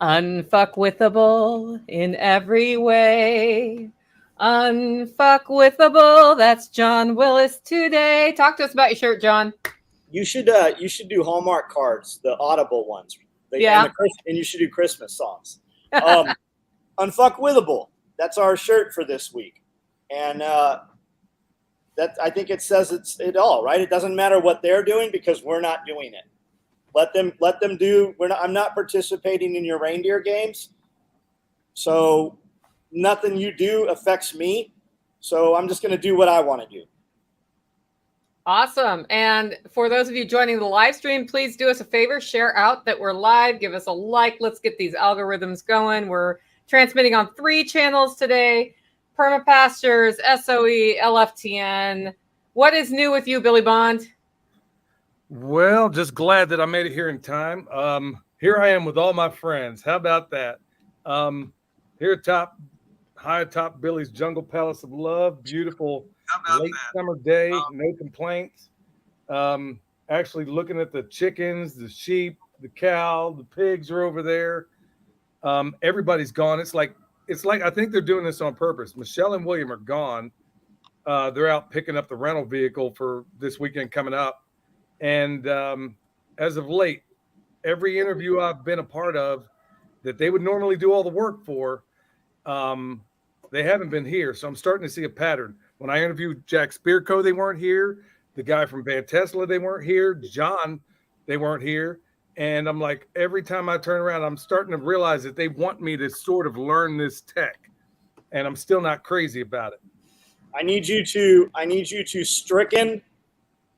Unfuckwithable in every way. Unfuckwithable. That's John Willis today. Talk to us about your shirt, John. You should do Hallmark cards, the Audible ones. Yeah. And you should do Christmas songs. Unfuckwithable. That's our shirt for this week, and that I think it says it all, right? It doesn't matter what they're doing because we're not doing it. Let them do. I'm not participating in your reindeer games, so nothing you do affects me. So I'm just going to do what I want to do. Awesome. And for those of you joining the live stream, please do us a favor, share out that we're live, give us a like. Let's get these algorithms going. We're transmitting on 3 channels today: Permapastures, SOE, LFTN. What is new with you, Billy Bond? Well, just glad that I made it here in time. Here I am with all my friends. How about that? Here high atop Billy's Jungle Palace of Love. Beautiful late summer day. No complaints. Actually looking at the chickens, the sheep, the cow, the pigs are over there. Everybody's gone. It's like I think they're doing this on purpose. Michelle and William are gone. They're out picking up the rental vehicle for this weekend coming up. And as of late, every interview I've been a part of that they would normally do all the work for, they haven't been here. So I'm starting to see a pattern. When I interviewed Jack Spirko, they weren't here. The guy from Van Tesla, they weren't here. John, they weren't here. And I'm like, every time I turn around, I'm starting to realize that they want me to sort of learn this tech. And I'm still not crazy about it. I need you to stricken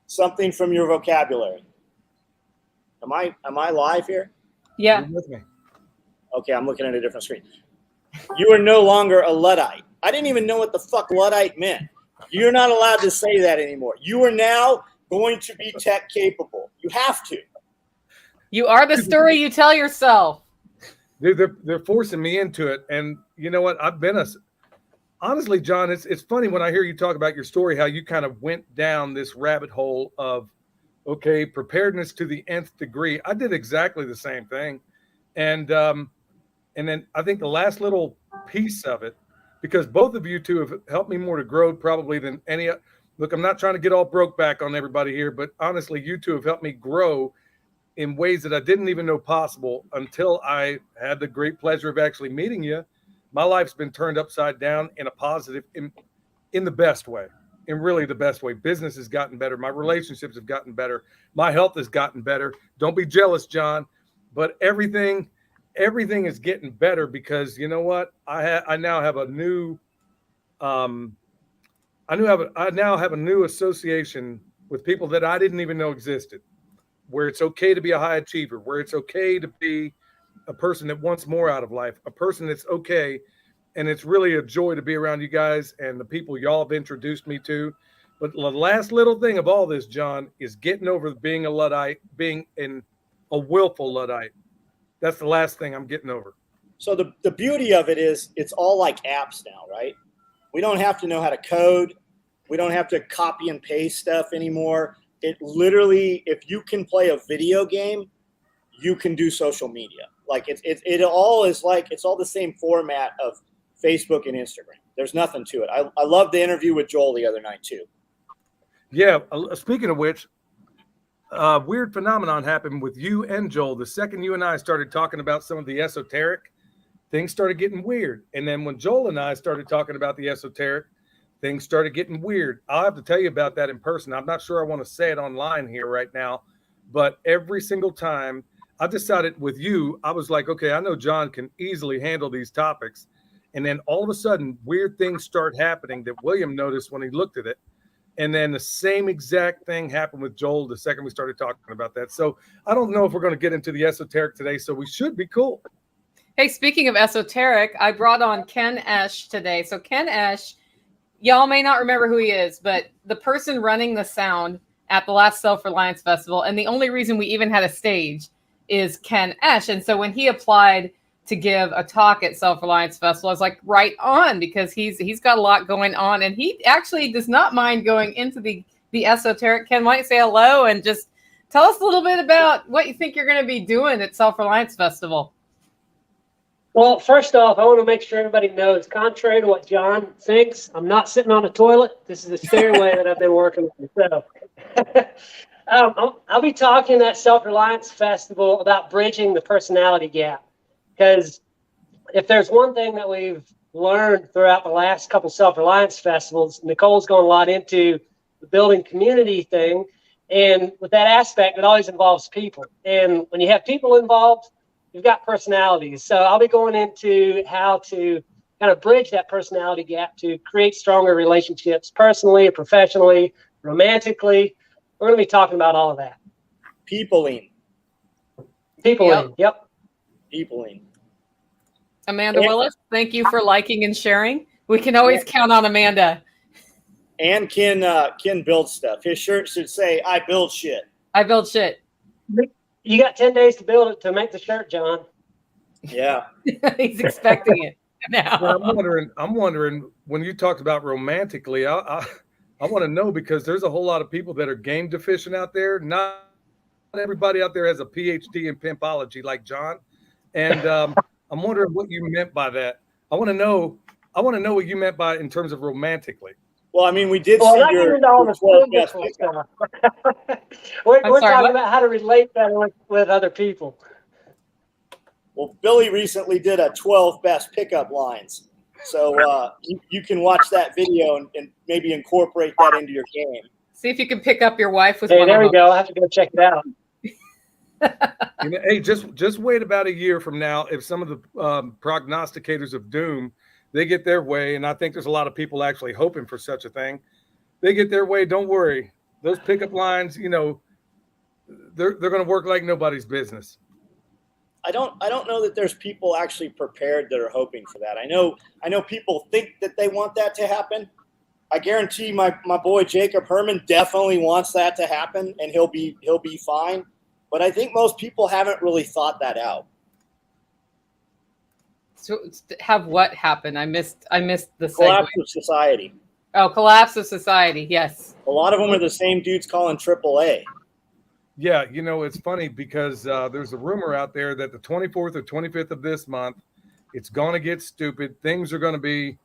something from your vocabulary. Am I live here? Yeah. You're with me. Okay, I'm looking at a different screen. You are no longer a Luddite. I didn't even know what the fuck Luddite meant. You're not allowed to say that anymore. You are now going to be tech capable. You have to. You are the story you tell yourself. They're forcing me into it. And you know what? Honestly, John, it's funny when I hear you talk about your story, how you kind of went down this rabbit hole of, okay, preparedness to the nth degree. I did exactly the same thing. And then I think the last little piece of it, because both of you two have helped me more to grow probably than any. Look, I'm not trying to get all broke back on everybody here, but honestly, you two have helped me grow in ways that I didn't even know possible until I had the great pleasure of actually meeting you. My life's been turned upside down in a positive, in the best way, in really the best way. Business has gotten better. My relationships have gotten better. My health has gotten better. Don't be jealous, John, but everything is getting better because you know what? I now have a new, I now have a new association with people that I didn't even know existed, where it's okay to be a high achiever, where it's okay to be a person that wants more out of life, a person that's okay. And it's really a joy to be around you guys and the people y'all have introduced me to. But the last little thing of all this, John, is getting over being a Luddite, being a willful Luddite. That's the last thing I'm getting over. So the beauty of it is it's all like apps now, right? We don't have to know how to code. We don't have to copy and paste stuff anymore. It literally, if you can play a video game, you can do social media. Like it all is like, it's all the same format of Facebook and Instagram. There's nothing to it. I love the interview with Joel the other night too. Yeah. Speaking of which, weird phenomenon happened with you and Joel. The second you and I started talking about some of the esoteric, things started getting weird. And then when Joel and I started talking about the esoteric, things started getting weird. I'll have to tell you about that in person. I'm not sure I want to say it online here right now, but every single time I decided with you, I was like, okay, I know John can easily handle these topics. And then all of a sudden, weird things start happening that William noticed when he looked at it. And then the same exact thing happened with Joel the second we started talking about that. So I don't know if we're going to get into the esoteric today, so we should be cool. Hey, speaking of esoteric, I brought on Ken Esch today. So Ken Esch, y'all may not remember who he is, but the person running the sound at the last Self-Reliance Festival, and the only reason we even had a stage is Ken Esch. And so when he applied to give a talk at Self-Reliance Festival, I was like, right on, because he's got a lot going on, and he actually does not mind going into the esoteric. Ken, why don't you say hello and just tell us a little bit about what you think you're going to be doing at Self-Reliance Festival? Well, first off, I want to make sure everybody knows, contrary to what John thinks, I'm not sitting on a toilet. This is the stairway that I've been working on. So, I'll be talking at Self-Reliance Festival about bridging the personality gap. Because if there's one thing that we've learned throughout the last couple Self-Reliance festivals, Nicole's gone a lot into the building community thing. And with that aspect, it always involves people. And when you have people involved, you've got personalities. So I'll be going into how to kind of bridge that personality gap to create stronger relationships personally, professionally, romantically. We're going to be talking about all of that. Peopling. Yep. Peopling. Amanda Willis, thank you for liking and sharing. We can always count on Amanda. And Ken builds stuff. His shirt should say, "I build shit." I build shit. You got 10 days to build it to make the shirt, John. Yeah. He's expecting it now. Well, I'm wondering when you talked about romantically, I want to know, because there's a whole lot of people that are game deficient out there. Not everybody out there has a PhD in pimpology like John. And I'm wondering what you meant by that. I want to know what you meant by in terms of romantically. Well, I mean, we did Well, see not your getting into all the 12 best physical pickup. stuff. We're sorry, talking what? about how to relate better with other people. Well, Billy recently did a 12 best pickup lines. So you can watch that video and maybe incorporate that into your game. See if you can pick up your wife with Hey, one there of we them. go. I'll have to go check it out. Hey, just wait about a year from now. If some of the prognosticators of doom, they get their way, and I think there's a lot of people actually hoping for such a thing. They get their way. Don't worry. Those pickup lines, they're going to work like nobody's business. I don't know that there's people actually prepared that are hoping for that. I know people think that they want that to happen. I guarantee my boy Jacob Herman definitely wants that to happen, and he'll be fine. But I think most people haven't really thought that out. So have what happen? I missed the Collapse segue. of society. Oh, collapse of society. Yes. A lot of them are the same dudes calling AAA. Yeah, it's funny because there's a rumor out there that the 24th or 25th of this month, it's going to get stupid. Things are going to be,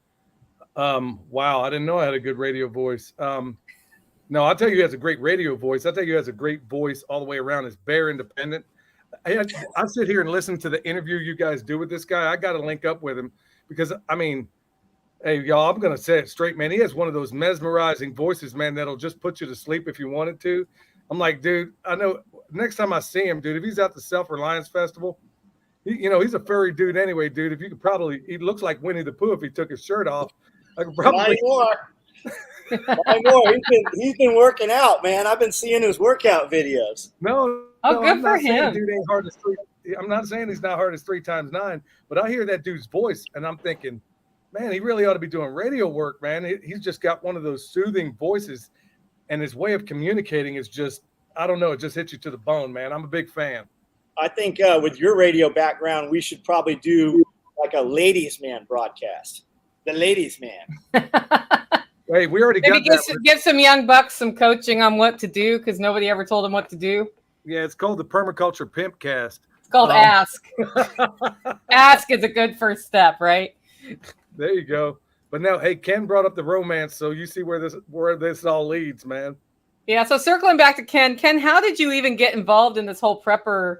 wow, I didn't know I had a good radio voice. No, I'll tell you, he has a great radio voice. I'll tell you, he has a great voice all the way around. It's bare independent. I sit here and listen to the interview you guys do with this guy. I got to link up with him because, I mean, hey, y'all, I'm going to say it straight, man. He has one of those mesmerizing voices, man, that'll just put you to sleep if you wanted to. I'm like, dude, I know next time I see him, dude, if he's at the Self-Reliance Festival, he's a furry dude anyway, dude. If you could probably, he looks like Winnie the Pooh if he took his shirt off. I could probably. He's been working out, man. I've been seeing his workout videos. No, Good I'm for not saying him. dude ain't hard as three. I'm not saying he's not hard as 3 times 9, but I hear that dude's voice and I'm thinking, man, he really ought to be doing radio work, man. He's just got one of those soothing voices, and his way of communicating is just, I don't know, it just hits you to the bone, man. I'm a big fan. I think with your radio background, we should probably do like a ladies' man broadcast. The ladies' man. Hey, we already Maybe got that. give some young bucks some coaching on what to do because nobody ever told them what to do. Yeah, it's called the Permaculture Pimpcast. It's called Ask. Ask is a good first step, right? There you go. But no, hey, Ken brought up the romance, so you see where this all leads, man. Yeah. So circling back to Ken, how did you even get involved in this whole prepper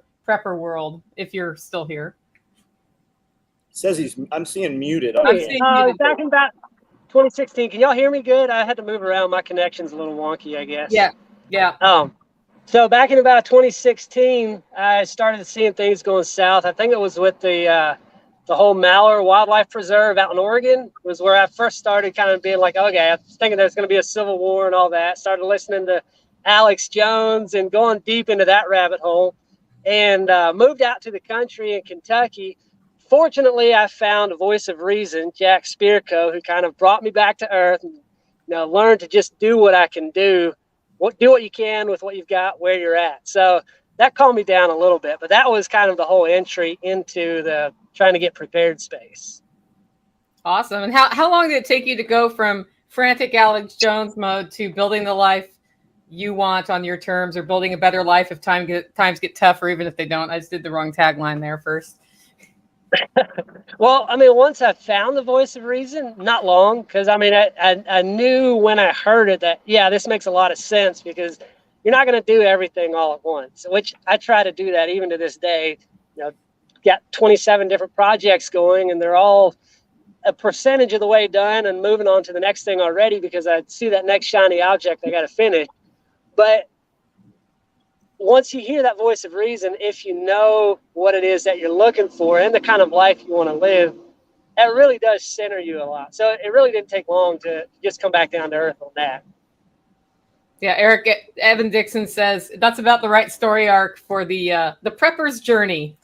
world? If you're still here, Says I'm seeing muted. I'm seeing you. Back in about 2016. Can y'all hear me good? I had to move around. My connection's a little wonky, I guess. Yeah. So back in about 2016, I started seeing things going south. I think it was with the whole Malheur Wildlife Preserve out in Oregon was where I first started kind of being like, okay, I was thinking there's going to be a civil war and all that. Started listening to Alex Jones and going deep into that rabbit hole, and moved out to the country in Kentucky. Fortunately, I found a voice of reason, Jack Spirko, who kind of brought me back to earth and learned to just do what I can do. Do what you can with what you've got where you're at. So that calmed me down a little bit, but that was kind of the whole entry into the trying to get prepared space. Awesome. And how long did it take you to go from frantic Alex Jones mode to building the life you want on your terms, or building a better life if times get tough, or even if they don't? I just did the wrong tagline there first. Well, I mean, once I found the voice of reason, not long, because I mean, I knew when I heard it that, yeah, this makes a lot of sense because you're not going to do everything all at once, which I try to do that even to this day. You know, got 27 different projects going, and they're all a percentage of the way done and moving on to the next thing already because I see that next shiny object I got to finish. But once you hear that voice of reason, if you know what it is that you're looking for and the kind of life you want to live, it really does center you a lot. So it really didn't take long to just come back down to earth on that. Yeah, Evan Dixon says that's about the right story arc for the prepper's journey.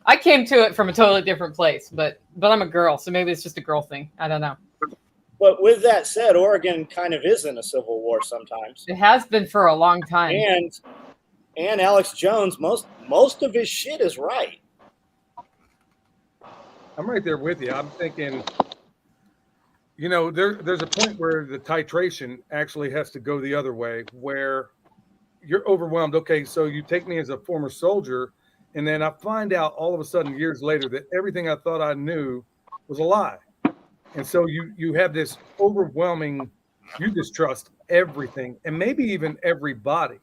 I came to it from a totally different place, but I'm a girl, so maybe it's just a girl thing. I don't know. But with that said, Oregon kind of is in a civil war sometimes. It has been for a long time. And Alex Jones, most of his shit is right. I'm right there with you. I'm thinking, you know, there's a point where the titration actually has to go the other way, where you're overwhelmed. Okay, so you take me as a former soldier, and then I find out all of a sudden years later that everything I thought I knew was a lie. And so you have this overwhelming, you distrust everything and maybe even everybody.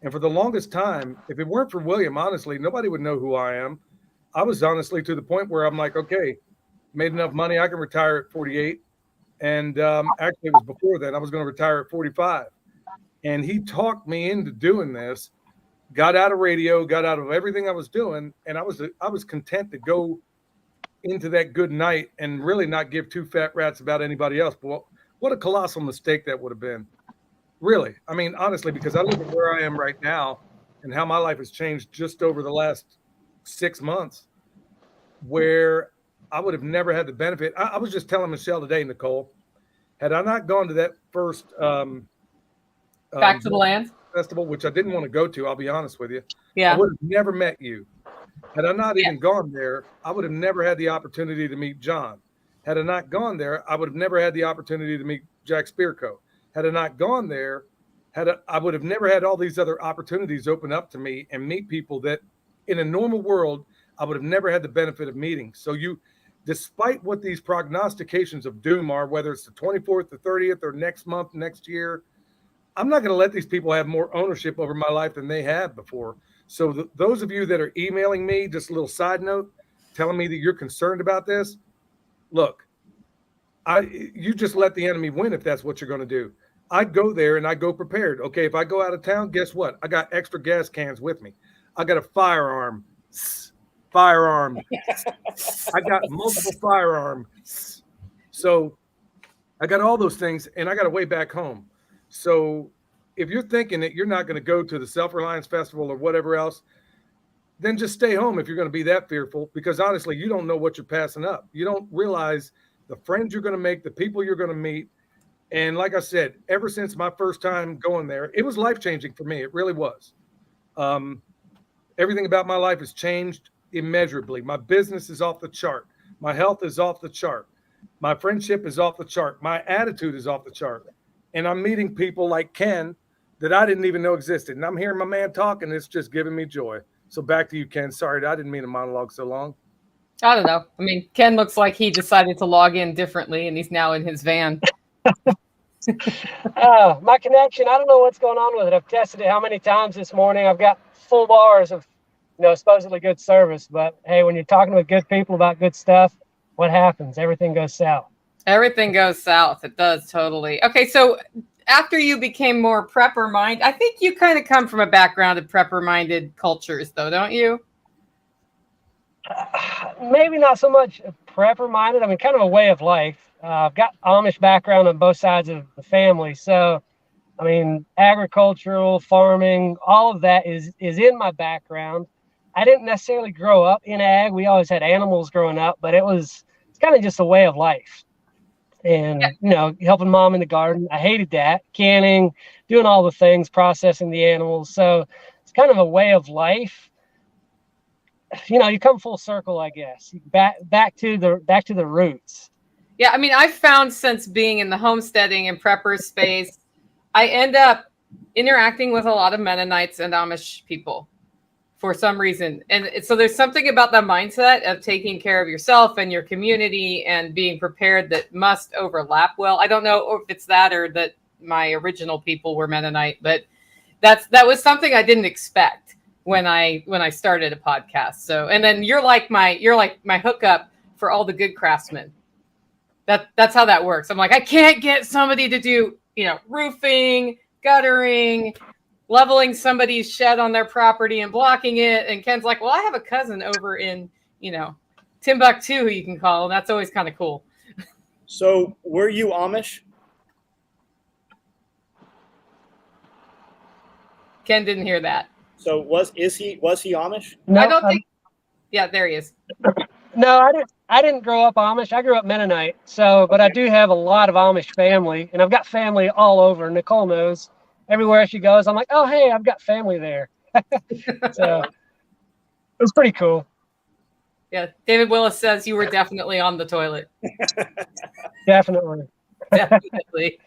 And for the longest time, if it weren't for William, honestly, nobody would know who I am. I was honestly to the point where I'm like, okay, made enough money, I can retire at 48. And actually, it was before that. I was going to retire at 45. And he talked me into doing this, got out of radio, got out of everything I was doing. And I was content to go into that good night and really not give two fat rats about anybody else. But what a colossal mistake that would have been. Really. I mean, honestly, because I look at where I am right now and how my life has changed just over the last 6 months, where I would have never had the benefit. I was just telling Michelle today, Nicole, had I not gone to that first Back to the Land festival, which I didn't want to go to, I'll be honest with you. Yeah. I would have never met you. Had I not even gone there, I would have never had the opportunity to meet John. Had I not gone there, I would have never had the opportunity to meet Jack Spirko. Had I not gone there, I would have never had all these other opportunities open up to me and meet people that in a normal world, I would have never had the benefit of meeting. So despite what these prognostications of doom are, whether it's the 24th, the 30th, or next month, next year, I'm not going to let these people have more ownership over my life than they have before. So those of you that are emailing me, just a little side note, telling me that you're concerned about this, look, you just let the enemy win if that's what you're going to do. I go there and I go prepared. Okay, if I go out of town, guess what? I got extra gas cans with me. I got a firearm. I got multiple firearms. So I got all those things, and I got a way back home. So if you're thinking that you're not going to go to the Self-Reliance Festival or whatever else, then just stay home if you're going to be that fearful, because honestly, you don't know what you're passing up. You don't realize the friends you're going to make, the people you're going to meet. And like I said, ever since my first time going there, it was life-changing for me. It really was. Everything about my life has changed immeasurably. My business is off the chart. My health is off the chart. My friendship is off the chart. My attitude is off the chart. And I'm meeting people like Ken that I didn't even know existed. And I'm hearing my man talk, and it's just giving me joy. So back to you, Ken. Sorry, I didn't mean to monologue so long. I don't know. I mean, Ken looks like he decided to log in differently, and he's now in his van. My connection, I don't know what's going on with it. I've tested it how many times this morning. I've got full bars of, supposedly good service. But hey, when you're talking with good people about good stuff, what happens? Everything goes south. Everything goes south. It does, totally. Okay, so after you became more prepper-minded, I think you kind of come from a background of prepper-minded cultures, though, don't you? Maybe not so much prepper-minded. I mean, kind of a way of life. I've got Amish background on both sides of the family. So, I mean, agricultural, farming, all of that is in my background. I didn't necessarily grow up in ag. We always had animals growing up, but it's kind of just a way of life. And, helping mom in the garden. I hated that. Canning, doing all the things, processing the animals. So it's kind of a way of life. You come full circle, I guess. Back to the roots. Yeah, I mean, I've found since being in the homesteading and prepper space, I end up interacting with a lot of Mennonites and Amish people. for some reason. And so there's something about that mindset of taking care of yourself and your community and being prepared that must overlap well. I don't know if it's that or that my original people were Mennonite, but that was something I didn't expect when I started a podcast. So, and then you're like my hookup for all the good craftsmen. That's how that works. I'm like, I can't get somebody to do, roofing, guttering, leveling somebody's shed on their property and blocking it. And Ken's like, well, I have a cousin over in, Timbuktu who you can call. And that's always kind of cool. So were you Amish? Ken didn't hear that. So was he Amish? No, I don't think. Yeah, there he is. No, I didn't grow up Amish. I grew up Mennonite. So, but I do have a lot of Amish family, and I've got family all over. Nicole knows. Everywhere she goes, I'm like, oh, hey, I've got family there. So it was pretty cool. Yeah, David Willis says you were definitely on the toilet. Definitely. Definitely.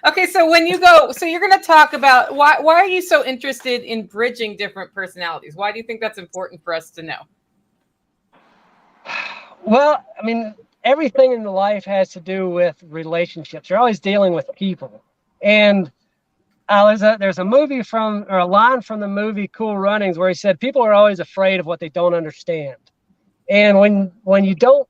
Okay, so when you go, so you're going to talk about why are you so interested in bridging different personalities? Why do you think that's important for us to know? Well, I mean, everything in life has to do with relationships. You're always dealing with people. And there's a line from the movie Cool Runnings where he said, people are always afraid of what they don't understand. And when you deal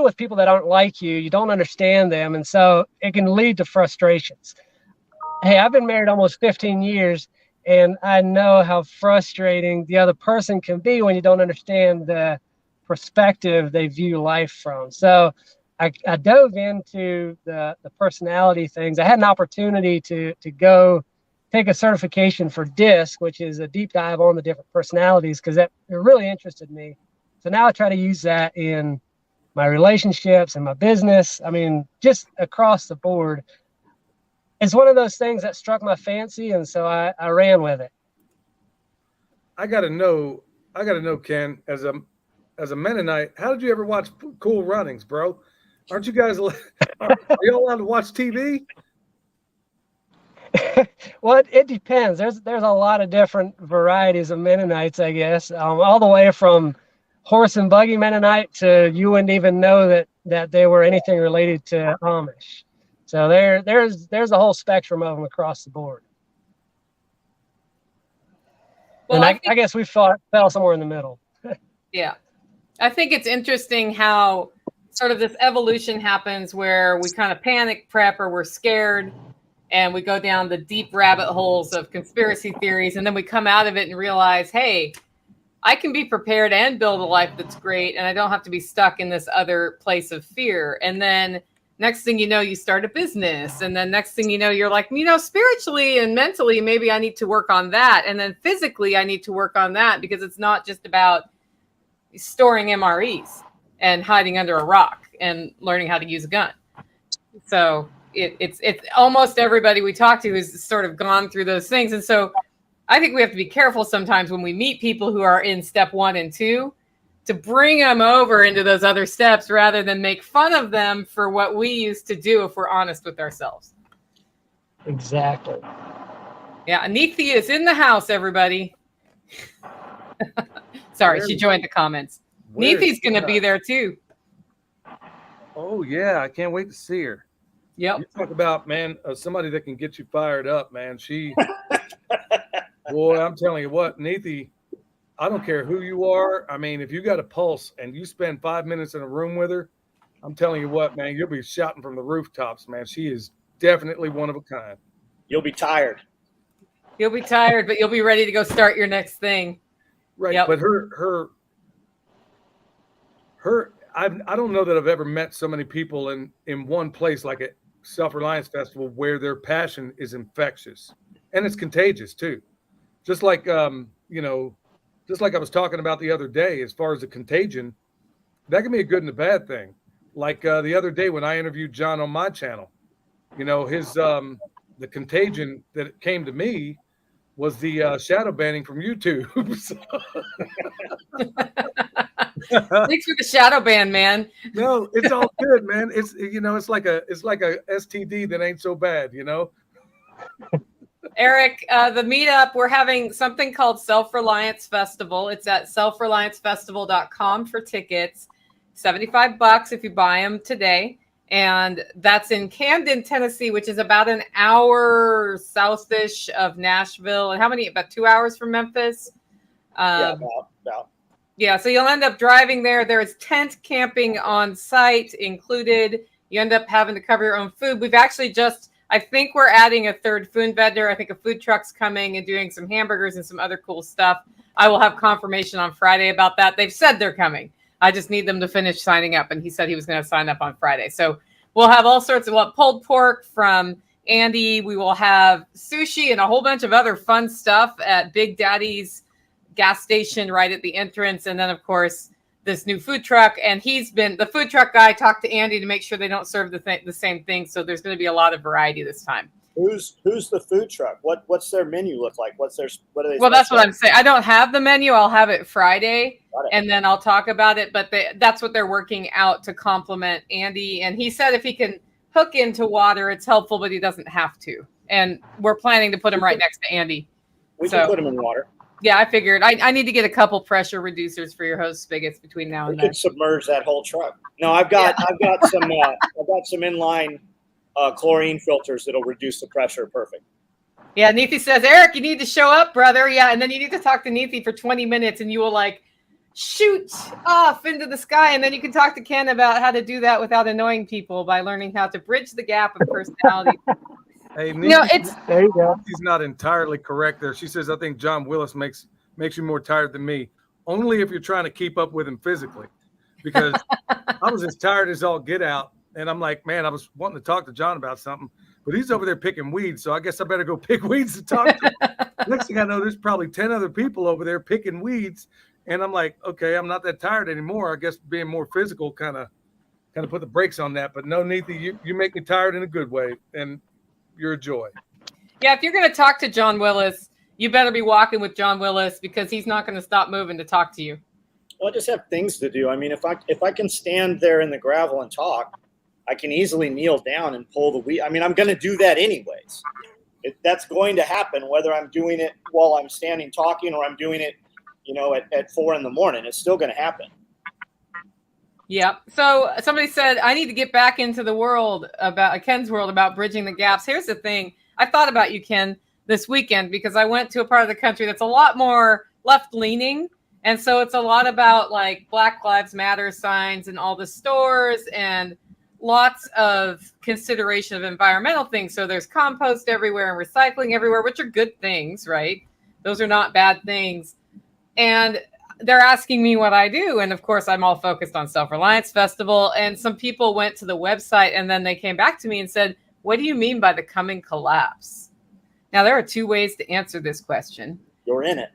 with people that aren't like you, you don't understand them. And so it can lead to frustrations. Hey, I've been married almost 15 years, and I know how frustrating the other person can be when you don't understand the perspective they view life from. So I dove into the personality things. I had an opportunity to go take a certification for DISC, which is a deep dive on the different personalities, because it really interested me. So now I try to use that in my relationships and my business. I mean, just across the board. It's one of those things that struck my fancy, and so I ran with it. I gotta know, Ken, as a Mennonite, how did you ever watch Cool Runnings, bro? Aren't you guys? Are you allowed to watch TV? Well, it depends. There's a lot of different varieties of Mennonites, I guess. All the way from horse and buggy Mennonite to you wouldn't even know that they were anything related to Amish. So there's a whole spectrum of them across the board. Well, and I guess we fell somewhere in the middle. Yeah. I think it's interesting how sort of this evolution happens where we kind of panic prep or we're scared and we go down the deep rabbit holes of conspiracy theories. And then we come out of it and realize, hey, I can be prepared and build a life that's great. And I don't have to be stuck in this other place of fear. And then next thing you know, you start a business. And then next thing you know, you're like, spiritually and mentally, maybe I need to work on that. And then physically, I need to work on that because it's not just about storing MREs and hiding under a rock and learning how to use a gun. So it's almost everybody we talk to has sort of gone through those things. And so I think we have to be careful sometimes when we meet people who are in step 1 and 2 to bring them over into those other steps rather than make fun of them for what we used to do if we're honest with ourselves. Exactly. Yeah, Anithi is in the house, everybody. Sorry, she joined the comments. Neethi's going to be there too. Oh, yeah. I can't wait to see her. Yep. You talk about, man, somebody that can get you fired up, man. Boy, I'm telling you what, Neethi, I don't care who you are. I mean, if you got a pulse and you spend 5 minutes in a room with her, I'm telling you what, man, you'll be shouting from the rooftops, man. She is definitely one of a kind. You'll be tired. You'll be tired, but you'll be ready to go start your next thing. Right. Yep. But her, I don't know that I've ever met so many people in one place like a Self-Reliance Festival where their passion is infectious and it's contagious too. Just like, just like I was talking about the other day, as far as the contagion, that can be a good and a bad thing. Like the other day when I interviewed John on my channel, his, the contagion that came to me was the shadow banning from YouTube. Thanks for the shadow ban, man. No, it's all good, man. It's it's like a STD that ain't so bad, Eric, the meetup, we're having something called Self-Reliance Festival. It's at selfreliancefestival.com for tickets. $75 if you buy them today. And that's in Camden, Tennessee, which is about an hour south-ish of Nashville. And how many? About 2 hours from Memphis? Yeah, about. Yeah, so you'll end up driving there. There's tent camping on site included. You end up having to cover your own food. We've actually I think we're adding a third food vendor. I think a food truck's coming and doing some hamburgers and some other cool stuff. I will have confirmation on Friday about that. They've said they're coming. I just need them to finish signing up. And he said he was going to sign up on Friday. So we'll have all sorts of pulled pork from Andy. We will have sushi and a whole bunch of other fun stuff at Big Daddy's gas station right at the entrance. And then, of course, this new food truck. And the food truck guy talked to Andy to make sure they don't serve the same thing. So there's going to be a lot of variety this time. Who's the food truck? What's their menu look like? What are they? Well, that's what I'm saying. I don't have the menu. I'll have it Friday, and then I'll talk about it. But that's what they're working out to complement Andy. And he said if he can hook into water, it's helpful, but he doesn't have to. And we're planning to put him right next to Andy. We can put him in water. Yeah, I figured. I need to get a couple pressure reducers for your hose spigots between now and then. We could submerge that whole truck. No, I've got some inline chlorine filters that'll reduce the pressure. Perfect. Yeah, Neethi says, Eric, you need to show up, brother. Yeah, and then you need to talk to Neethi for 20 minutes, and you will shoot off into the sky, and then you can talk to Ken about how to do that without annoying people by learning how to bridge the gap of personality. Hey, Neethi, there you go. She's not entirely correct there. She says, I think John Willis makes you more tired than me. Only if you're trying to keep up with him physically. Because I was as tired as all get out. And I'm like, man, I was wanting to talk to John about something. But he's over there picking weeds. So I guess I better go pick weeds to talk to him. Next thing I know, there's probably 10 other people over there picking weeds. And I'm like, okay, I'm not that tired anymore. I guess being more physical kind of put the brakes on that. But no, Neethi, you make me tired in a good way. And you're a joy. Yeah, if you're going to talk to John Willis, you better be walking with John Willis because he's not going to stop moving to talk to you. Well, I just have things to do. I mean, if I can stand there in the gravel and talk, I can easily kneel down and pull the weed. I mean, I'm going to do that anyways. That's going to happen whether I'm doing it while I'm standing talking or I'm doing it, at 4 a.m. It's still going to happen. Yeah. So somebody said, I need to get back into the world Ken's world about bridging the gaps. Here's the thing. I thought about you, Ken, this weekend because I went to a part of the country that's a lot more left leaning. And so it's a lot about Black Lives Matter signs in all the stores and lots of consideration of environmental things. So there's compost everywhere and recycling everywhere, which are good things, right? Those are not bad things. And they're asking me what I do. And of course, I'm all focused on Self-Reliance Festival. And some people went to the website and then they came back to me and said, what do you mean by the coming collapse? Now, there are two ways to answer this question. You're in it.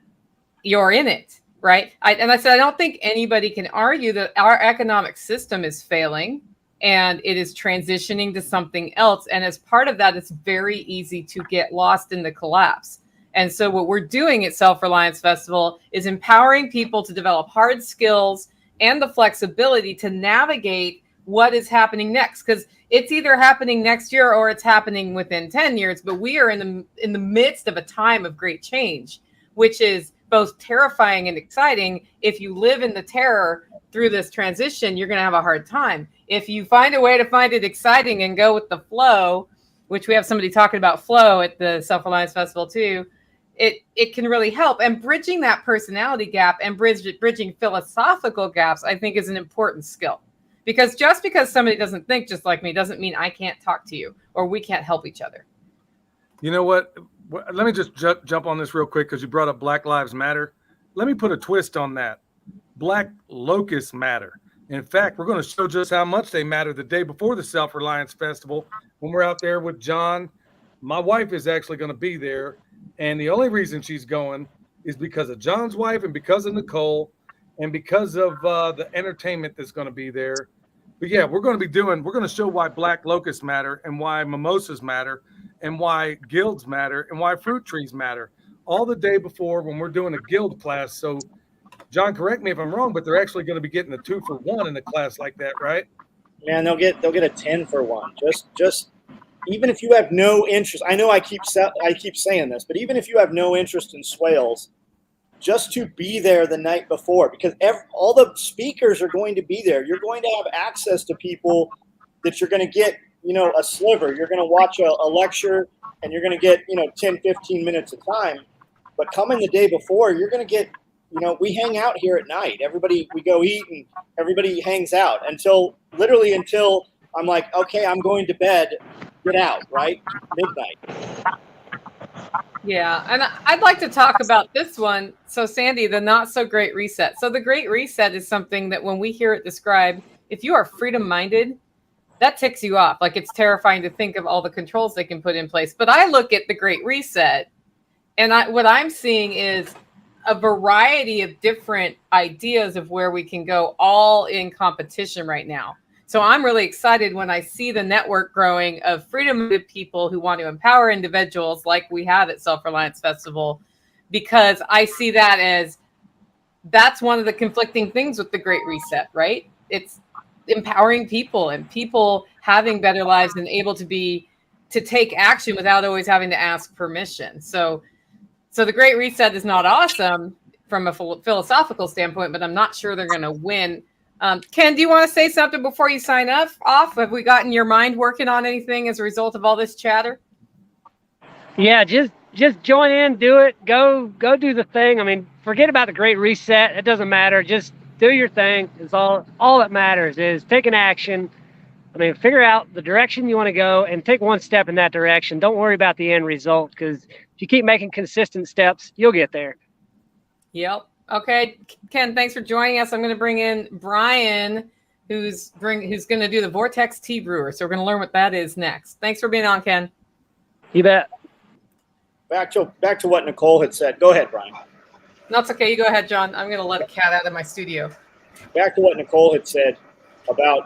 You're in it, right? I said, I don't think anybody can argue that our economic system is failing and it is transitioning to something else. And as part of that, it's very easy to get lost in the collapse. And so what we're doing at Self-Reliance Festival is empowering people to develop hard skills and the flexibility to navigate what is happening next. Because it's either happening next year or it's happening within 10 years. But we are in the midst of a time of great change, which is both terrifying and exciting. If you live in the terror through this transition, you're going to have a hard time. If you find a way to find it exciting and go with the flow, which we have somebody talking about flow at the Self-Reliance Festival too, it can really help. And bridging that personality gap and bridging philosophical gaps, I think, is an important skill. Because just because somebody doesn't think just like me doesn't mean I can't talk to you or we can't help each other. You know what? Let me just jump on this real quick because you brought up Black Lives Matter. Let me put a twist on that. Black locusts matter. In fact, we're going to show just how much they matter the day before the Self-Reliance Festival when we're out there with John. My wife is actually going to be there. And the only reason she's going is because of John's wife and because of Nicole and because of the entertainment that's going to be there. But yeah, we're going to show why black locusts matter and why mimosas matter and why guilds matter and why fruit trees matter all the day before when we're doing a guild class. So John, correct me if I'm wrong, but they're actually going to be getting a 2-for-1 in a class like that, right? Man, they'll get a 10 for 1. even if you have no interest, I know I keep saying this, but even if you have no interest in swales, just to be there the night before, because all the speakers are going to be there. You're going to have access to people that you're going to get, a sliver. You're going to watch a lecture and you're going to get, 10, 15 minutes of time. But coming the day before, you're going to get, we hang out here at night. We go eat and everybody hangs out until I'm like, okay, I'm going to bed, get out, right? Midnight. Yeah, and I'd like to talk about this one. So, Sandy, the not so great reset. So, the great reset is something that when we hear it described, if you are freedom minded, that ticks you off. Like, it's terrifying to think of all the controls they can put in place. But I look at the great reset, and what I'm seeing is a variety of different ideas of where we can go, all in competition right now. So I'm really excited when I see the network growing of freedom-minded people who want to empower individuals like we have at Self-Reliance Festival, because I see that's one of the conflicting things with the Great Reset, right? It's empowering people and people having better lives and able to take action without always having to ask permission. So the Great Reset is not awesome from a philosophical standpoint, but I'm not sure they're going to win. Ken, do you want to say something before you sign off? Have we gotten your mind working on anything as a result of all this chatter? Yeah, just join in, do it, go do the thing. I mean, forget about the Great Reset. It doesn't matter. Just do your thing. It's all that matters is taking action. I mean, figure out the direction you want to go and take one step in that direction. Don't worry about the end result, because if you keep making consistent steps, you'll get there. Yep. Okay, Ken, thanks for joining us. I'm going to bring in Brian, who's going to do the Vortex Tea Brewer. So we're going to learn what that is next. Thanks for being on, Ken. You bet. Back to what Nicole had said. Go ahead, Brian. That's okay. You go ahead, John. I'm going to let a cat out of my studio. Back to what Nicole had said about,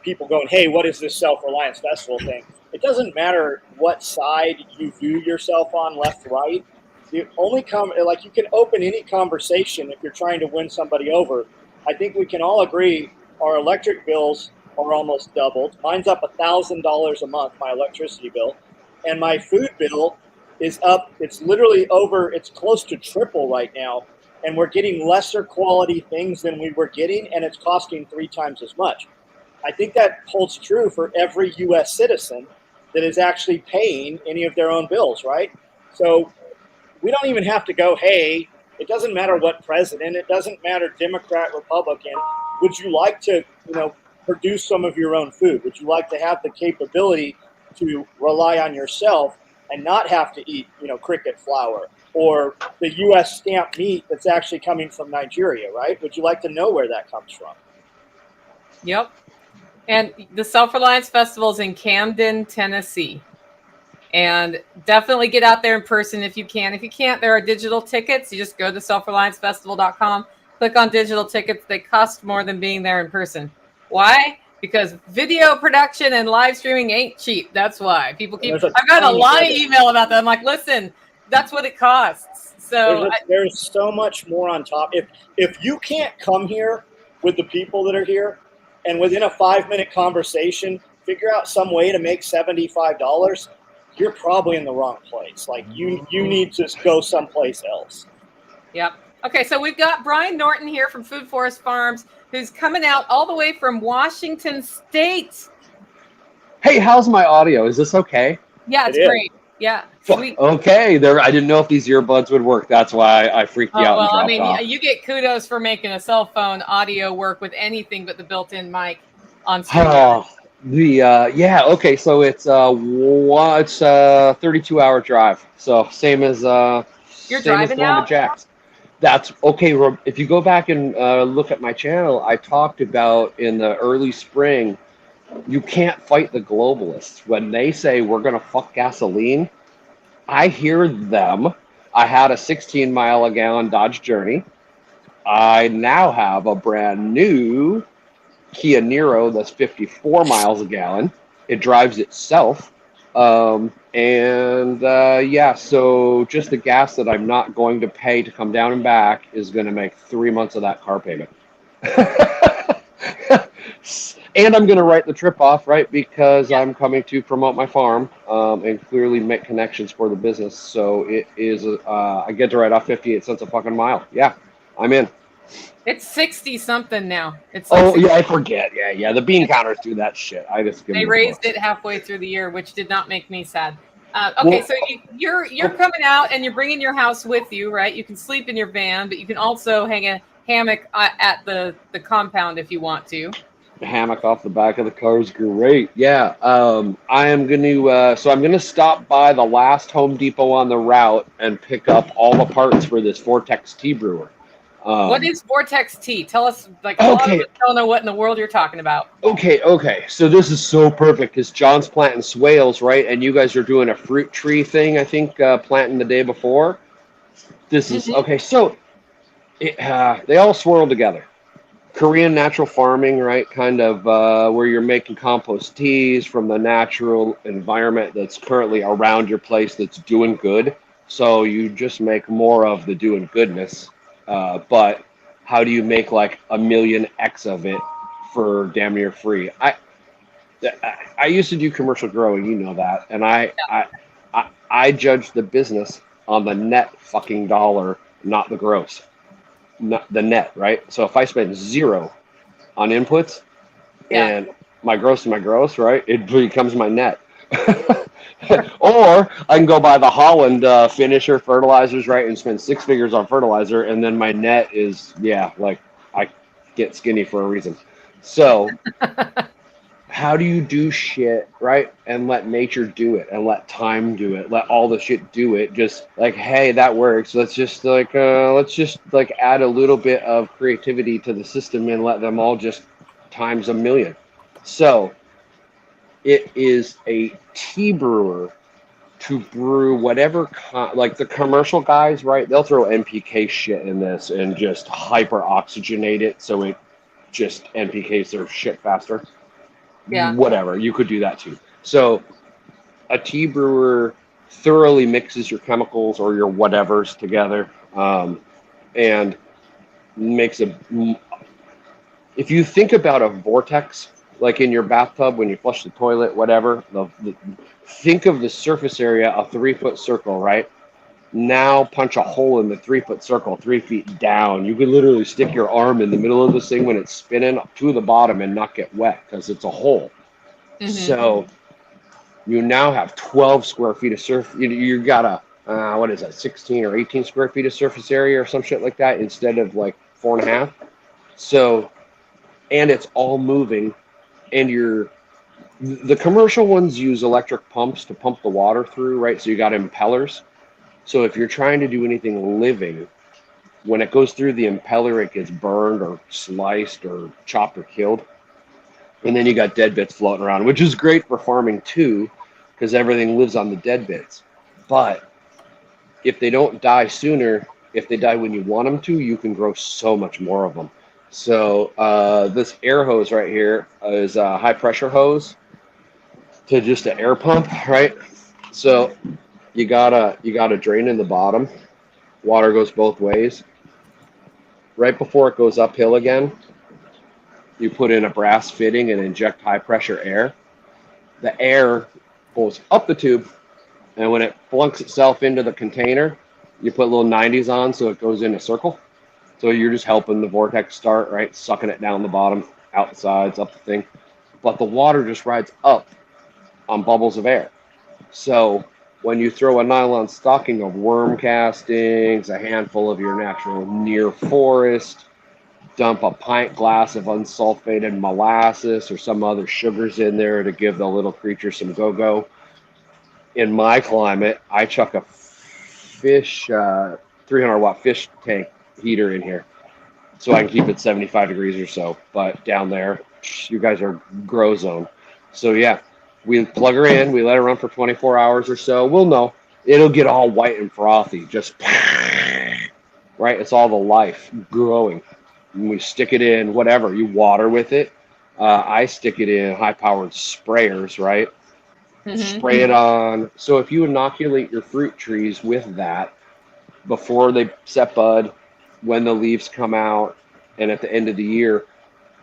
people going, hey, what is this Self-Reliance Festival thing? It doesn't matter what side you view yourself on, left, right. The only you can open any conversation if you're trying to win somebody over. I think we can all agree our electric bills are almost doubled. Mine's up $1,000 a month, my electricity bill, and my food bill is up. It's literally it's close to triple right now, and we're getting lesser quality things than we were getting, and it's costing 3 times as much. I think that holds true for every U.S. citizen that is actually paying any of their own bills, right? So we don't even have to go, hey, it doesn't matter what president, it doesn't matter Democrat, Republican. Would you like to, produce some of your own food? Would you like to have the capability to rely on yourself and not have to eat, cricket flour or the U.S. stamped meat that's actually coming from Nigeria, right? Would you like to know where that comes from? Yep. And the Self-Reliance Festival is in Camden, Tennessee. And definitely get out there in person if you can. If you can't, there are digital tickets. You just go to selfreliancefestival.com, click on digital tickets. They cost more than being there in person. Why? Because video production and live streaming ain't cheap. That's why. I've got a lot of email about that. I'm like, listen, that's what it costs. So there's so much more on top. If you can't come here with the people that are here and within a 5-minute conversation, figure out some way to make $75, you're probably in the wrong place. Like you need to go someplace else. Yep. Okay, so we've got Brian Norton here from Food Forest Farms, who's coming out all the way from Washington State. Hey, how's my audio? Is this okay? Yeah, it's great. Yeah. Okay. I didn't know if these earbuds would work. That's why I freaked you out. Well, and dropped off. You get kudos for making a cell phone audio work with anything but the built-in mic on screen. Okay, so it's 32-hour drive, so same as you're driving going to Jack's. That's okay. If you go back and look at my channel, I talked about in the early spring, you can't fight the globalists when they say we're gonna fuck gasoline. I hear them. I had a 16-mile-a-gallon Dodge Journey. I now have a brand new Kia Niro that's 54 miles a gallon. It drives itself. So just the gas that I'm not going to pay to come down and back is going to make 3 months of that car payment. And I'm going to write the trip off, right? Because I'm coming to promote my farm and clearly make connections for the business. So it is, I get to write off 58 cents a fucking mile. Yeah, I'm in. It's 60 something now. It's like Oh, yeah, I forget. Yeah. The bean counters do that shit. I just give they them the raised books. it halfway through the year, which did not make me sad. Okay, Well- so you're coming out and you're bringing your house with you, right? You can sleep in your van, but you can also hang a hammock at the compound if you want to. The hammock off the back of the car is great. Yeah. I am going to, so I'm going to stop by the last Home Depot on the route and pick up all the parts for this Vortex tea brewer. What is Vortex Tea? Tell us, like, a lot of us don't know what in the world you're talking about. Okay. So this is so perfect because John's planting swales, right? And you guys are doing a fruit tree thing, I think, planting the day before. This is, okay, so they all swirl together. Korean natural farming, right? Kind of where you're making compost teas from the natural environment that's currently around your place that's doing good. So you just make more of the doing goodness. But how do you make like 1,000,000x of it for damn near free? I used to do commercial growing, you know that, and I judge the business on the net fucking dollar, not the gross, not the net, right? So if I spend 0 on inputs and my gross, right, it becomes my net. Or I can go buy the Holland finisher fertilizers, right, and spend 6 figures on fertilizer, and then my net is, like, I get skinny for a reason. So how do you do shit, right, and let nature do it, and let time do it, let all the shit do it, just like, hey, that works, let's just add a little bit of creativity to the system and let them all just times 1,000,000. So it is a tea brewer to brew whatever, like the commercial guys, right? They'll throw NPK shit in this and just hyper oxygenate it so it just NPKs their shit faster. Yeah. Whatever, you could do that too. So a tea brewer thoroughly mixes your chemicals or your whatevers together and makes if you think about a vortex, like in your bathtub when you flush the toilet, whatever, think of the surface area, a 3-foot circle, right? Now punch a hole in the 3-foot circle, 3 feet down. You could literally stick your arm in the middle of this thing when it's spinning to the bottom and not get wet because it's a hole. Mm-hmm. So you now have 12 square feet of surface. You got a 16 or 18 square feet of surface area or some shit like that instead of like 4.5. So, and it's all moving. And the commercial ones use electric pumps to pump the water through, right? So you got impellers. So if you're trying to do anything living, when it goes through the impeller, it gets burned or sliced or chopped or killed. And then you got dead bits floating around, which is great for farming too, because everything lives on the dead bits. But if they don't die sooner, if they die when you want them to, you can grow so much more of them. So this air hose right here is a high pressure hose to just an air pump, right? So you gotta drain in the bottom. Water goes both ways. Right before it goes uphill again, you put in a brass fitting and inject high pressure air. The air goes up the tube, and when it flunks itself into the container, you put little 90s on so it goes in a circle. So you're just helping the vortex start, right? Sucking it down the bottom, out the sides, up the thing. But the water just rides up on bubbles of air. So when you throw a nylon stocking of worm castings, a handful of your natural near forest, dump a pint glass of unsulfated molasses or some other sugars in there to give the little creature some go-go. In my climate, I chuck a fish, 300-watt fish tank heater in here so I can keep it 75 degrees or so. But down there, you guys are grow zone. So yeah, we plug her in, we let her run for 24 hours or so. We'll know. It'll get all white and frothy, just right? It's all the life growing. And we stick it in whatever. You water with it. I stick it in high-powered sprayers, right? Mm-hmm. Spray it on. So if you inoculate your fruit trees with that before they set bud, when the leaves come out, and at the end of the year,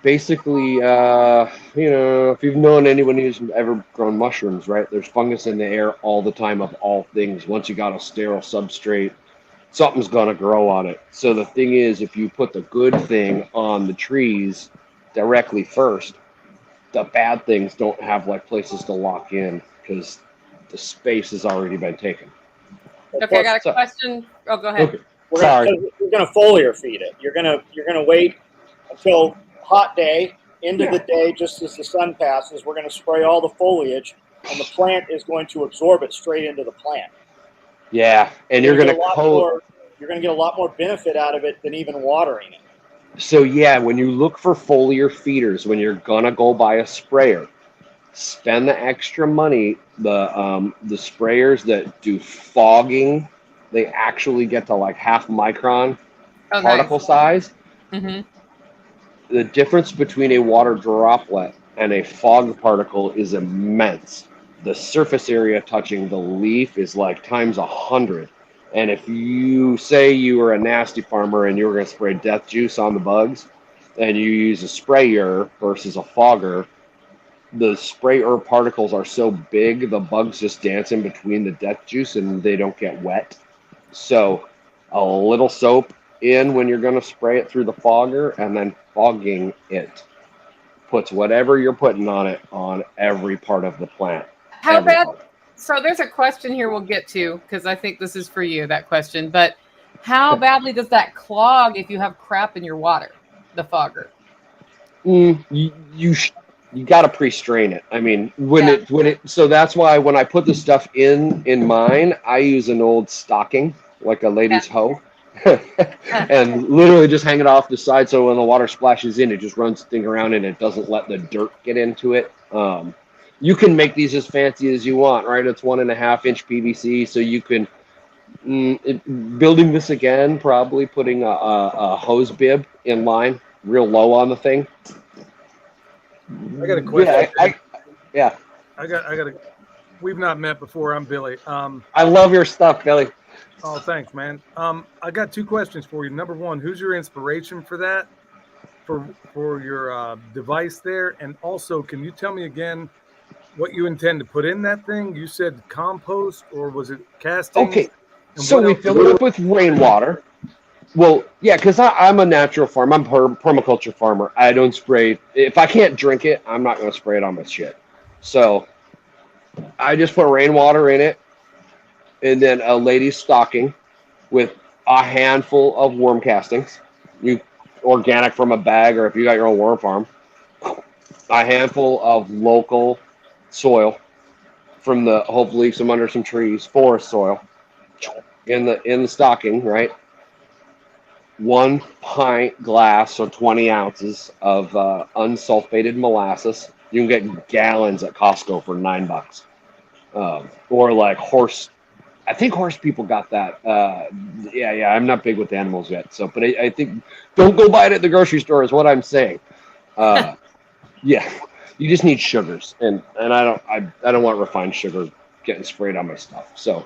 basically, if you've known anyone who's ever grown mushrooms, right? There's fungus in the air all the time of all things. Once you got a sterile substrate, something's gonna grow on it. So the thing is, if you put the good thing on the trees directly first, the bad things don't have like places to lock in because the space has already been taken. Okay, I got a question. Oh, go ahead. Okay. You're gonna foliar feed it. You're gonna wait until hot day, end of the day, just as the sun passes. We're gonna spray all the foliage, and the plant is going to absorb it straight into the plant. Yeah, and you're gonna you're gonna get a lot more benefit out of it than even watering it. So yeah, when you look for foliar feeders, when you're gonna go buy a sprayer, spend the extra money. The sprayers that do fogging, they actually get to like half micron particle size. Mm-hmm. The difference between a water droplet and a fog particle is immense. The surface area touching the leaf is like times 100. And if you say you were a nasty farmer and you were going to spray death juice on the bugs, and you use a sprayer versus a fogger, the sprayer particles are so big, the bugs just dance in between the death juice and they don't get wet. So a little soap in when you're going to spray it through the fogger, and then fogging it puts whatever you're putting on it on every part of the plant. How bad? So there's a question here we'll get to, because I think this is for you, that question. But how badly does that clog if you have crap in your water, the fogger? You got to pre-strain it. I mean, so that's why when I put the stuff in mine, I use an old stocking, like a lady's hoe, and literally just hang it off the side so when the water splashes in, it just runs the thing around and it doesn't let the dirt get into it. You can make these as fancy as you want, right? It's 1.5 inch PVC, so you can building this again, probably putting a hose bib in line real low on the thing. I got a question. Yeah. I got a. We've not met before. I'm Billy. I love your stuff, Billy. Oh, thanks, man. I got 2 questions for you. Number 1, who's your inspiration for that, for your device there? And also, can you tell me again what you intend to put in that thing? You said compost, or was it casting? Okay, so we fill it up with rainwater. Well, yeah, because I'm a natural farmer. I'm a permaculture farmer. I don't spray. If I can't drink it, I'm not going to spray it on my shit. So I just put rainwater in it, and then a lady's stocking with a handful of worm castings. You organic from a bag, or if you got your own worm farm, a handful of local soil from hopefully some under some trees, forest soil in the stocking, right? 1 pint glass, so 20 ounces of unsulfated molasses. You can get gallons at Costco for $9. Or like I think horse people got that. Yeah. I'm not big with animals yet. So, but I think don't go buy it at the grocery store is what I'm saying. Yeah, you just need sugars, and I don't want refined sugar getting sprayed on my stuff. So,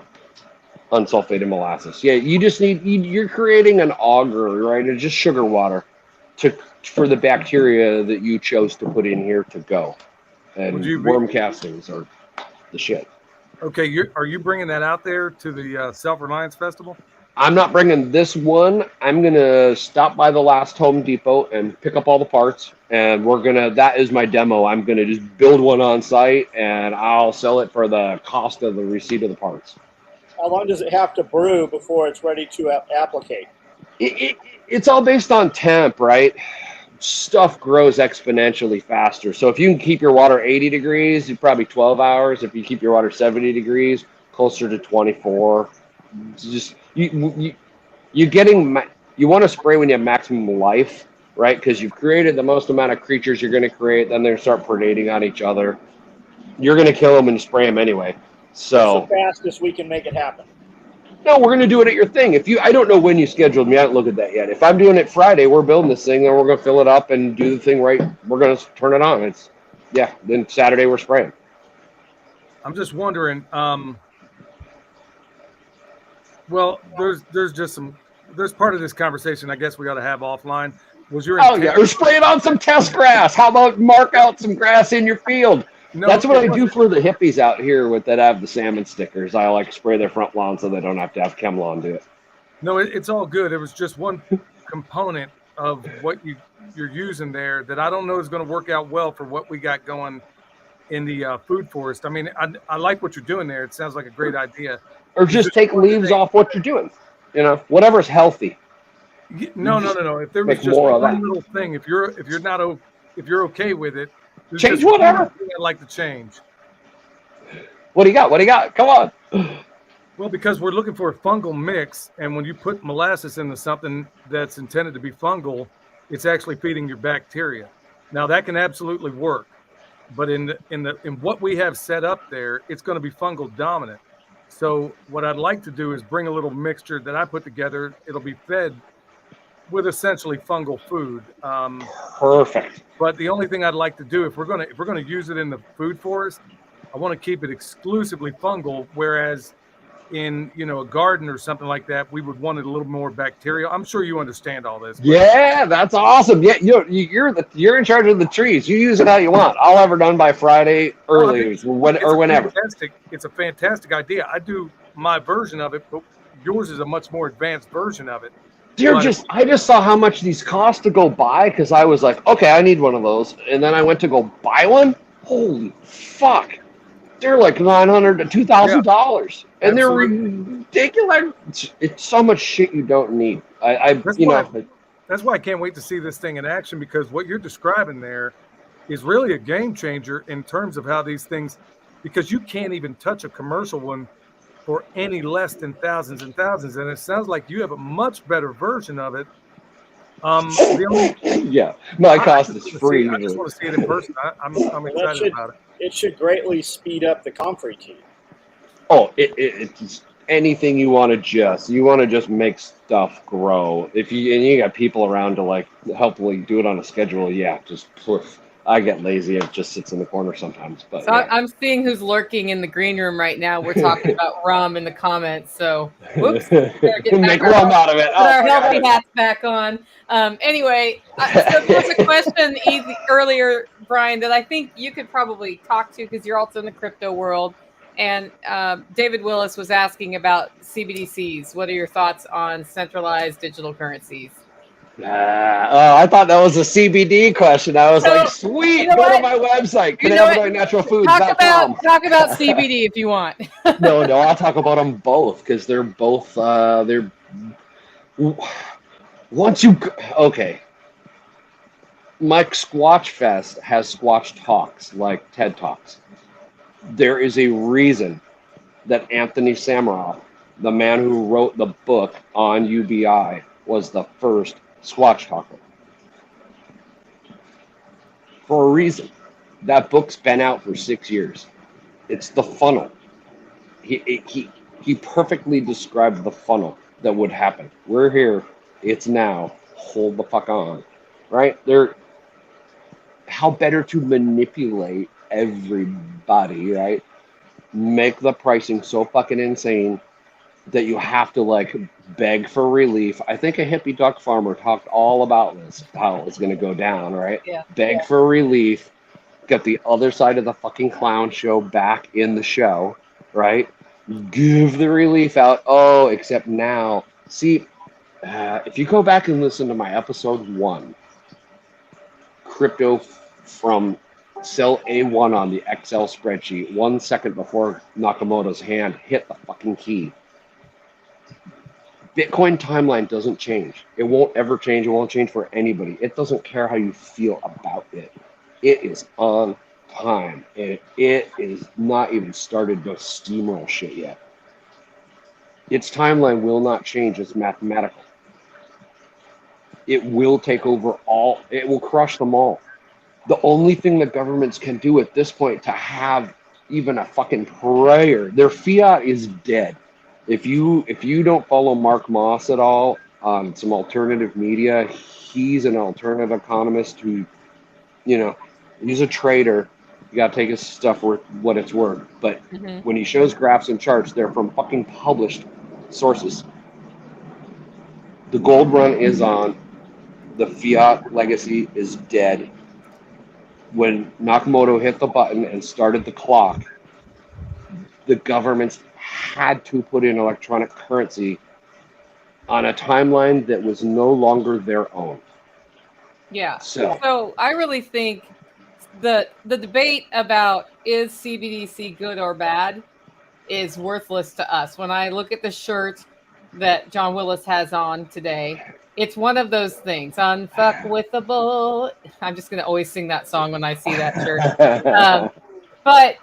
unsulfated molasses. Yeah, you just you're creating an auger, right? It's just sugar water for the bacteria that you chose to put in here to go. And worm castings are the shit. Okay, are you bringing that out there to the Self-Reliance Festival? I'm not bringing this one. I'm going to stop by the last Home Depot and pick up all the parts. And that is my demo. I'm going to just build one on site, and I'll sell it for the cost of the receipt of the parts. How long does it have to brew before it's ready to applicate? It's all based on temp, right? Stuff grows exponentially faster. So if you can keep your water 80 degrees, you probably 12 hours. If you keep your water 70 degrees, closer to 24. It's just you want to spray when you have maximum life, right? Because you've created the most amount of creatures you're going to create. Then they start predating on each other. You're going to kill them and spray them anyway. So the fastest we can make it happen. No, we're going to do it at your thing. I don't know when you scheduled me. I haven't looked at that yet. If I'm doing it Friday, we're building this thing, then we're going to fill it up and do the thing right. We're going to turn it on. Then Saturday we're spraying. I'm just wondering, well, there's part of this conversation I guess we got to have offline, Was your Oh intent? yeah, or spray it on some test grass. How about mark out some grass in your field? No, That's what it I do wasn't. for the hippies out here with that have the salmon stickers. I like spray their front lawn so they don't have to have ChemLawn do it. No, it's all good. It was just one component of what you're using there that I don't know is going to work out well for what we got going in the food forest. I mean, I like what you're doing there. It sounds like a great idea. Or just take one leaves thing- off what you're doing. You know, whatever's healthy. No. If there was make just more of one that. little thing, if you're okay with it, there's Change just one whatever. thing I'd like to change. What do you got? What do you got? Come on. Well, because we're looking for a fungal mix, and when you put molasses into something that's intended to be fungal, it's actually feeding your bacteria. Now that can absolutely work, but in what we have set up there, it's going to be fungal dominant. So what I'd like to do is bring a little mixture that I put together. It'll be fed with essentially fungal food. Perfect. But the only thing I'd like to do, if we're gonna use it in the food forest, I want to keep it exclusively fungal. Whereas in a garden or something like that, we would want it a little more bacterial. I'm sure you understand all this. Yeah, that's awesome. Yeah, you're in charge of the trees. You use it how you want. I'll have it done by Friday early or whenever. It's a fantastic idea. I do my version of it, but yours is a much more advanced version of it. I just saw how much these cost to go buy because I was like, okay, I need one of those, and then I went to go buy one. Holy fuck! They're like $900 to $2,000, and they're ridiculous. It's so much shit you don't need. That's why I can't wait to see this thing in action, because what you're describing there is really a game changer in terms of how these things, because you can't even touch a commercial one for any less than thousands and thousands, and it sounds like you have a much better version of it. My cost is free. I just want to see it in person. I'm excited about it. It should greatly speed up the comfrey team. Oh, it's anything you want to just make stuff grow. And you got people around to like helpfully do it on a schedule. Yeah, just poof. I get lazy. It just sits in the corner sometimes. But So I'm seeing who's lurking in the green room right now. We're talking about rum in the comments. So whoops, make rum out of it. Put our healthy hats back on. Anyway, so there was a question earlier, Brian, that I think you could probably talk to because you're also in the crypto world. And David Willis was asking about CBDCs. What are your thoughts on centralized digital currencies? I thought that was a CBD question. I was like, sweet, go to my website, cannabinoidnaturalfoods.com. Talk about CBD if you want. No, I'll talk about them both because they're both, okay. Mike Squatch Fest has Squatch Talks, like TED Talks. There is a reason that Anthony Samaroff, the man who wrote the book on UBI, was the first Squatch talker. For a reason. That book's been out for 6 years. It's the funnel. He perfectly described the funnel that would happen. We're here. It's now. Hold the fuck on. Right? How better to manipulate everybody, right? Make the pricing so fucking insane that you have to like beg for relief. I think a hippie duck farmer talked all about this, how it was going to go down, right? Yeah. Beg for relief, get the other side of the fucking clown show back in the show, right? Give the relief out. Oh, except now. See, if you go back and listen to my episode 1, crypto from cell A1 on the Excel spreadsheet 1 second before Nakamoto's hand hit the fucking key. Bitcoin timeline doesn't change. It won't ever change. It won't change for anybody. It doesn't care how you feel about it. It is on time. And it is not even started to steamroll shit yet. Its timeline will not change. It's mathematical. It will take over all. It will crush them all. The only thing the governments can do at this point to have even a fucking prayer, their fiat is dead. If you don't follow Mark Moss at all on some alternative media, he's an alternative economist who, he's a trader. You got to take his stuff for what it's worth. But when he shows graphs and charts, they're from fucking published sources. The gold run is on. The fiat legacy is dead. When Nakamoto hit the button and started the clock, the governments had to put in electronic currency on a timeline that was no longer their own. Yeah. So, So I really think the debate about is CBDC good or bad is worthless to us. When I look at the shirt that John Willis has on today, it's one of those things. Unfuckwithable. I'm just gonna always sing that song when I see that shirt. But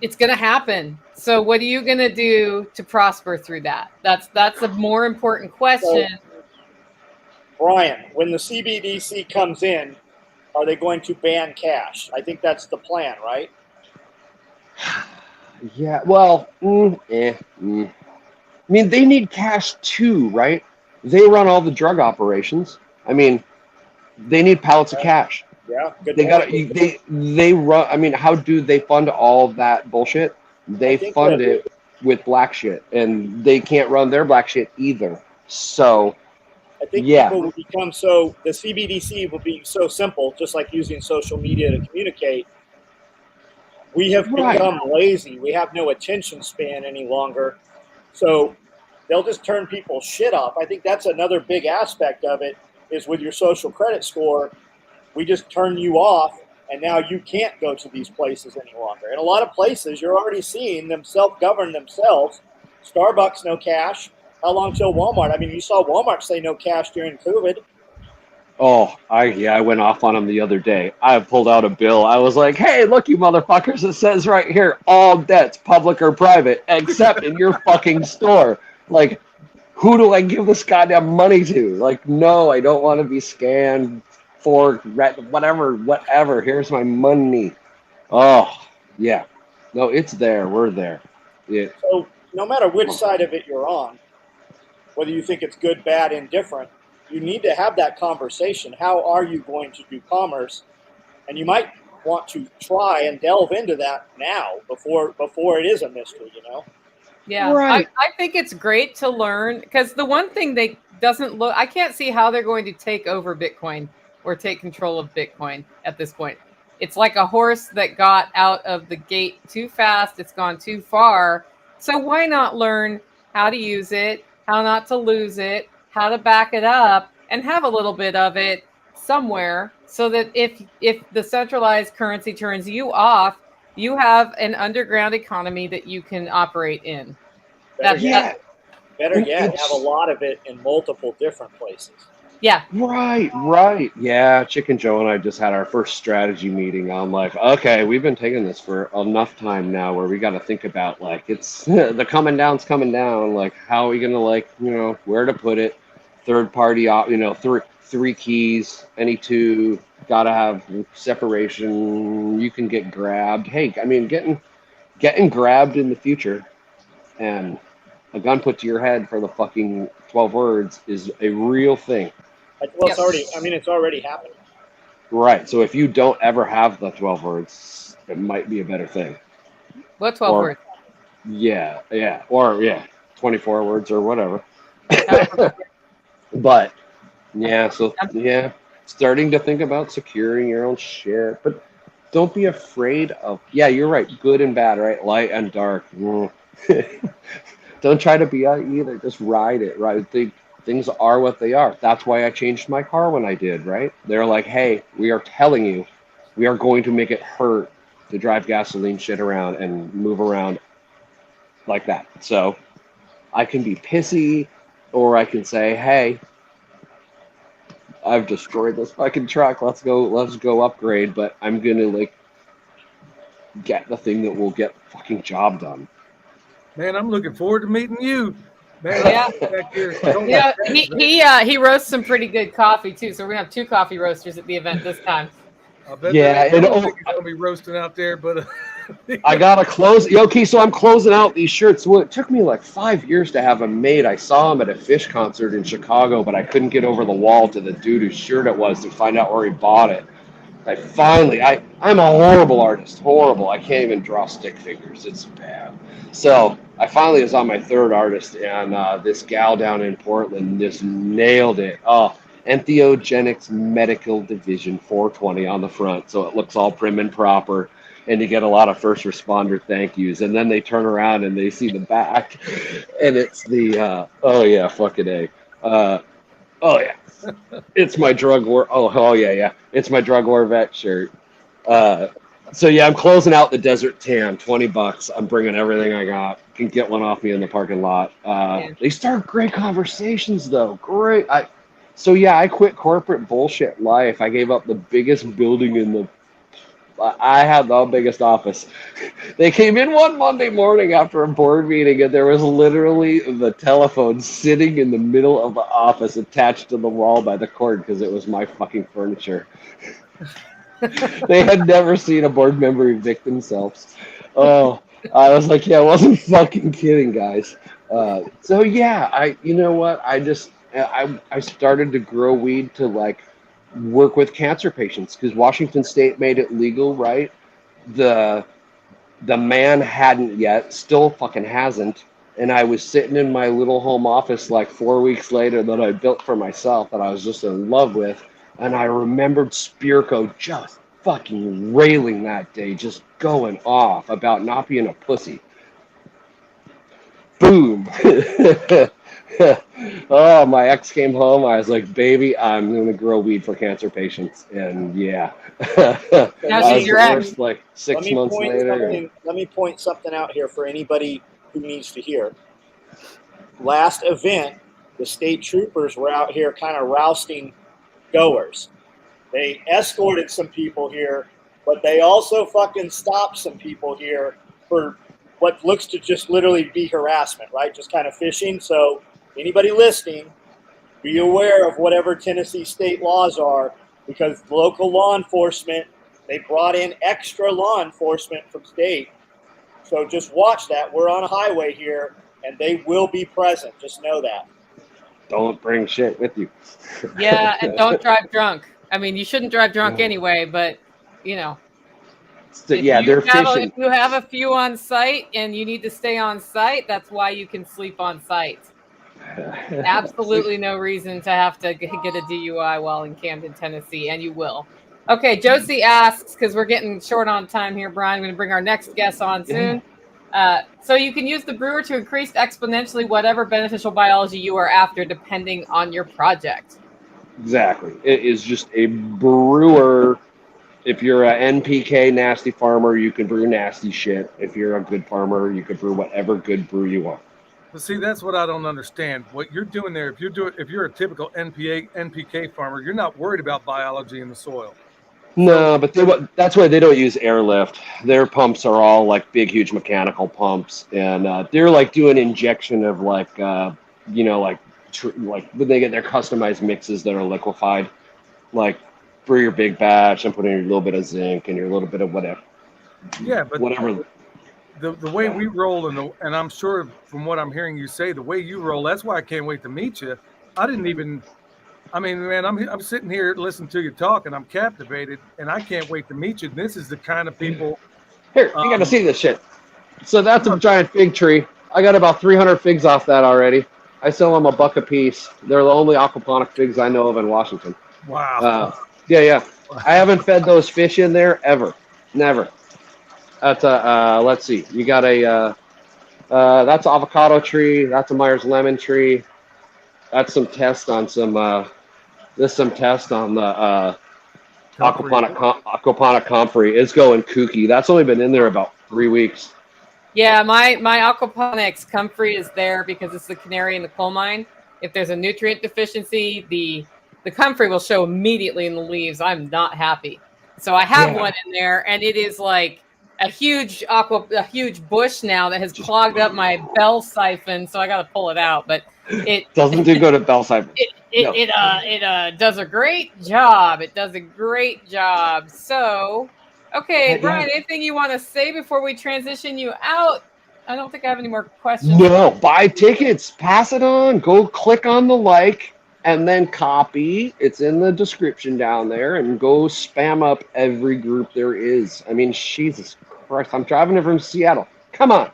it's gonna happen. So what are you gonna do to prosper through that? That's a more important question. Brian, when the CBDC comes in, are they going to ban cash? I think that's the plan, right? yeah, well, I mean, they need cash too, right? They run all the drug operations. I mean, they need pallets of cash. Yeah, good They got point. they run. I mean, how do they fund all of that bullshit? They think fund that- it with black shit, and they can't run their black shit either. So, I think yeah. people will become so, the CBDC will be so simple, just like using social media to communicate. We have Right. become lazy. We have no attention span any longer. So they'll just turn people's shit off. I think that's another big aspect of it is with your social credit score, we just turn you off and now you can't go to these places any longer. In a lot of places, you're already seeing them self-govern themselves. Starbucks, no cash. How long till Walmart? I mean, you saw Walmart say no cash during COVID. Oh, I went off on them the other day. I pulled out a bill. I was like, "Hey, look, you motherfuckers! It says right here, all debts, public or private, except in your fucking store." Like, who do I give this goddamn money to? Like, no, I don't want to be scanned for whatever. Here's my money. Oh, yeah. No, it's there. We're there. Yeah. So no matter which side of it you're on, whether you think it's good, bad, indifferent, you need to have that conversation. How are you going to do commerce? And you might want to try and delve into that now before it is a mystery, you know? Yeah, Right. I think it's great to learn because the one thing they doesn't look, I can't see how they're going to take over Bitcoin or take control of Bitcoin at this point. It's like a horse that got out of the gate too fast. It's gone too far. So why not learn how to use it, how not to lose it, how to back it up, and have a little bit of it somewhere so that if the centralized currency turns you off, you have an underground economy that you can operate in. Better That's- yet, It's- have a lot of it in multiple different places. Yeah. Right. Yeah, Chicken Joe and I just had our first strategy meeting. I'm like, okay, we've been taking this for enough time now where we got to think about, like, it's the coming down's coming down. Like, how are we going to, like, where to put it? Third party, three keys, any two, got to have separation. You can get grabbed. Hey, I mean, getting grabbed in the future and a gun put to your head for the fucking 12 words is a real thing. Well, Yes. it's already happening. Right. So if you don't ever have the 12 words, it might be a better thing. What 12 Or- words? Yeah. Or 24 words or whatever. But yeah, so yeah, starting to think about securing your own shit. But don't be afraid of, yeah, you're right, good and bad, right? Light and dark. Don't try to be out either. Just ride it, right? Things are what they are. That's why I changed my car when I did, right? They're like, hey, we are telling you, we are going to make it hurt to drive gasoline shit around and move around like that. So I can be pissy, or I can say, hey, I've destroyed this fucking truck. Let's go upgrade, but I'm gonna, like, get the thing that will get the fucking job done. Man, I'm looking forward to meeting you. Man, Yeah. back here. Yeah, he roasts some pretty good coffee too. So we're gonna have 2 coffee roasters at the event this time. I bet Yeah, I and don't think he's gonna be roasting out there, but I gotta close. Okay, so I'm closing out these shirts. Well, it took me like 5 years to have them made. I saw them at a Fish concert in Chicago, but I couldn't get over the wall to the dude whose shirt it was to find out where he bought it. I'm a horrible artist. Horrible. I can't even draw stick figures. It's bad. So I finally was on my third artist, and this gal down in Portland just nailed it. Oh, Entheogenics Medical Division 420 on the front, so it looks all prim and proper, and you get a lot of first responder thank yous. And then they turn around and they see the back, and it's the oh yeah, fucking A. Oh yeah, it's my drug war. Oh yeah, it's my drug war vet shirt. So yeah, I'm closing out the Desert Tan, $20. I'm bringing everything I got. Can get one off me in the parking lot. They start great conversations though. Great. I quit corporate bullshit life. I gave up the biggest building in the. I had the biggest office. They came in one Monday morning after a board meeting, and there was literally the telephone sitting in the middle of the office, attached to the wall by the cord, because it was my fucking furniture. They had never seen a board member evict themselves. Oh, I was like, yeah, I wasn't fucking kidding, guys. So yeah, you know what? I started to grow weed to like work with cancer patients because Washington State made it legal, right? The man hadn't yet, still fucking hasn't. And I was sitting in my little home office like 4 weeks later that I built for myself that I was just in love with. And I remembered Spirko just fucking railing that day, just going off about not being a pussy. Boom. Oh, my ex came home. I was like, baby, I'm going to grow weed for cancer patients. And yeah. Now she's your ex. Like 6 months later. Let me point something out here for anybody who needs to hear. Last event, the state troopers were out here kind of rousting goers. They escorted some people here, but they also fucking stopped some people here for what looks to just literally be harassment, right? Just kind of fishing. So anybody listening, be aware of whatever Tennessee state laws are, because local law enforcement, they brought in extra law enforcement from state. So just watch that. We're on a highway here, and they will be present. Just know that. Don't bring shit with you. Yeah, and don't drive drunk. I mean, you shouldn't drive drunk anyway, but, you know. So, yeah, they're fishing. If you have a few on site and you need to stay on site, that's why you can sleep on site. Absolutely no reason to have to get a DUI while in Camden, Tennessee, and you will. Okay, Josie asks, because we're getting short on time here, Brian, I'm going to bring our next guest on soon. So you can use the brewer to increase exponentially whatever beneficial biology you are after, depending on your project. Exactly. It is just a brewer. If you're an NPK nasty farmer, you can brew nasty shit. If you're a good farmer, you can brew whatever good brew you want. But see, that's what I don't understand. What you're doing there, if you're a typical NPK farmer, you're not worried about biology in the soil. No, but that's why they don't use airlift. Their pumps are all like big, huge mechanical pumps, and they're like doing injection of like like when they get their customized mixes that are liquefied, like for your big batch and put in a little bit of zinc and your little bit of whatever. Yeah, but whatever. The way we roll, and I'm sure from what I'm hearing you say, the way you roll, that's why I can't wait to meet you. I mean, man, I'm sitting here listening to you talk, and I'm captivated, and I can't wait to meet you. This is the kind of people. Here, you got to see this shit. So that's a giant fig tree. I got about 300 figs off that already. I sell them $1 a piece. They're the only aquaponic figs I know of in Washington. Wow. Yeah. I haven't fed those fish in there ever. Never. That's let's see. You got that's an avocado tree. That's a Myers lemon tree. That's some test on some. There's some test on the aquaponic comfrey. It's going kooky. That's only been in there about 3 weeks. Yeah, my aquaponics comfrey is there because it's the canary in the coal mine. If there's a nutrient deficiency, the comfrey will show immediately in the leaves. I'm not happy. So I have one in there, and it is like a huge bush now that has clogged up my bell siphon. So I got to pull it out, but it doesn't do good at bell siphon. It does a great job. It does a great job. So, okay, Brian, anything you want to say before we transition you out? I don't think I have any more questions. No, buy tickets, pass it on, go click on the like, and then copy. It's in the description down there, and go spam up every group there is. I mean, Jesus Christ, I'm driving it from Seattle. Come on,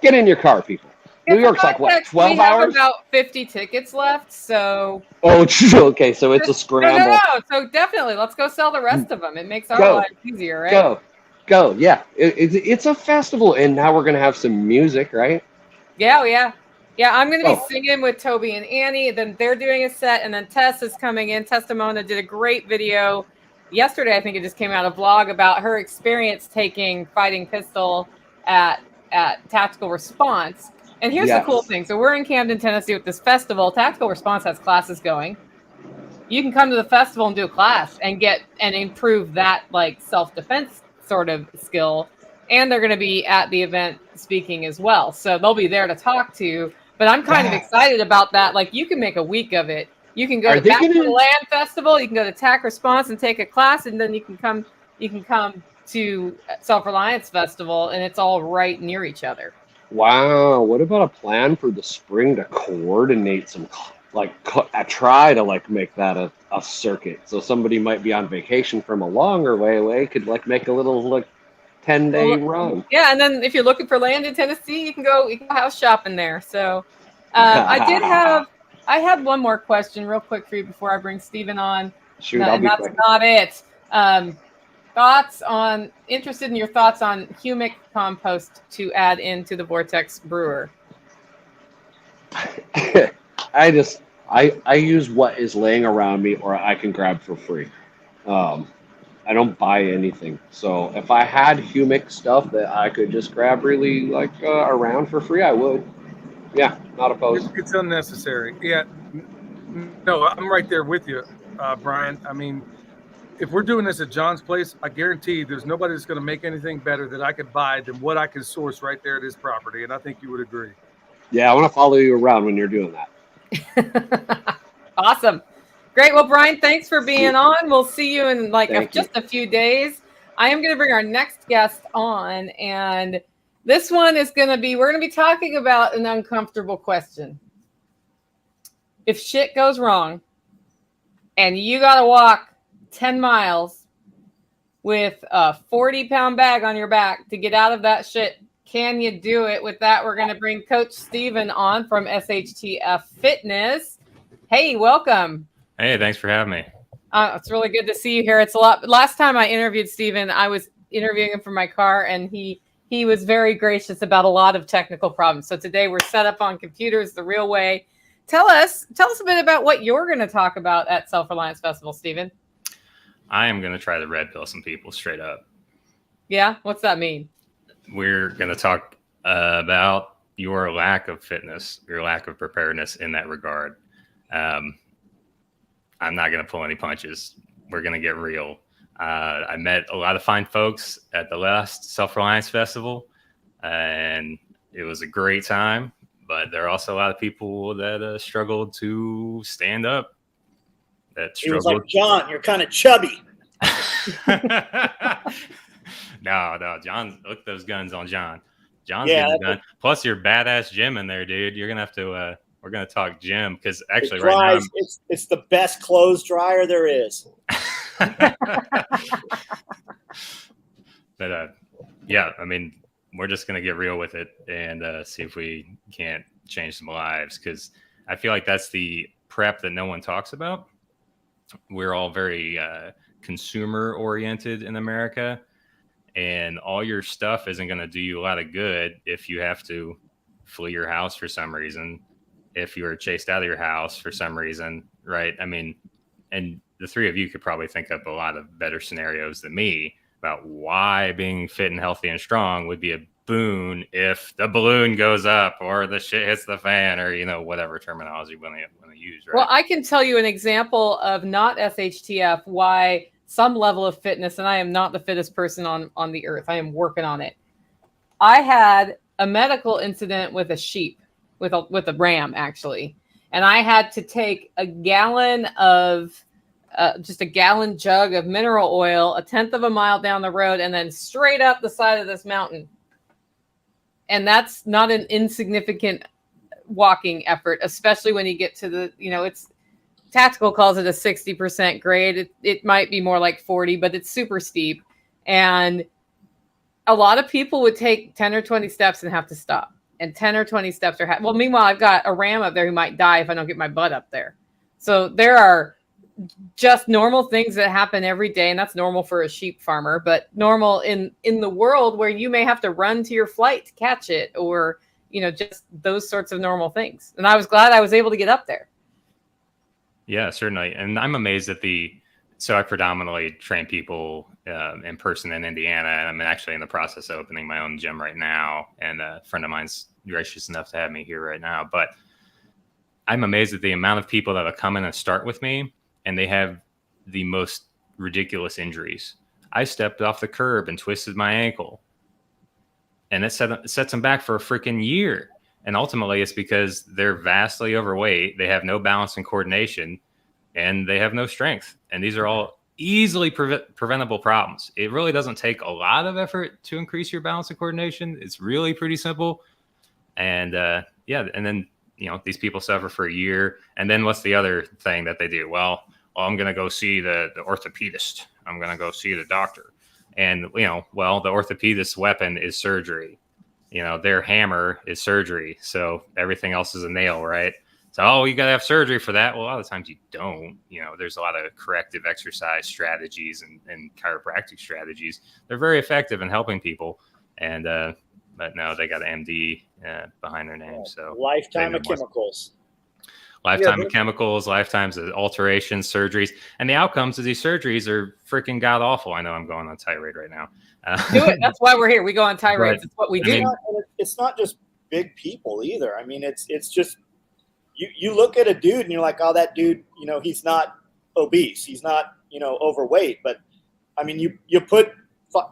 get in your car, people. New York's like what, 12 we have hours? about 50 tickets left, so Oh, okay. So it's a scramble. no. So definitely, let's go sell the rest of them. It makes our Go. lives easier, right? Go. Yeah. It's a festival, and now we're going to have some music, right? Yeah. I'm going to be Oh. singing with Toby and Annie. Then they're doing a set, and then Tess is coming in. Tess Damona did a great video yesterday. I think it just came out, a vlog about her experience taking Fighting Pistol at Tactical Response. And here's the cool thing. So we're in Camden, Tennessee with this festival. Tactical Response has classes going. You can come to the festival and do a class and improve that like self-defense sort of skill. And they're going to be at the event speaking as well. So they'll be there to talk to. But I'm kind of excited about that. Like, you can make a week of it. You can go to the Land Festival. You can go to TAC Response and take a class, and then you can come to Self-Reliance Festival, and it's all right near each other. Wow. What about a plan for the spring to coordinate some, try to make that a circuit? So somebody might be on vacation from a longer way away, could make a little 10-day run. Yeah, and then if you're looking for land in Tennessee, you can go house shopping there. So I had one more question real quick for you before I bring Stephen on. Shoot, and that's quick. not it. Interested in your thoughts on humic compost to add into the Vortex brewer. I use what is laying around me or I can grab for free. I don't buy anything. So if I had humic stuff that I could just grab really around for free, I would. Yeah, not opposed. It's unnecessary. Yeah. No, I'm right there with you, Brian. I mean, if we're doing this at John's place, I guarantee there's nobody that's going to make anything better that I could buy than what I can source right there at his property. And I think you would agree. Yeah, I want to follow you around when you're doing that. Awesome. Great. Well, Brian, thanks for being on. We'll see you in just a few days. I am going to bring our next guest on, and this one is we're going to be talking about an uncomfortable question. If shit goes wrong and you got to walk 10 miles with a 40-pound bag on your back to get out of that shit, can you do it? With that, we're going to bring Coach Stephen on from SHTF Fitness. Hey, welcome. Hey, thanks for having me. It's really good to see you here. It's a lot. Last time I interviewed Stephen, I was interviewing him from my car, and he was very gracious about a lot of technical problems. So today we're set up on computers the real way. Tell us a bit about what you're going to talk about at Self-Reliance Festival, Stephen. I am going to try to red pill some people straight up. Yeah? What's that mean? We're going to talk about your lack of fitness, your lack of preparedness in that regard. I'm not going to pull any punches. We're going to get real. I met a lot of fine folks at the last Self-Reliance Festival, and it was a great time. But there are also a lot of people that struggled to stand up. He was like, John, you're kind of chubby. No, John, look those guns on John. John's getting the gun. Plus your badass gym in there, dude. You're gonna have to. We're gonna talk gym because actually, right now, it's the best clothes dryer there is. But yeah, I mean, we're just gonna get real with it and see if we can't change some lives, because I feel like that's the prep that no one talks about. We're all very consumer oriented in America, and all your stuff isn't going to do you a lot of good if you have to flee your house for some reason, if you were chased out of your house for some reason, right? I mean, and the three of you could probably think up a lot of better scenarios than me about why being fit and healthy and strong would be a boon if the balloon goes up or the shit hits the fan, or whatever terminology we want to use, right? Well, I can tell you an example of not SHTF why some level of fitness, and I am not the fittest person on the earth. I am working on it. I had a medical incident with a sheep, with a ram actually, and I had to take a gallon of just a gallon jug of mineral oil, 1/10 of a mile down the road, and then straight up the side of this mountain. And that's not an insignificant walking effort, especially when you get to the, it's Tactical calls it a 60% grade. It might be more like 40, but it's super steep. And a lot of people would take 10 or 20 steps and have to stop. and 10 or 20 steps are well, meanwhile, I've got a ram up there who might die if I don't get my butt up there. So there are just normal things that happen every day, and that's normal for a sheep farmer, but normal in the world where you may have to run to your flight to catch it, or just those sorts of normal things. And I was glad I was able to get up there. Yeah, certainly. And I'm amazed at so I predominantly train people in person in Indiana, and I'm actually in the process of opening my own gym right now. And a friend of mine's gracious enough to have me here right now. But I'm amazed at the amount of people that will come in and start with me, and they have the most ridiculous injuries. I stepped off the curb and twisted my ankle, and it sets them back for a freaking year. And ultimately, it's because they're vastly overweight. They have no balance and coordination, and they have no strength. And these are all easily preventable problems. It really doesn't take a lot of effort to increase your balance and coordination. It's really pretty simple. And and then these people suffer for a year. And then what's the other thing that they do? Well, I'm going to go see the orthopedist. I'm going to go see the doctor. And, the orthopedist's weapon is surgery. Their hammer is surgery. So everything else is a nail, right? So, you got to have surgery for that. Well, a lot of times you don't. There's a lot of corrective exercise strategies and chiropractic strategies. They're very effective in helping people. And, but no, they got MD behind their name. So lifetime of chemicals. Lifetime of chemicals, lifetimes of alterations, surgeries, and the outcomes of these surgeries are freaking god awful. I know I'm going on tirade right now. Do it. That's why we're here. We go on tirades. It's what we do. It's not just big people either. I mean, it's just you look at a dude and you're like, oh, that dude, he's not obese, he's not overweight, but I mean, you put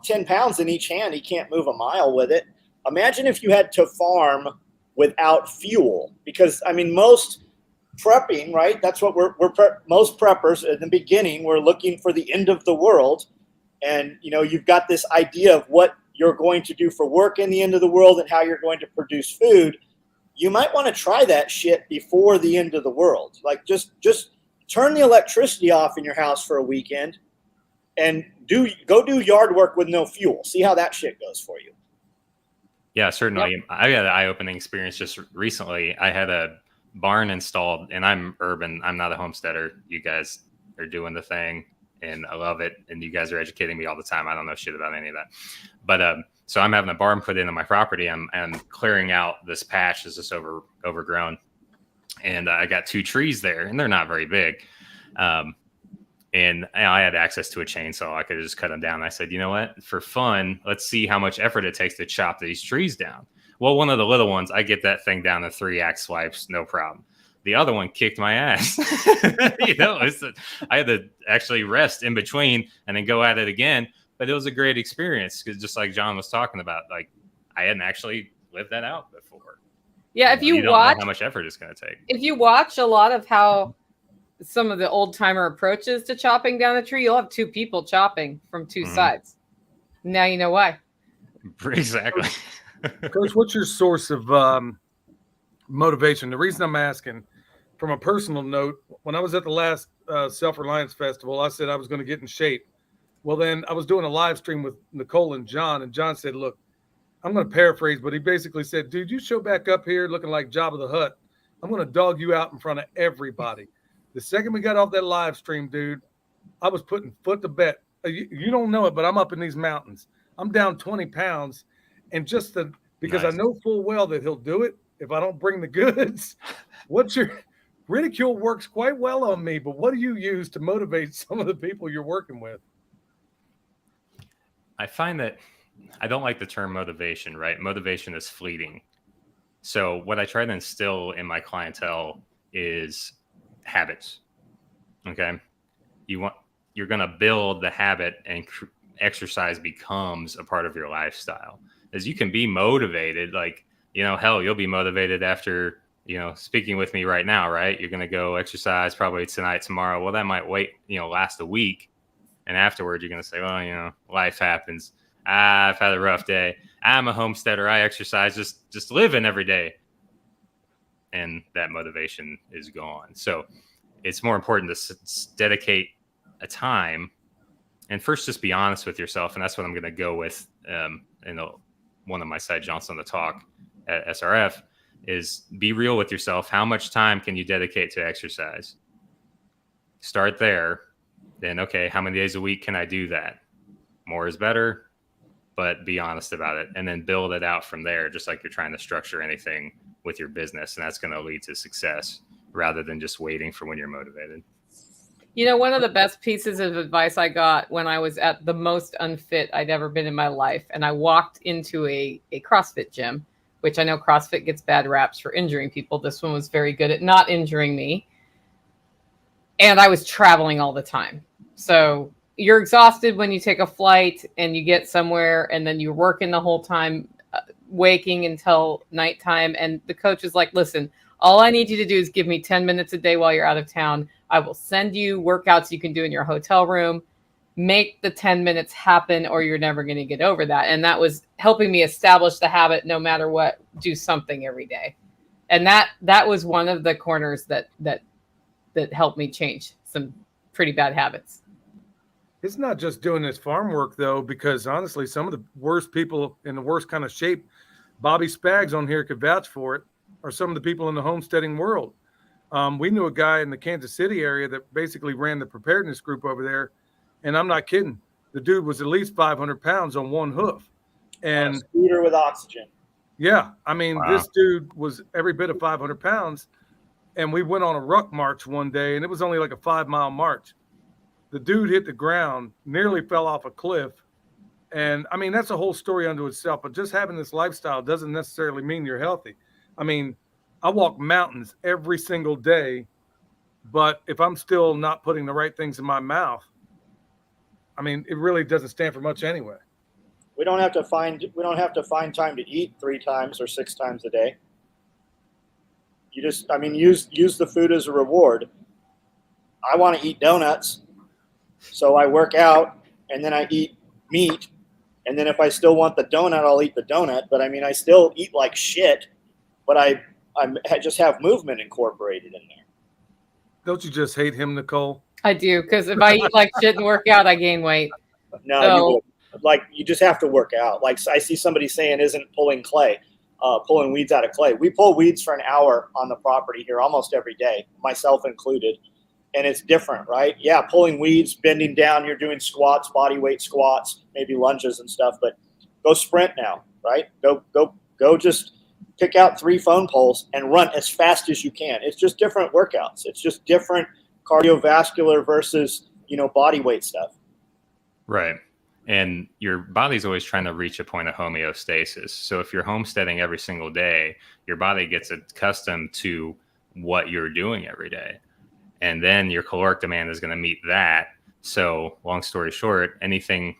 10 pounds in each hand, he can't move a mile with it. Imagine if you had to farm without fuel, because I mean, most prepping, right? That's what most preppers in the beginning, we're looking for the end of the world. And, you've got this idea of what you're going to do for work in the end of the world and how you're going to produce food. You might want to try that shit before the end of the world. Like just turn the electricity off in your house for a weekend and go do yard work with no fuel. See how that shit goes for you. Yeah, certainly. Yep. I had an eye-opening experience just recently. I had a barn installed, and I'm urban. I'm not a homesteader. You guys are doing the thing, and I love it. And you guys are educating me all the time. I don't know shit about any of that. But so I'm having a barn put into my property. I'm clearing out this patch that's just overgrown. And I got 2 trees there, and they're not very big. And I had access to a chainsaw. I could just cut them down. I said, you know what? For fun, let's see how much effort it takes to chop these trees down. Well, one of the little ones, I get that thing down to 3 axe swipes, no problem. The other one kicked my ass. I had to actually rest in between and then go at it again. But it was a great experience because just like John was talking about, like I hadn't actually lived that out before. Yeah, if you don't watch know how much effort it's going to take. If you watch a lot of how some of the old timer approaches to chopping down a tree, you'll have 2 people chopping from 2 sides. Now you know why. Exactly. Coach, what's your source of motivation? The reason I'm asking, from a personal note, when I was at the last Self-Reliance Festival, I said I was going to get in shape. Well, then I was doing a live stream with Nicole and John said, look, I'm going to paraphrase, but he basically said, dude, you show back up here looking like Jabba the Hutt, I'm going to dog you out in front of everybody. The second we got off that live stream, dude, I was putting foot to bed. You don't know it, but I'm up in these mountains. I'm down 20 pounds. And because nice. I know full well that he'll do it if I don't bring the goods. What's your ridicule works quite well on me, but what do you use to motivate some of the people you're working with? I find that I don't like the term motivation, right? Motivation is fleeting. So what I try to instill in my clientele is habits. Okay. You're going to build the habit, and exercise becomes a part of your lifestyle. As you can be motivated, like, hell, you'll be motivated after, speaking with me right now, right? You're going to go exercise probably tonight, tomorrow. Well, that might last a week. And afterwards, you're going to say, well, life happens. I've had a rough day. I'm a homesteader. I exercise, just living every day. And that motivation is gone. So it's more important to dedicate a time and first just be honest with yourself. And that's what I'm going to go with in one of my side Johnson on the talk. at SRF is be real with yourself. How much time can you dedicate to exercise? Start there. Then, okay, how many days a week can I do that? More is better, but be honest about it. And then build it out from there, just like you're trying to structure anything with your business. And that's going to lead to success rather than just waiting for when you're motivated. You know, one of the best pieces of advice I got when I was at the most unfit I'd ever been in my life, and I walked into a CrossFit gym, which I know CrossFit gets bad raps for injuring people. This one was very good at not injuring me. And I was traveling all the time. So you're exhausted when you take a flight and you get somewhere, and then you're working the whole time, waking until nighttime. And the coach is like, listen, all I need you to do is give me 10 minutes a day while you're out of town. I will send you workouts you can do in your hotel room. Make the 10 minutes happen, or you're never going to get over that. And that was helping me establish the habit, no matter what, do something every day. And that was one of the corners that helped me change some pretty bad habits. It's not just doing this farm work, though, because honestly, some of the worst people in the worst kind of shape, Bobby Spags on here could vouch for it, are some of the people in the homesteading world. We knew a guy in the Kansas City area that basically ran the preparedness group over there. And I'm not kidding. The dude was at least 500 pounds on one hoof. And a scooter with oxygen. Yeah. I mean, Wow. This dude was every bit of 500 pounds. And we went on a ruck march one day, and it was only like a 5-mile march. The dude hit the ground, nearly fell off a cliff. And I mean, that's a whole story unto itself. But just having this lifestyle doesn't necessarily mean you're healthy. I mean, I walk mountains every single day, but if I'm still not putting the right things in my mouth, I mean, it really doesn't stand for much anyway. We don't have to find time to eat 3 times or 6 times a day. You just, I mean, use the food as a reward. I want to eat donuts, so I work out and then I eat meat, and then if I still want the donut, I'll eat the donut. But I mean, I still eat like shit, but I just have movement incorporated in there. Don't you just hate him, Nicole? I do, because if I eat like shit and work out, I gain weight. No, So- you would. Like, you just have to work out. Like, I see somebody saying, isn't pulling weeds out of clay. We pull weeds for an hour on the property here almost every day, myself included. And it's different, right? Yeah, pulling weeds, bending down, you're doing squats, body weight squats, maybe lunges and stuff, but go sprint now, right? Go just pick out 3 phone poles and run as fast as you can. It's just different workouts. It's just different cardiovascular versus, body weight stuff. Right. And your body's always trying to reach a point of homeostasis. So if you're homesteading every single day, your body gets accustomed to what you're doing every day. And then your caloric demand is going to meet that. So long story short, anything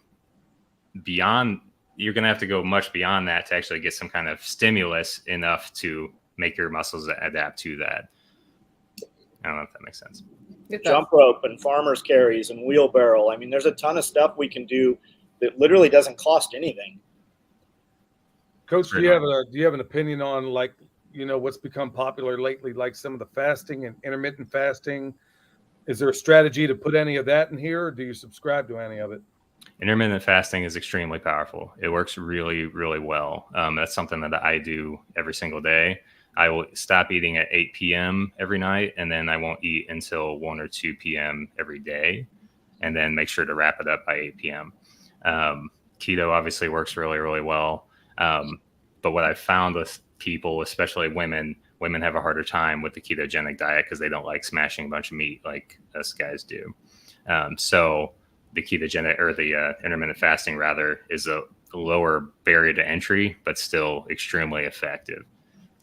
beyond, you're going to have to go much beyond that to actually get some kind of stimulus enough to make your muscles adapt to that. I don't know if that makes sense. Jump rope and farmer's carries and wheelbarrow. I mean, there's a ton of stuff we can do that literally doesn't cost anything. Coach, do you have an opinion on, like, what's become popular lately, like some of the fasting and intermittent fasting? Is there a strategy to put any of that in here, or do you subscribe to any of it? Intermittent fasting is extremely powerful. It works really, really well. That's something that I do every single day. I will stop eating at 8 p.m. every night, and then I won't eat until 1 or 2 p.m. every day, and then make sure to wrap it up by 8 p.m. Keto obviously works really, really well. But what I've found with people, especially women have a harder time with the ketogenic diet because they don't like smashing a bunch of meat like us guys do. So the ketogenic, or the intermittent fasting rather, is a lower barrier to entry, but still extremely effective.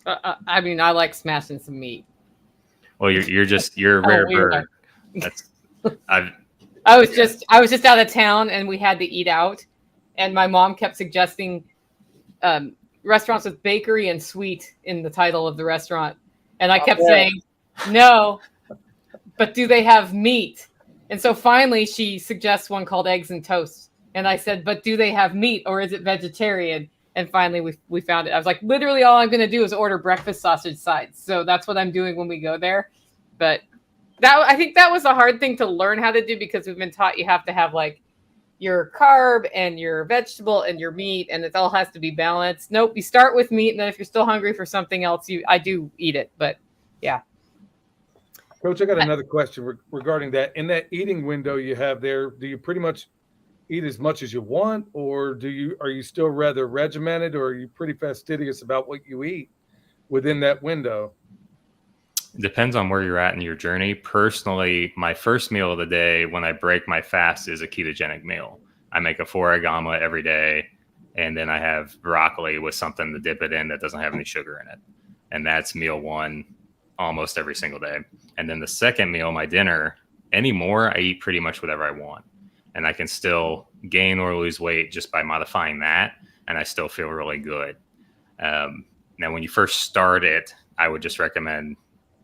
I mean, I like smashing some meat. Well, you're a rare bird. That's I was just out of town, and we had to eat out, and my mom kept suggesting restaurants with bakery and sweet in the title of the restaurant, and I kept saying no, but do they have meat? And so finally she suggests one called Eggs and Toast, and I said, but do they have meat, or is it vegetarian? And finally we found it. I was like, literally all I'm going to do is order breakfast sausage sides. So that's what I'm doing when we go there. But I think that was a hard thing to learn how to do, because we've been taught you have to have like your carb and your vegetable and your meat, and it all has to be balanced. Nope, you start with meat, and then if you're still hungry for something else, I do eat it. But yeah. Coach, I got another question regarding that. In that eating window you have there, do you pretty much eat as much as you want, or are you still rather regimented, or are you pretty fastidious about what you eat within that window? It depends on where you're at in your journey. Personally, my first meal of the day when I break my fast is a ketogenic meal. I make a 4-egg omelet every day, and then I have broccoli with something to dip it in that doesn't have any sugar in it. And that's meal one almost every single day. And then the second meal, my dinner, anymore, I eat pretty much whatever I want. And I can still gain or lose weight just by modifying that, and I still feel really good. Now, when you first start it, I would just recommend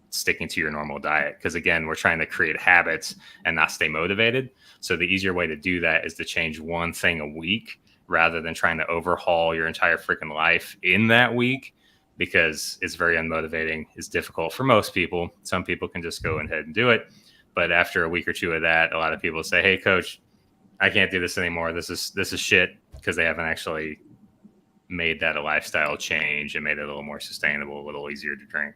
sticking to your normal diet, because again, we're trying to create habits and not stay motivated. So the easier way to do that is to change one thing a week rather than trying to overhaul your entire freaking life in that week, because it's very unmotivating. It's difficult for most people. Some people can just go ahead and do it. But after a week or two of that, a lot of people say, hey, coach, I can't do this anymore. This is shit, because they haven't actually made that a lifestyle change and made it a little more sustainable, a little easier to drink.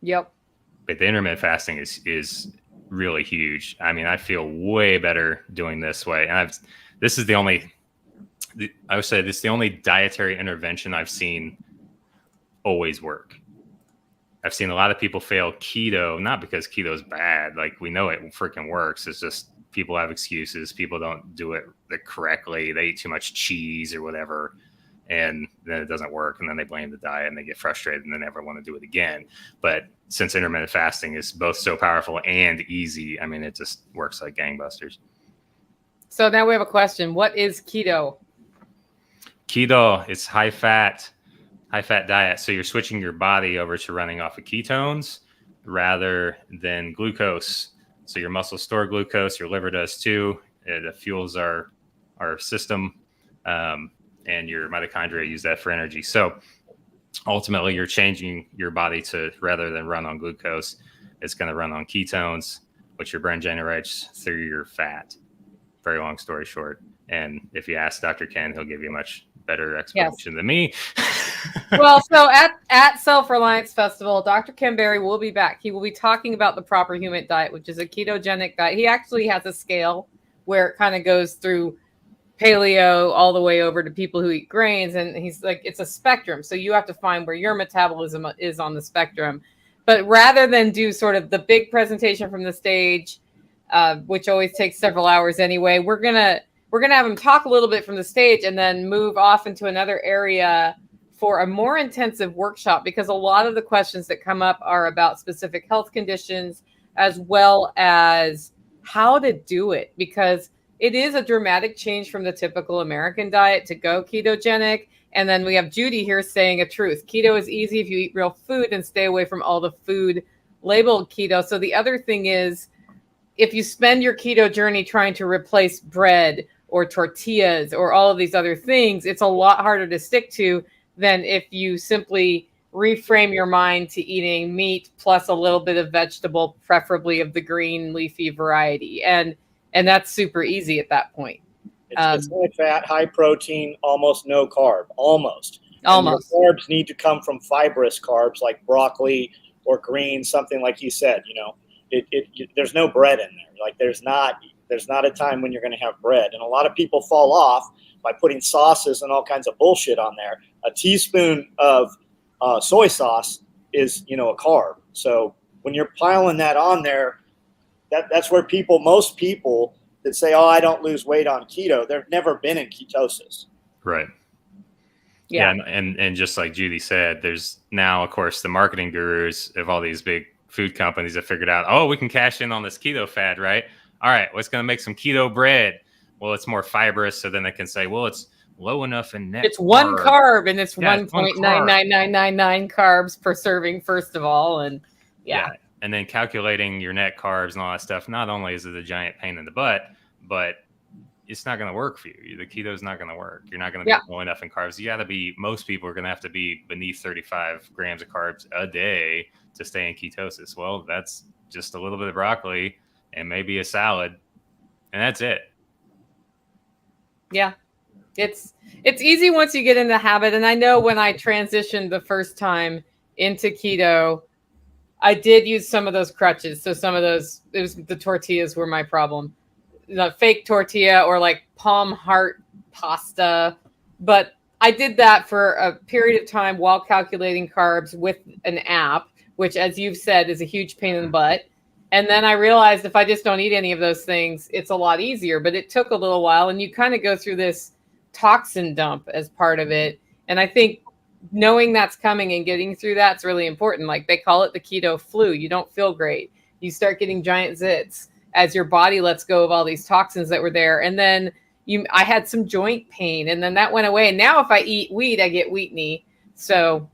Yep. But the intermittent fasting is really huge. I mean, I feel way better doing this way. And I would say this is the only dietary intervention I've seen always work. I've seen a lot of people fail keto, not because keto is bad. Like, we know it freaking works. It's just people have excuses. People don't do it correctly. They eat too much cheese or whatever, and then it doesn't work. And then they blame the diet and they get frustrated and they never want to do it again. But since intermittent fasting is both so powerful and easy, I mean, it just works like gangbusters. So now we have a question. What is keto? Keto is high fat diet. So you're switching your body over to running off of ketones rather than glucose. So your muscles store glucose, your liver does too. It fuels our system, and your mitochondria use that for energy. So ultimately, you're changing your body to, rather than run on glucose, it's going to run on ketones, which your brain generates through your fat. Very long story short. And if you ask Dr. Ken, he'll give you a much better explanation than me. Well, so at Self-Reliance Festival, Dr. Ken Berry will be back. He will be talking about the proper human diet, which is a ketogenic diet. He actually has a scale where it kind of goes through paleo all the way over to people who eat grains. And he's like, it's a spectrum. So you have to find where your metabolism is on the spectrum. But rather than do sort of the big presentation from the stage, which always takes several hours anyway, we're gonna have him talk a little bit from the stage and then move off into another area for a more intensive workshop, because a lot of the questions that come up are about specific health conditions as well as how to do it, because it is a dramatic change from the typical American diet to go ketogenic. And then we have Judy here saying a truth. Keto is easy if you eat real food and stay away from all the food labeled keto. So the other thing is, if you spend your keto journey trying to replace bread or tortillas or all of these other things, it's a lot harder to stick to than if you simply reframe your mind to eating meat plus a little bit of vegetable, preferably of the green leafy variety. And that's super easy at that point. It's high fat, high protein, almost no carb. Almost. Almost. And your carbs need to come from fibrous carbs like broccoli or greens, something like you said. You know, there's no bread in there. Like there's not a time when you're going to have bread. And a lot of people fall off by putting sauces and all kinds of bullshit on there. A teaspoon of soy sauce is, a carb. So when you're piling that on there, that's where most people that say, oh, I don't lose weight on keto, they've never been in ketosis. Right. Yeah. And just like Judy said, there's now, of course, the marketing gurus of all these big food companies have figured out, oh, we can cash in on this keto fad, right? All right, what's going to make some keto bread? Well, it's more fibrous, so then they can say, well, it's low enough in net. It's one carb, and it's 1.99999 carbs per serving, first of all. And yeah. And then calculating your net carbs and all that stuff, not only is it a giant pain in the butt, but it's not going to work for you. The keto is not going to work. You're not going to be low enough in carbs. Most people are going to have to be beneath 35 grams of carbs a day to stay in ketosis. Well, that's just a little bit of broccoli and maybe a salad and that's it. Yeah. It's easy once you get in the habit. And I know when I transitioned the first time into keto, I did use some of those crutches. So some of those, it was the tortillas were my problem. The fake tortilla or like palm heart pasta. But I did that for a period of time while calculating carbs with an app, which, as you've said, is a huge pain in the butt. And then I realized if I just don't eat any of those things, it's a lot easier. But it took a little while, and you kind of go through this toxin dump as part of it. And I think knowing that's coming and getting through that's really important. Like they call it the keto flu. You don't feel great. You start getting giant zits as your body lets go of all these toxins that were there. And then I had some joint pain, and then that went away. And now if I eat wheat, I get wheat knee. So,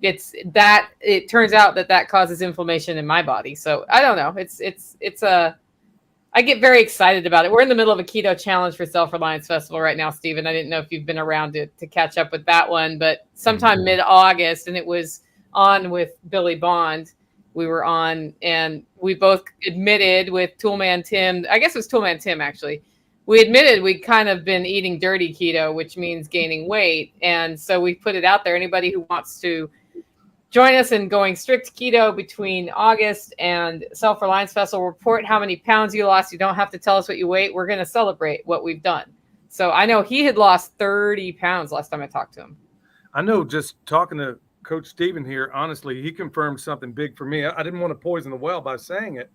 it turns out that causes inflammation in my body. So I don't know. I get very excited about it. We're in the middle of a keto challenge for Self-Reliance Festival right now, Stephen. I didn't know if you've been around to catch up with that one, but sometime mid-August, and it was on with Billy Bond. We were on, and we both admitted with Toolman Tim, I guess it was Toolman Tim actually, we admitted we'd kind of been eating dirty keto, which means gaining weight. And so we put it out there. Anybody who wants to join us in going strict keto between August and Self-Reliance Festival, report how many pounds you lost. You don't have to tell us what you weigh. We're going to celebrate what we've done. So I know he had lost 30 pounds last time I talked to him. I know, just talking to Coach Stephen here, honestly, he confirmed something big for me. I didn't want to poison the well by saying it,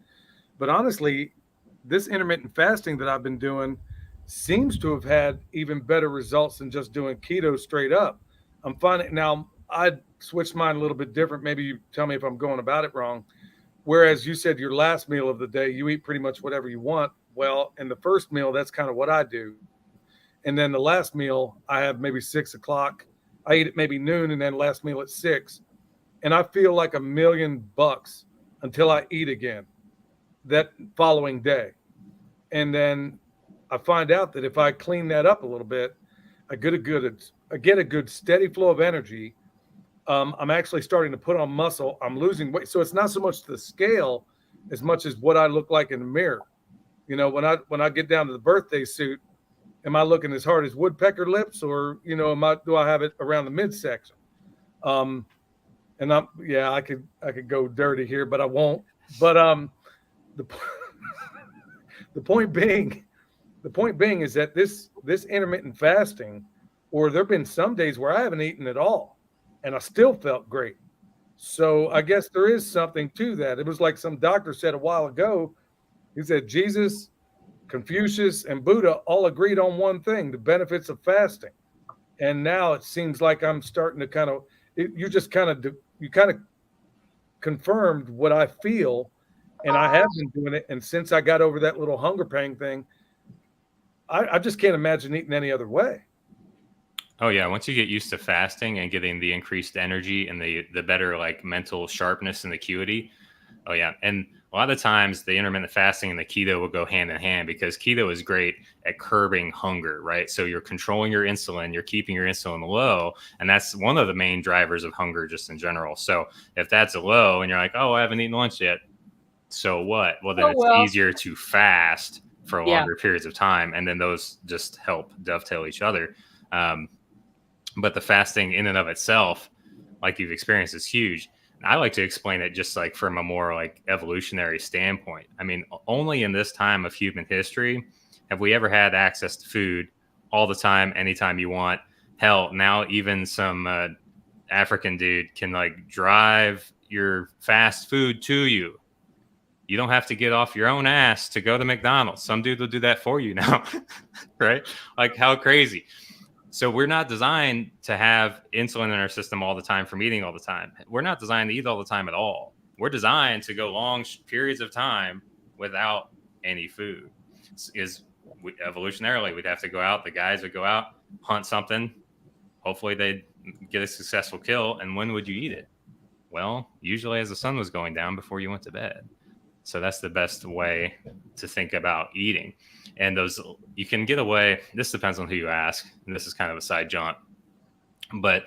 but honestly, this intermittent fasting that I've been doing seems to have had even better results than just doing keto straight up. I'm finding now I switched mine a little bit different. Maybe you tell me if I'm going about it wrong. Whereas you said your last meal of the day, you eat pretty much whatever you want. Well, in the first meal, that's kind of what I do. And then the last meal, I have maybe 6 o'clock. I eat at maybe noon, and then last meal at 6. And I feel like $1,000,000 until I eat again that following day. And then I find out that if I clean that up a little bit, I get a good steady flow of energy. I'm actually starting to put on muscle. I'm losing weight. So it's not so much the scale as much as what I look like in the mirror. When I get down to the birthday suit, am I looking as hard as woodpecker lips, or, do I have it around the midsection? I could go dirty here, but I won't. But the point being is that this intermittent fasting, or there've been some days where I haven't eaten at all, and I still felt great. So I guess there is something to that. It was like some doctor said a while ago. He said Jesus, Confucius, and Buddha all agreed on one thing: the benefits of fasting. And now it seems like I'm starting to you kind of confirmed what I feel, and I have been doing it. And since I got over that little hunger pang thing, I just can't imagine eating any other way. Oh yeah, once you get used to fasting and getting the increased energy and the better like mental sharpness and acuity. Oh yeah, and a lot of times the intermittent fasting and the keto will go hand in hand, because keto is great at curbing hunger, right? So you're controlling your insulin, you're keeping your insulin low, and that's one of the main drivers of hunger just in general. So if that's low and you're like, oh, I haven't eaten lunch yet, so what? Well, then it's easier to fast for longer periods of time, and then those just help dovetail each other. But the fasting in and of itself, like you've experienced, is huge. I like to explain it just like from a more like evolutionary standpoint. I mean, only in this time of human history have we ever had access to food all the time, anytime you want. Hell, now even some African dude can like drive your fast food to you. You don't have to get off your own ass to go to McDonald's. Some dude will do that for you now, right? Like, how crazy. So we're not designed to have insulin in our system all the time from eating all the time. We're not designed to eat all the time at all. We're designed to go long periods of time without any food. Evolutionarily, we'd have to go out. The guys would go out, hunt something. Hopefully they'd get a successful kill. And when would you eat it? Well, usually as the sun was going down before you went to bed. So that's the best way to think about eating. And those, you can get away, this depends on who you ask, and this is kind of a side jaunt, but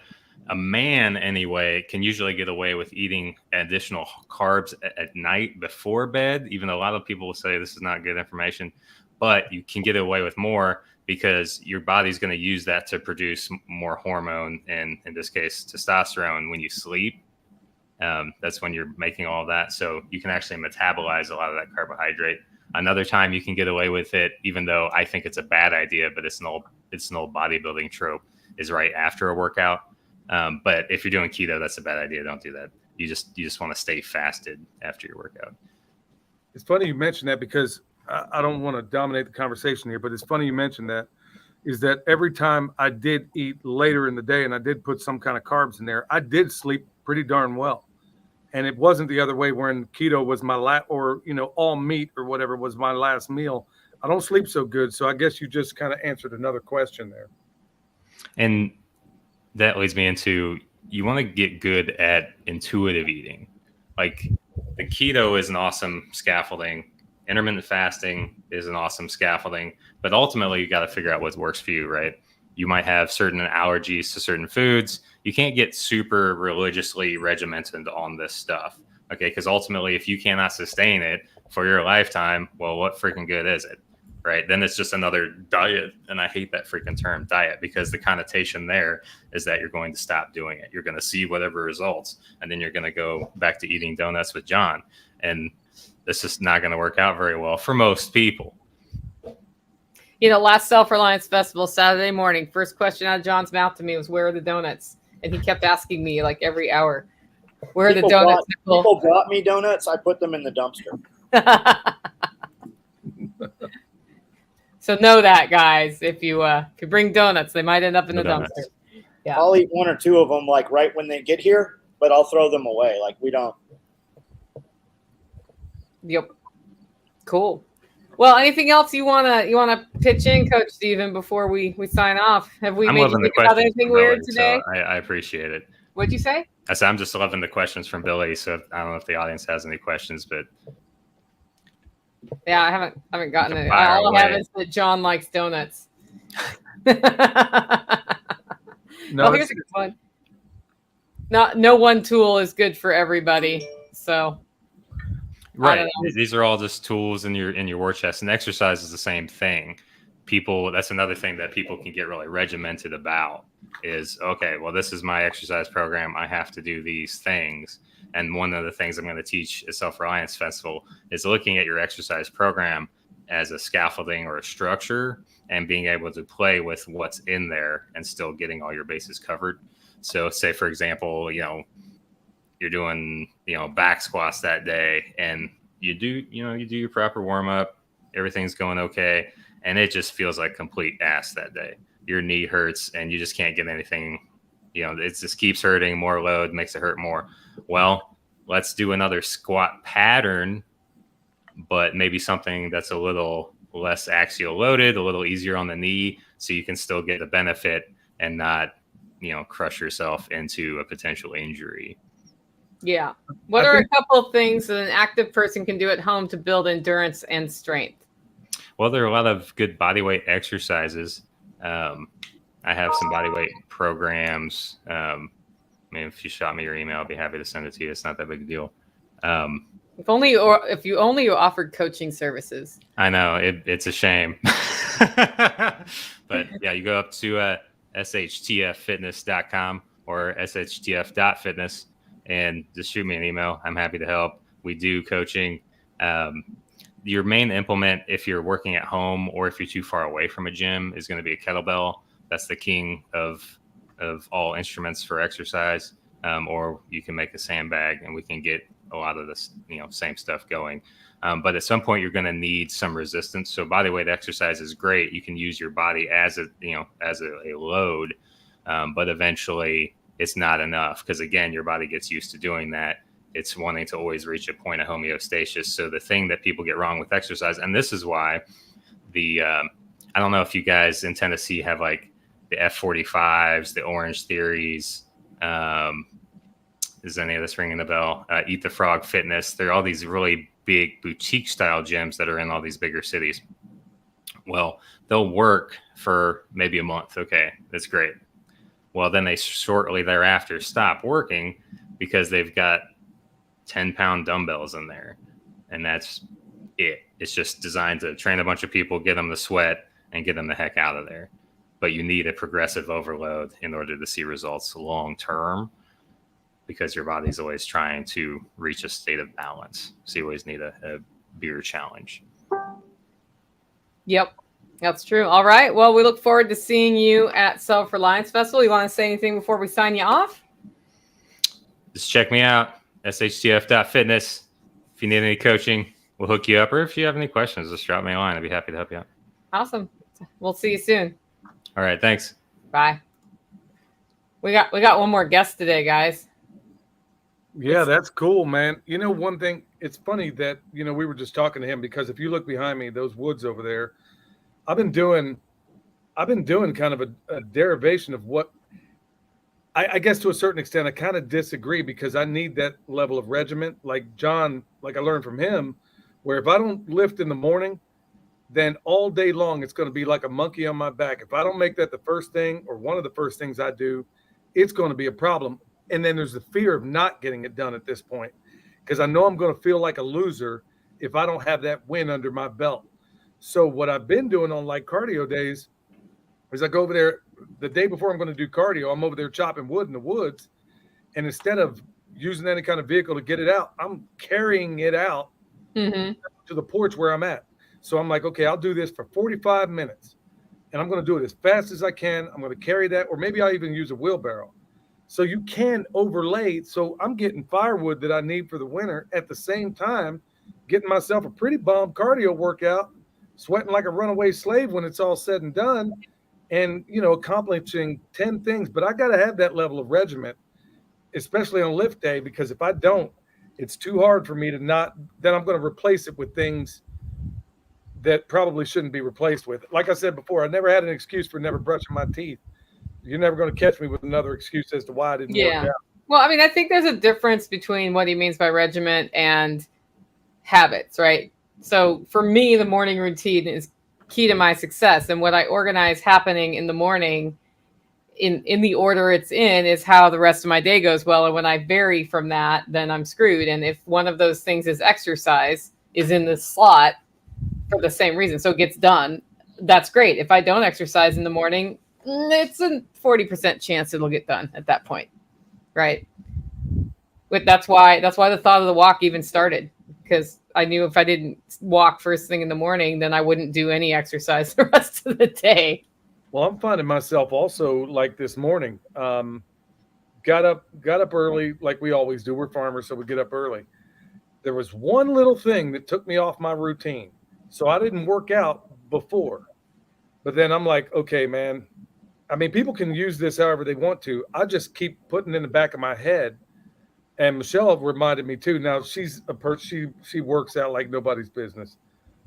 a man anyway can usually get away with eating additional carbs at night before bed, even though a lot of people will say this is not good information. but you can get away with more because your body's going to use that to produce more hormone, and in this case, testosterone, when you sleep. That's when you're making all of that. So you can actually metabolize a lot of that carbohydrate. Another time you can get away with it, even though I think it's a bad idea, but it's an old bodybuilding trope, is right after a workout. But if you're doing keto, that's a bad idea. Don't do that. You just want to stay fasted after your workout. It's funny you mentioned that, because I don't want to dominate the conversation here, but it's funny you mentioned that, is that every time I did eat later in the day and I did put some kind of carbs in there, I did sleep pretty darn well. And it wasn't the other way when keto was my or, all meat or whatever was my last meal. I don't sleep so good. So I guess you just kind of answered another question there. And that leads me into, you want to get good at intuitive eating. Like, the keto is an awesome scaffolding. Intermittent fasting is an awesome scaffolding. But ultimately, you got to figure out what works for you, right? You might have certain allergies to certain foods. You can't get super religiously regimented on this stuff, okay? Because ultimately, if you cannot sustain it for your lifetime, well, what freaking good is it, right? Then it's just another diet, and I hate that freaking term diet, because the connotation there is that you're going to stop doing it. You're going to see whatever results, and then you're going to go back to eating donuts with John, and this is not going to work out very well for most people. Last Self-Reliance Festival, Saturday morning, first question out of John's mouth to me was, where are the donuts? And he kept asking me like every hour, where are the donuts? People brought me donuts. I put them in the dumpster. So know that, guys. If you bring donuts, they might end up in the dumpster. Yeah. I'll eat one or two of them like right when they get here, but I'll throw them away. Like, we don't. Yep. Cool. Well, anything else you wanna pitch in, Coach Steven, before we sign off? Have we made you think about anything weird today? So I appreciate it. What'd you say? I said I'm just loving the questions from Billy. So I don't know if the audience has any questions, but yeah, I haven't gotten it. All I have is that John likes donuts. No, here's a good one. No one tool is good for everybody. So right, these are all just tools in your war chest, and exercise is the same thing. That's another thing that people can get really regimented about is, okay, well, this is my exercise program. I have to do these things. And one of the things I'm going to teach at Self-Reliance Festival is looking at your exercise program as a scaffolding or a structure, and being able to play with what's in there and still getting all your bases covered. So say, for example, you're doing, back squats that day, and you do your proper warm up, everything's going okay, and it just feels like complete ass that day. Your knee hurts and you just can't get anything, it just keeps hurting. More load makes it hurt more. Well, let's do another squat pattern, but maybe something that's a little less axial loaded, a little easier on the knee, so you can still get the benefit and not, crush yourself into a potential injury. Yeah. What are a couple of things that an active person can do at home to build endurance and strength? Well, there are a lot of good bodyweight exercises. I have some bodyweight programs. If you shot me your email, I'll be happy to send it to you. It's not that big a deal. If you only offered coaching services. I know, it's a shame. But yeah, you go up to shtffitness.com or shtf.fitness and just shoot me an email. I'm happy to help. We do coaching. Your main implement, if you're working at home or if you're too far away from a gym, is going to be a kettlebell. That's the king of all instruments for exercise. Or you can make a sandbag, and we can get a lot of this, same stuff going. But at some point, you're going to need some resistance. So bodyweight exercise is great. You can use your body as a load, but eventually it's not enough, because again, your body gets used to doing that. It's wanting to always reach a point of homeostasis. So the thing that people get wrong with exercise, and this is why I don't know if you guys in Tennessee have like the F45s, the Orange Theories. Is any of this ringing a bell? Eat the Frog Fitness. There are all these really big boutique style gyms that are in all these bigger cities. Well, they'll work for maybe a month. Okay, that's great. Well, then they shortly thereafter stop working because they've got 10-pound dumbbells in there. And that's it. It's just designed to train a bunch of people, get them to sweat, and get them the heck out of there. But you need a progressive overload in order to see results long term, because your body's always trying to reach a state of balance. So you always need a beer challenge. Yep, that's true. All right. Well, we look forward to seeing you at Self-Reliance Festival. You want to say anything before we sign you off? Just check me out, shtf.fitness. If you need any coaching, we'll hook you up. Or if you have any questions, just drop me a line. I'd be happy to help you out. Awesome. We'll see you soon. All right. Thanks. Bye. We got one more guest today, guys. Yeah, that's cool, man. You know, one thing, it's funny that, we were just talking to him, because if you look behind me, those woods over there, I've been doing kind of a derivation of what I guess to a certain extent, I kind of disagree, because I need that level of regiment. Like John, like I learned from him, where if I don't lift in the morning, then all day long, it's going to be like a monkey on my back. If I don't make that the first thing or one of the first things I do, it's going to be a problem. And then there's the fear of not getting it done at this point, because I know I'm going to feel like a loser if I don't have that win under my belt. So what I've been doing on like cardio days is I go over there the day before I'm going to do cardio. I'm over there chopping wood in the woods. And instead of using any kind of vehicle to get it out, I'm carrying it out to the porch where I'm at. So I'm like, okay, I'll do this for 45 minutes and I'm going to do it as fast as I can. I'm going to carry that, or maybe I'll even use a wheelbarrow. So you can overlay. So I'm getting firewood that I need for the winter, at the same time getting myself a pretty bomb cardio workout, sweating like a runaway slave when it's all said and done, and, accomplishing 10 things. But I got to have that level of regiment, especially on lift day, because if I don't, it's too hard for me to not, then I'm going to replace it with things that probably shouldn't be replaced with. Like I said before, I never had an excuse for never brushing my teeth. You're never going to catch me with another excuse as to why I didn't work out. Well, I mean, I think there's a difference between what he means by regiment and habits, right? So for me, the morning routine is key to my success. And what I organize happening in the morning in the order it's in is how the rest of my day goes well. And when I vary from that, then I'm screwed. And if one of those things is exercise is in this slot for the same reason, so it gets done, that's great. If I don't exercise in the morning, it's a 40% chance it'll get done at that point, right? But that's why the thought of the walk even started, because I knew if I didn't walk first thing in the morning, then I wouldn't do any exercise the rest of the day. Well, I'm finding myself also like this morning. Got up early, like we always do. We're farmers, so we get up early. There was one little thing that took me off my routine, so I didn't work out before. But then I'm like, okay, man. I mean, people can use this however they want to. I just keep putting it in the back of my head. And Michelle reminded me too. Now she's a person. She works out like nobody's business,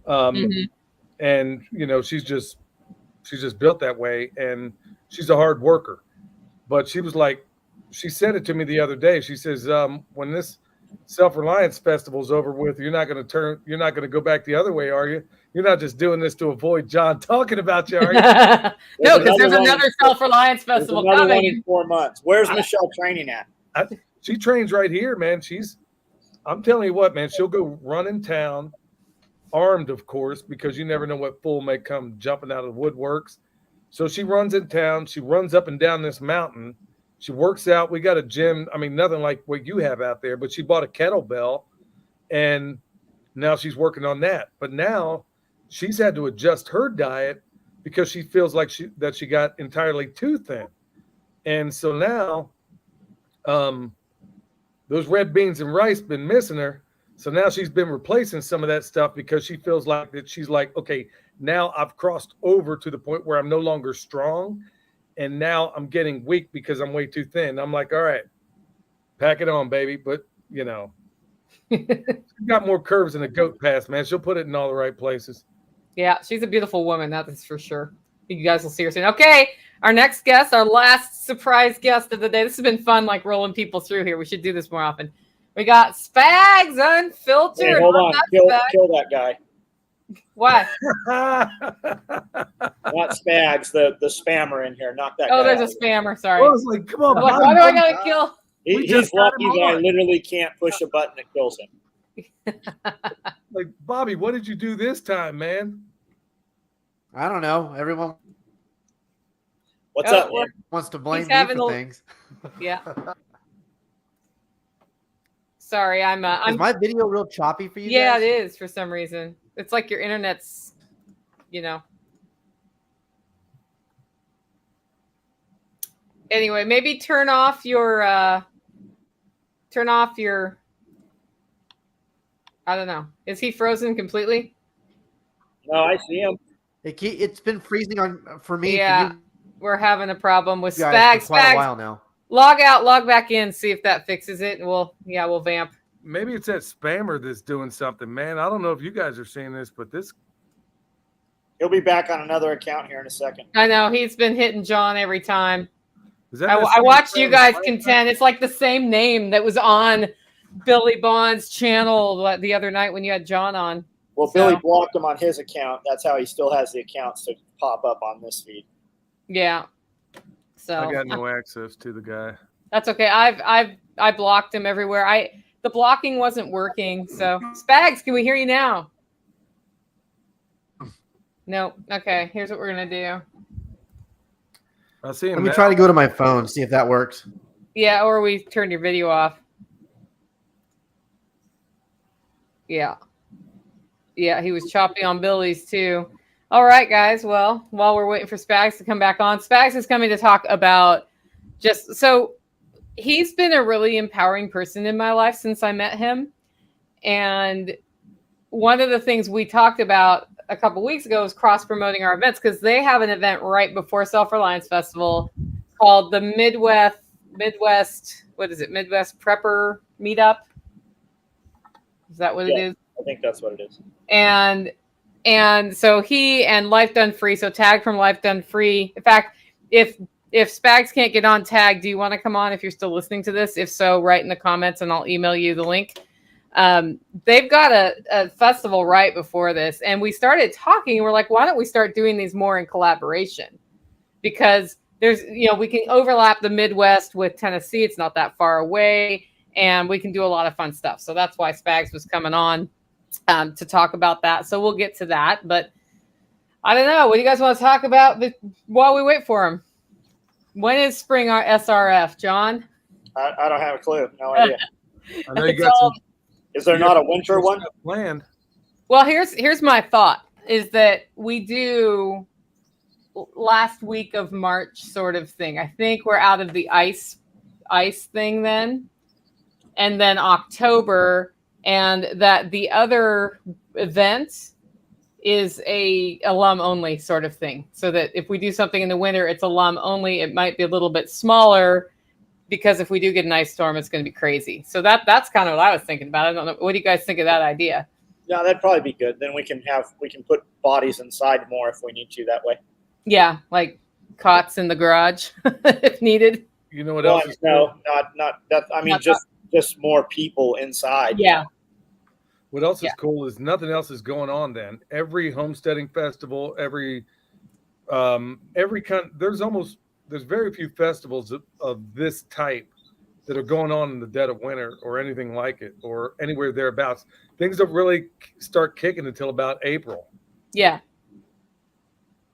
and she's just built that way, and she's a hard worker. But she was like, she said it to me the other day. She says, when this Self-Reliance Festival's over with, you're not going to go back the other way, are you? You're not just doing this to avoid John talking about you, are you? No, because there's another Self-Reliance Festival coming in 4 months. Where's Michelle training at? She trains right here, man. I'm telling you what, man, she'll go run in town, armed, of course, because you never know what fool may come jumping out of the woodworks. So she runs in town. She runs up and down this mountain. She works out. We got a gym. I mean, nothing like what you have out there, but she bought a kettlebell, and now she's working on that. But now she's had to adjust her diet because she feels like she got entirely too thin. And so now those red beans and rice been missing her. So now she's been replacing some of that stuff because she feels like that. She's like, okay, now I've crossed over to the point where I'm no longer strong. And now I'm getting weak because I'm way too thin. I'm like, all right, pack it on, baby. But, she's got more curves than a goat pass, man. She'll put it in all the right places. Yeah, she's a beautiful woman. That is for sure. You guys will see her soon. Okay, our next guest, our last surprise guest of the day. This has been fun, like rolling people through here. We should do this more often. We got Spags Unfiltered. Hey, hold on. Kill that guy. What? Not Spags, the spammer in here. Knock that guy there's out. a spammer. Sorry. I was like, come on. I'm like, why do I got to kill? He's lucky that I literally can't push a button that kills him. Like, Bobby, what did you do this time, man? I don't know. Everyone What's Oh, up, man? wants to blame He's me having for a- things. Yeah. Sorry, Is I'm. my video real choppy for you Yeah, guys? it is for some reason. It's like your internet's, you know. Anyway, maybe turn off your. I don't know. Is he frozen completely? No, I see him. It's been freezing for me. Yeah. For you We're having a problem with guys Spags. for quite a Spags, while now. log out, log back in, see if that fixes it, and we'll vamp. Maybe it's that spammer that's doing something, man. I don't know if you guys are seeing this, but this He'll be back on another account here in a second. I know he's been hitting John every time. is that. I watched you guys contend. It's like the same name that was on Billy Bond's channel the other night when you had John on. Well, So- Billy blocked him on his account. That's how he still has the accounts to pop up on this feed. Yeah. So I got no access to the guy. that's okay. I blocked him everywhere. The blocking wasn't working. So Spags, can we hear you now? No. Okay. Here's what we're gonna do. I see him. Let me now. try to go to my phone, see if that works. Yeah, or we turned your video off. Yeah. Yeah, he was choppy on Billy's too. All right, guys. Well, while we're waiting for Spags to come back on, Spags is coming to talk about he's been a really empowering person in my life since I met him. And one of the things we talked about a couple weeks ago was cross promoting our events because they have an event right before Self-Reliance Festival called the Midwest, what is it? Midwest Prepper Meetup. Is that what it is? I think that's what it is. And so he and Life Done Free, so Tag from Life Done Free. In fact, if Spags can't get on Tag, do you want to come on if you're still listening to this? If so, write in the comments and I'll email you the link. They've got a festival right before this, and we started talking. And we're like, why don't we start doing these more in collaboration? Because there's, we can overlap the Midwest with Tennessee. It's not that far away, and we can do a lot of fun stuff. So that's why Spags was coming on to talk about that. So we'll get to that. But I don't know. What do you guys want to talk about while we wait for him? When is spring SRF, John? I don't have a clue. No idea. I know you It's got all- some Is there not a winter one? stuff planned. Well, here's my thought is that we do last week of March sort of thing. I think we're out of the ice thing then, and then October, and that the other event is a alum only sort of thing. So that if we do something in the winter, it's alum only. It might be a little bit smaller because if we do get an ice storm, it's going to be crazy. So that's kind of what I was thinking about. I don't know. What do you guys think of that idea? Yeah, that'd probably be good. Then we can put bodies inside more if we need to that way. Yeah, like cots in the garage if needed. You know what Well, else is no, cool? not that. I mean, Not just more people inside. Yeah. What else is Yeah. cool is nothing else is going on then. Every homesteading festival, there's very few festivals of this type that are going on in the dead of winter or anything like it or anywhere thereabouts. Things don't really start kicking until about April. Yeah.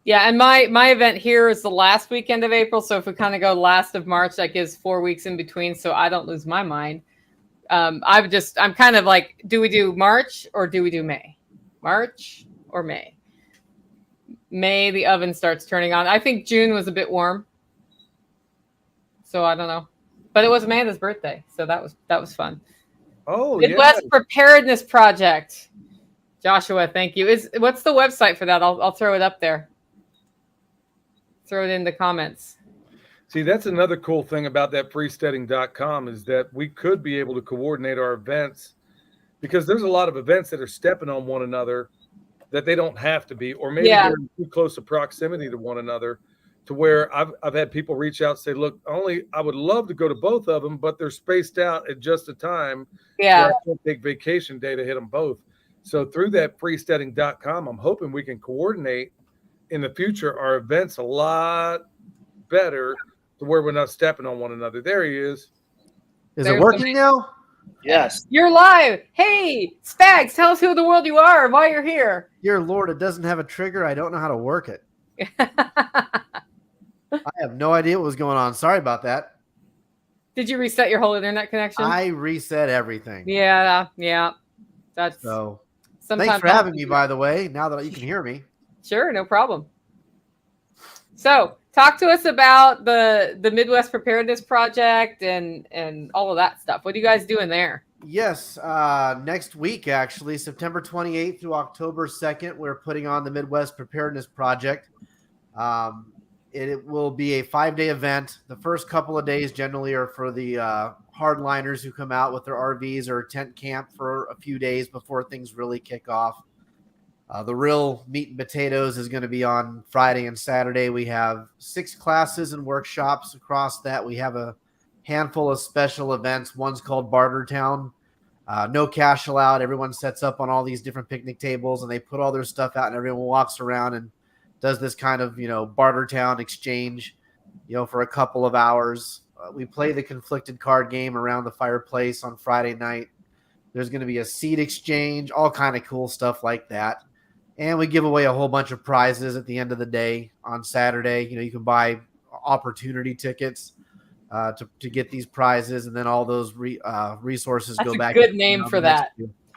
Yeah, and my event here is the last weekend of April. So if we kind of go last of March, that gives 4 weeks in between. So I don't lose my mind. I'm kind of like, do we do March or do we do May? March or May? May, the oven starts turning on. I think June was a bit warm. So I don't know. But it was Amanda's birthday. So that was fun. Oh, Midwest yeah. Preparedness Project. Joshua, thank you. What's the website for that? I'll throw it up there. Throw it in the comments. See, that's another cool thing about that freesteading.com is that we could be able to coordinate our events because there's a lot of events that are stepping on one another that they don't have to be, or maybe Yeah. they're in too close a proximity to one another to where I've had people reach out and say, look, I would love to go to both of them, but they're spaced out at just a time Yeah. where I can't take vacation day to hit them both. So through that freesteading.com, I'm hoping we can coordinate in the future our events a lot better to where we're not stepping on one another. There he is. Is There's it working now? Yes. You're live. Hey, Spags, tell us who in the world you are and why you're here. Dear Lord, it doesn't have a trigger. I don't know how to work it. I have no idea what was going on. Sorry about that. Did you reset your whole internet connection? I reset everything. Yeah. That's So sometimes. thanks for having me, by the way, now that you can hear me. Sure, no problem. So, talk to us about the Midwest Preparedness Project and all of that stuff. What are you guys doing there? Yes, next week, actually, September 28th through October 2nd, we're putting on the Midwest Preparedness Project. It will be a 5-day event. The first couple of days generally are for the hardliners who come out with their RVs or tent camp for a few days before things really kick off. The real meat and potatoes is going to be on Friday and Saturday. We have 6 classes and workshops across that. We have a handful of special events. One's called Barter Town. No cash allowed. Everyone sets up on all these different picnic tables and they put all their stuff out and everyone walks around and does this kind of, Barter Town exchange, for a couple of hours. We play the conflicted card game around the fireplace on Friday night. There's going to be a seed exchange, all kind of cool stuff like that. And we give away a whole bunch of prizes at the end of the day on Saturday. You can buy opportunity tickets to get these prizes, and then all those resources That's go a back. good name for that.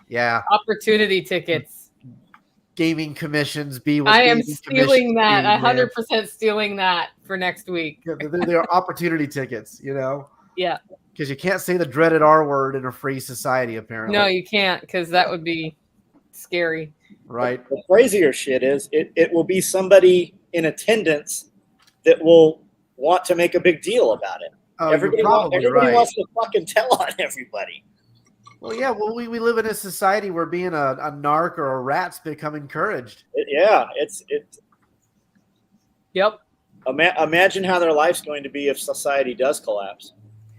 Yeah. Opportunity tickets. Gaming commissions. I am stealing that. 100% stealing that for next week. They're opportunity tickets, Yeah. Because you can't say the dreaded R word in a free society, apparently. No, you can't, because that would be scary. Right. The crazier shit is it will be somebody in attendance that will want to make a big deal about it. Oh, everybody you're probably right. wants to fucking tell on everybody. Well, yeah. Well, we live in a society where being a narc or a rat's become encouraged. It's Yep. Imagine how their life's going to be if society does collapse.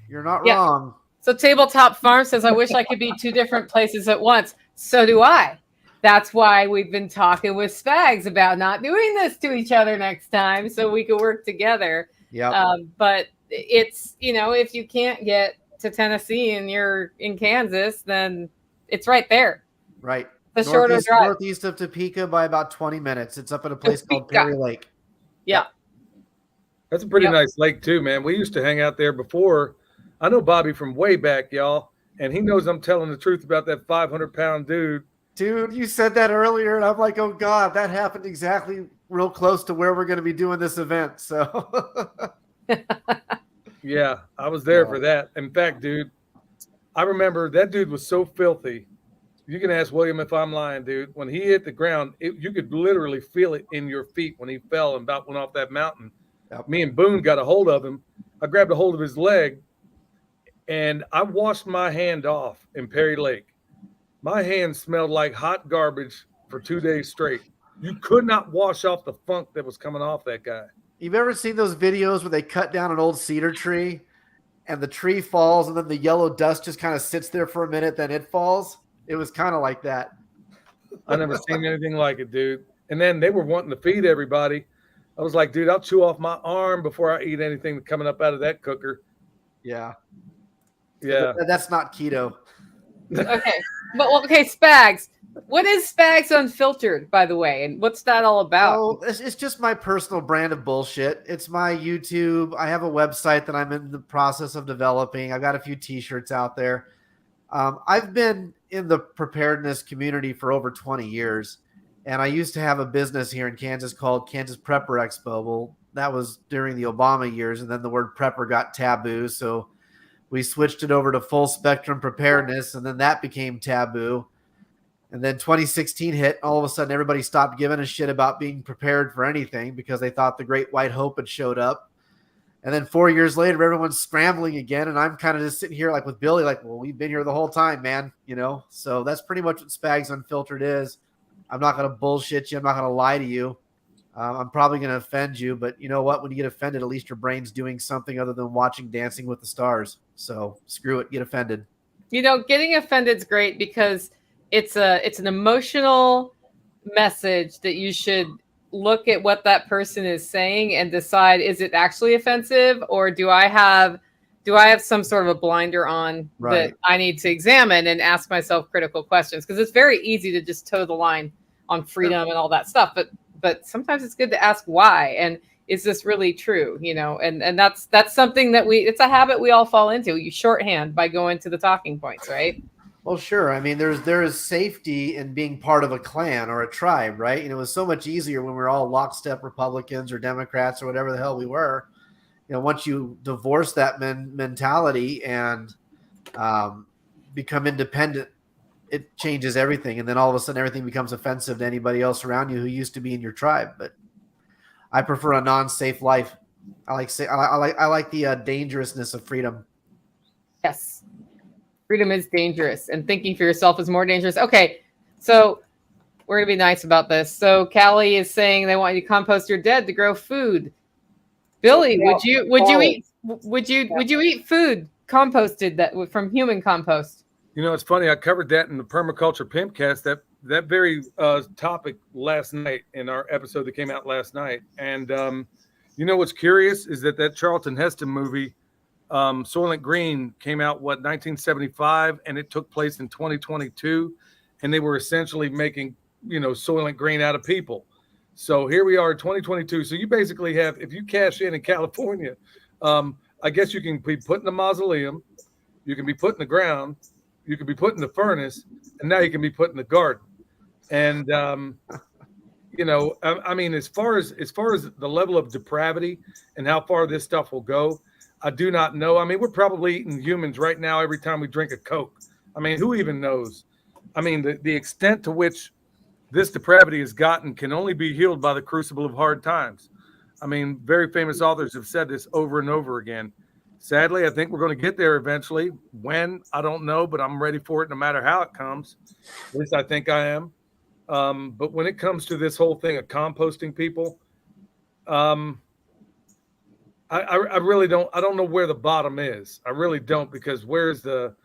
You're not Yeah. wrong. So Tabletop Farm says, I wish I could be 2 different places at once. So do I. That's why we've been talking with Spags about not doing this to each other next time so we could work together. Yeah. But it's, if you can't get to Tennessee and you're in Kansas, then it's right there. Right. The shorter drive. Northeast of Topeka by about 20 minutes. It's up at a place called Topeka. Perry Lake. Yeah. That's a pretty Yep. nice lake too, man. We used to hang out there before. I know Bobby from way back, y'all, and he knows I'm telling the truth about that 500-pound dude. Dude, you said that earlier, and I'm like, oh, God, that happened exactly real close to where we're going to be doing this event. So, Yeah, I was there for that. In fact, dude, I remember that dude was so filthy. You can ask William if I'm lying, dude. When he hit the ground, you could literally feel it in your feet when he fell and about went off that mountain. Yep. Me and Boone got a hold of him. I grabbed a hold of his leg, and I washed my hand off in Perry Lake. My hand smelled like hot garbage for 2 days straight. You could not wash off the funk that was coming off that guy. you've ever seen those videos where they cut down an old cedar tree and the tree falls and then the yellow dust just kind of sits there for a minute, then it falls? It was kind of like that. I never seen anything like it, dude. And then they were wanting to feed everybody. I was like, dude, I'll chew off my arm before I eat anything coming up out of that cooker. Yeah. Yeah. That's not keto. Okay. Okay, Spags. What is Spags Unfiltered, by the way? And what's that all about? Oh, it's just my personal brand of bullshit. It's my YouTube. I have a website that I'm in the process of developing. I've got a few t-shirts out there. I've been in the preparedness community for over 20 years. And I used to have a business here in Kansas called Kansas Prepper Expo. Well, that was during the Obama years. And then the word prepper got taboo. So we switched it over to full spectrum preparedness. And then that became taboo. And then 2016 hit. All of a sudden, everybody stopped giving a shit about being prepared for anything because they thought the Great White Hope had showed up. And then 4 years later, everyone's scrambling again. And I'm kind of just sitting here like with Billy, like, well, we've been here the whole time, man. So that's pretty much what Spags Unfiltered is. I'm not going to bullshit you. I'm not going to lie to you. I'm probably going to offend you. But you know what? When you get offended, at least your brain's doing something other than watching Dancing with the Stars. So screw it. Get offended. Getting offended is great because it's an emotional message that you should look at what that person is saying and decide, is it actually offensive, or do I have do I have some sort of a blinder on Right. that I need to examine and ask myself critical questions? Because it's very easy to just toe the line on freedom and all that stuff, but sometimes it's good to ask why, and is this really true? And that's something that it's a habit we all fall into. You shorthand by going to the talking points, right? Well, sure. I mean, there is safety in being part of a clan or a tribe, right? And it was so much easier when we were all lockstep Republicans or Democrats or whatever the hell we were. Once you divorce that mentality and become independent, it changes everything. And then all of a sudden, everything becomes offensive to anybody else around you who used to be in your tribe. But I prefer a non-safe life. I like the dangerousness of freedom. Yes. Freedom is dangerous, and thinking for yourself is more dangerous. Okay, so we're gonna be nice about this. So Callie is saying they want you to compost your dead to grow food. Billy, would you eat food composted that from human compost? It's funny. I covered that in the Permaculture Pimpcast, that very topic last night in our episode that came out last night. And what's curious is that Charlton Heston movie, Soylent Green, came out 1975, and it took place in 2022, and they were essentially making Soylent Green out of people. So here we are in 2022. So you basically have, if you cash in California, I guess you can be put in the mausoleum, you can be put in the ground, you can be put in the furnace, and now you can be put in the garden. And I mean, as far as the level of depravity and how far this stuff will go, I do not know. I mean, we're probably eating humans right now every time we drink a Coke. I mean, who even knows? I mean, the extent to which this depravity has gotten can only be healed by the crucible of hard times. I mean, very famous authors have said this over and over again. Sadly, I think we're going to get there eventually. When, I don't know, but I'm ready for it no matter how it comes. At least I think I am. But when it comes to this whole thing of composting people, I really don't. I don't know where the bottom is. I really don't, because where's the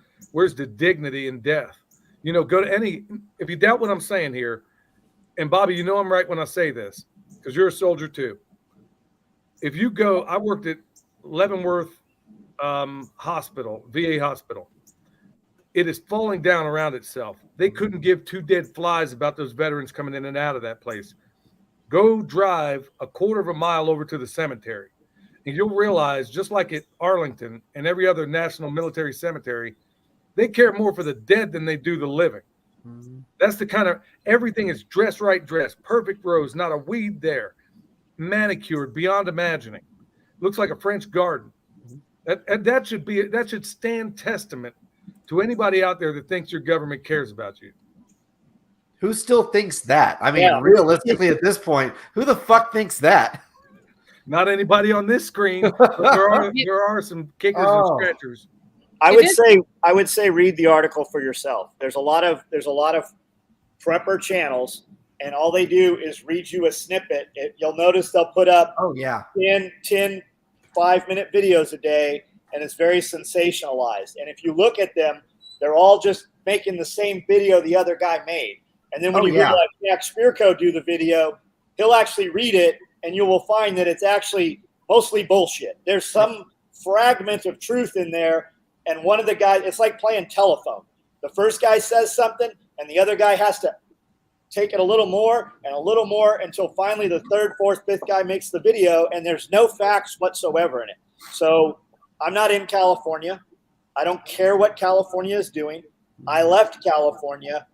dignity in death? Go to any. If you doubt what I'm saying here, and Bobby, I'm right when I say this, because you're a soldier too. If you go, I worked at Leavenworth Hospital, VA hospital. It is falling down around itself. They couldn't give two dead flies about those veterans coming in and out of that place. Go drive a quarter of a mile over to the cemetery, and you'll realize, just like at Arlington and every other national military cemetery, they care more for the dead than they do the living. Mm-hmm. That's the kind of, everything is dressed, perfect rows, not a weed there, manicured beyond imagining. Looks like a French garden. That should stand testament to anybody out there that thinks your government cares about you. Who still thinks that? I mean, realistically, at this point, who the fuck thinks that? Not anybody on this screen, but there are some kickers and scratchers. I would say read the article for yourself. There's a lot of prepper channels, and all they do is read you a snippet. You'll notice they'll put up 10 5-minute videos a day, and it's very sensationalized. And if you look at them, they're all just making the same video the other guy made. And then when you realize Jack Spirko do the video, he'll actually read it, and you will find that it's actually mostly bullshit. There's some fragment of truth in there. And one of the guys, it's like playing telephone. The first guy says something, and the other guy has to take it a little more until finally the third, fourth, fifth guy makes the video, and there's no facts whatsoever in it. So I'm not in California. I don't care what California is doing. I left California.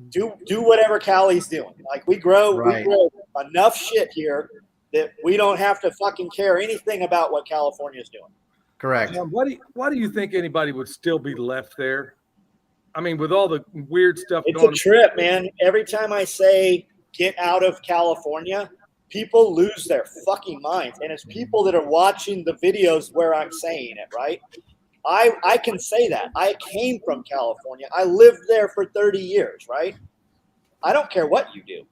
Do whatever Cali's doing. Like we grow enough shit here that we don't have to fucking care anything about what California is doing. Correct. Why do you think anybody would still be left there? I mean, with all the weird stuff it's going on. It's a trip, man. Every time I say get out of California, people lose their fucking minds. And it's people that are watching the videos where I'm saying it, right? I can say that. I came from California. I lived there for 30 years, right? I don't care what you do.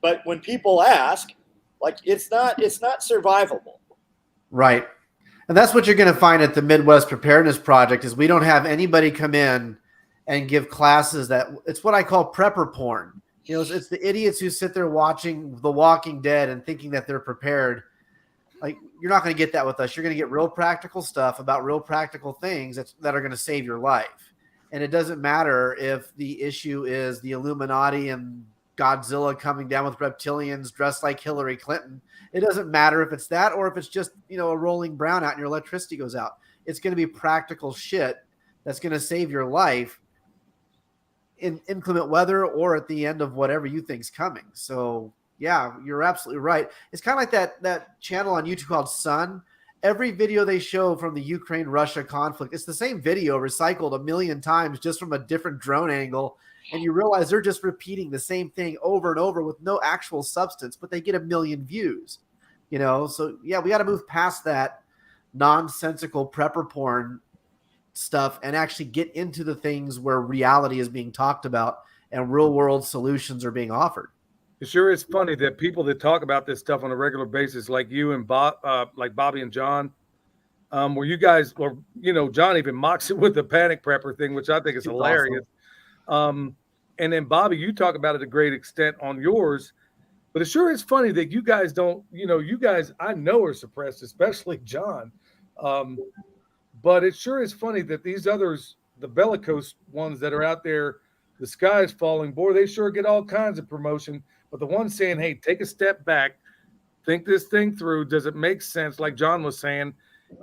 But when people ask, like, it's not survivable. Right. And that's what you're going to find at the Midwest Preparedness Project is we don't have anybody come in and give classes that it's what I call prepper porn. It's the idiots who sit there watching The Walking Dead and thinking that they're prepared. Like, you're not going to get that with us. You're going to get real practical stuff about real practical things that are going to save your life. And it doesn't matter if the issue is the Illuminati and Godzilla coming down with reptilians dressed like Hillary Clinton. It doesn't matter if it's that or if it's just, a rolling brownout and your electricity goes out. It's going to be practical shit that's going to save your life in inclement weather or at the end of whatever you think's coming. So yeah, you're absolutely right. It's kind of like that channel on YouTube called Sun. Every video they show from the Ukraine-Russia conflict, it's the same video recycled a million times just from a different drone angle. And you realize they're just repeating the same thing over and over with no actual substance, but they get a million views. So yeah, we got to move past that nonsensical prepper porn stuff and actually get into the things where reality is being talked about and real world solutions are being offered. It sure is funny that people that talk about this stuff on a regular basis, like you and Bob, like Bobby and John, where you guys, or John even mocks it with the panic prepper thing, which I think is hilarious. Awesome. And then Bobby, you talk about it a great extent on yours, but it sure is funny that you guys don't, you guys I know are suppressed, especially John. But it sure is funny that these others, the bellicose ones that are out there, the sky is falling, boy, they sure get all kinds of promotion. But the ones saying, hey, take a step back, think this thing through. Does it make sense? Like John was saying,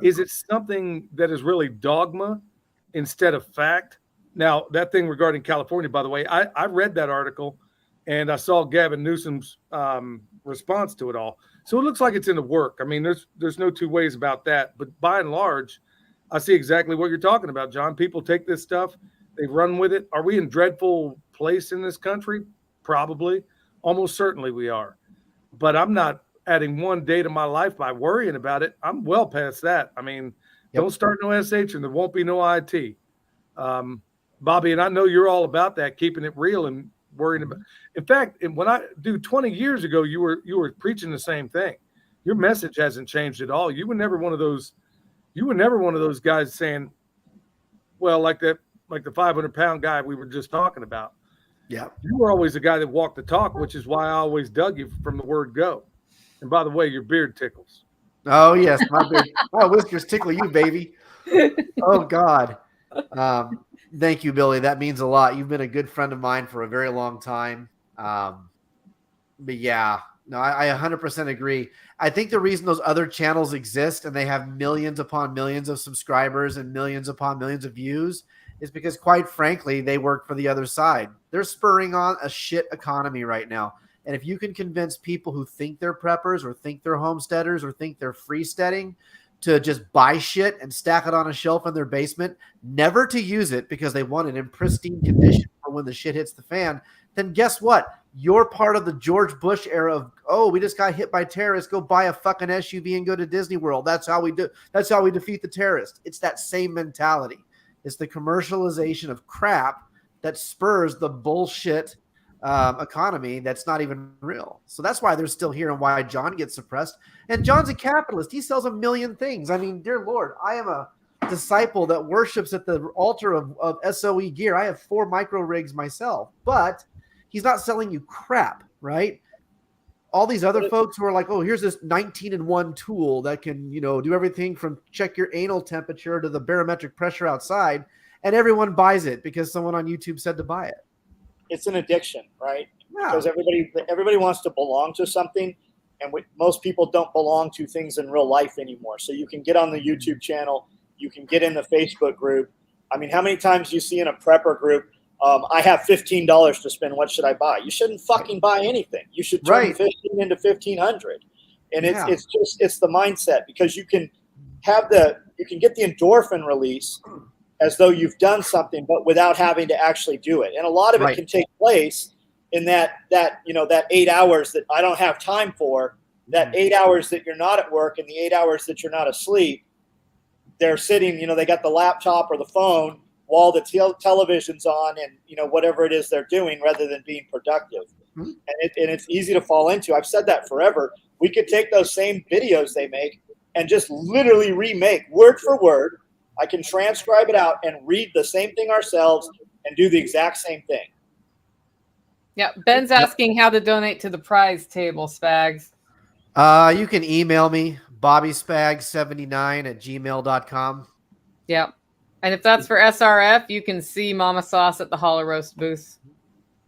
is it something that is really dogma instead of fact? Now, that thing regarding California, by the way, I read that article and I saw Gavin Newsom's response to it all. So it looks like it's in the work. I mean, there's no two ways about that. But by and large, I see exactly what you're talking about, John. People take this stuff, they run with it. Are we in dreadful place in this country? Probably. Almost certainly we are. But I'm not adding one day to my life by worrying about it. I'm well past that. I mean, Don't start no SH and there won't be no IT. Bobby, and I know you're all about that, keeping it real and worrying about. In fact, when 20 years ago, you were preaching the same thing. Your message hasn't changed at all. You were never one of those guys saying, well, like the 500-pound guy we were just talking about. Yeah. You were always the guy that walked the talk, which is why I always dug you from the word go. And by the way, your beard tickles. Oh, yes. My beard. My whiskers tickle you, baby. Oh, God. Thank you, Billy. That means a lot. You've been a good friend of mine for a very long time. But yeah, no, I 100% agree. I think the reason those other channels exist and they have millions upon millions of subscribers and millions upon millions of views is because, quite frankly, they work for the other side. They're spurring on a shit economy right now. And if you can convince people who think they're preppers or think they're homesteaders or think they're freesteading to just buy shit and stack it on a shelf in their basement, never to use it because they want it in pristine condition for when the shit hits the fan, then guess what? You're part of the George Bush era of, oh, we just got hit by terrorists. Go buy a fucking SUV and go to Disney World. That's how we do. That's how we defeat the terrorists. It's that same mentality. It's the commercialization of crap that spurs the bullshit economy that's not even real. So that's why they're still here and why John gets suppressed. And John's a capitalist. He sells a million things. I mean, dear Lord, I am a disciple that worships at the altar of SOE gear. I have 4 micro rigs myself, but he's not selling you crap, right? All these other folks who are like, oh, here's this 19-in-1 tool that can, do everything from check your anal temperature to the barometric pressure outside, and everyone buys it because someone on YouTube said to buy it. It's an addiction, right? Yeah. Because everybody wants to belong to something, and most people don't belong to things in real life anymore. So you can get on the YouTube channel, you can get in the Facebook group. I mean, how many times do you see in a prepper group, I have $15 to spend. What should I buy? You shouldn't fucking buy anything. You should turn 15 into 1,500. And it's the mindset, because you can get the endorphin release as though you've done something, but without having to actually do it. And a lot of it can take place in that 8 hours that I don't have time for, that 8 hours that you're not at work and the 8 hours that you're not asleep. They're sitting, they got the laptop or the phone while the television's on and, whatever it is they're doing, rather than being productive. Mm-hmm. And it's easy to fall into. I've said that forever. We could take those same videos they make and just literally remake word for word. I can transcribe it out and read the same thing ourselves and do the exact same thing. Yeah. Ben's asking how to donate to the prize table, Spags. You can email me, BobbySpag79@gmail.com. Yep. And if that's for SRF, you can see Mama Sauce at the Hollow Roast booth.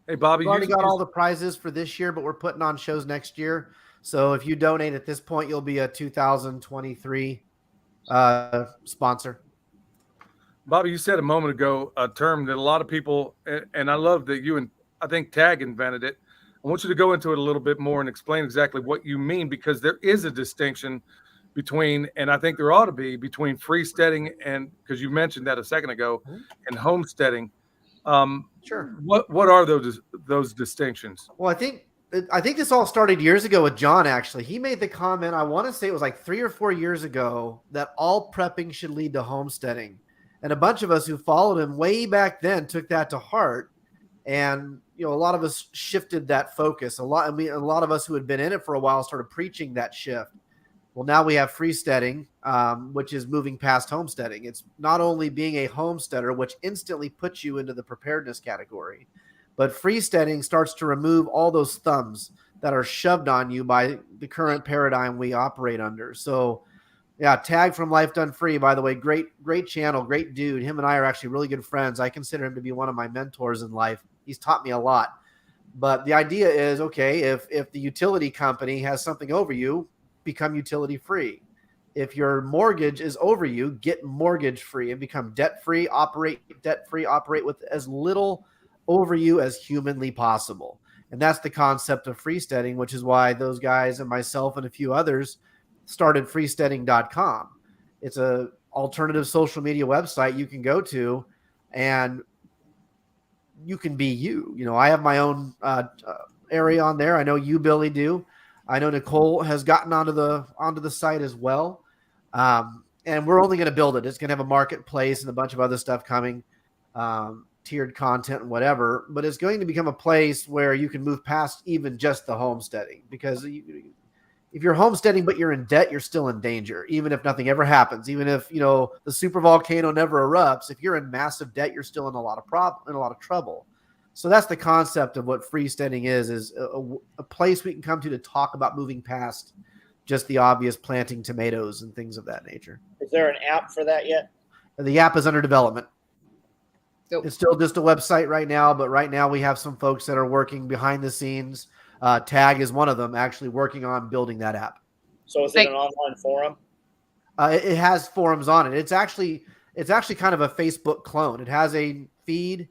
Hey, Bobby, We've already you- got all the prizes for this year, but we're putting on shows next year. So if you donate at this point, you'll be a 2023 sponsor. Bobby, you said a moment ago a term that a lot of people, and I love that you and I think Tag invented it. I want you to go into it a little bit more and explain exactly what you mean, because there is a distinction between, and I think there ought to be, between freesteading and, because you mentioned that a second ago, and homesteading. Sure. What are those distinctions? Well, I think this all started years ago with John, actually. He made the comment, I want to say it was like 3 or 4 years ago, that all prepping should lead to homesteading. And a bunch of us who followed him way back then took that to heart. And, a lot of us shifted that focus. A lot of us who had been in it for a while started preaching that shift. Well, now we have freesteading, which is moving past homesteading. It's not only being a homesteader, which instantly puts you into the preparedness category, but freesteading starts to remove all those thumbs that are shoved on you by the current paradigm we operate under. So, yeah, Tag from Life Done Free, by the way, great channel, great dude. Him and I are actually really good friends. I consider him to be one of my mentors in life. He's taught me a lot. But the idea is, okay, if the utility company has something over you, become utility free. If your mortgage is over you, get mortgage free and become debt free, operate with as little over you as humanly possible. And that's the concept of freesteading, which is why those guys and myself and a few others started freesteading.com. It's a alternative social media website you can go to, and you can be you. I have my own area on there. I know you, Billy, do. I know Nicole has gotten onto the site as well. And we're only going to build it. It's going to have a marketplace and a bunch of other stuff coming, tiered content and whatever. But it's going to become a place where you can move past even just the homesteading, because if you're homesteading but you're in debt, you're still in danger, even if nothing ever happens. Even if the super volcano never erupts, if you're in massive debt, you're still in a lot of trouble. So that's the concept of what freesteading is a place we can come to talk about moving past just the obvious planting tomatoes and things of that nature. Is there an app for that yet? The app is under development. Nope. It's still just a website right now, but right now we have some folks that are working behind the scenes. Tag is one of them, actually working on building that app. So is it an online forum? It has forums on it. It's actually kind of a Facebook clone. It has a feed.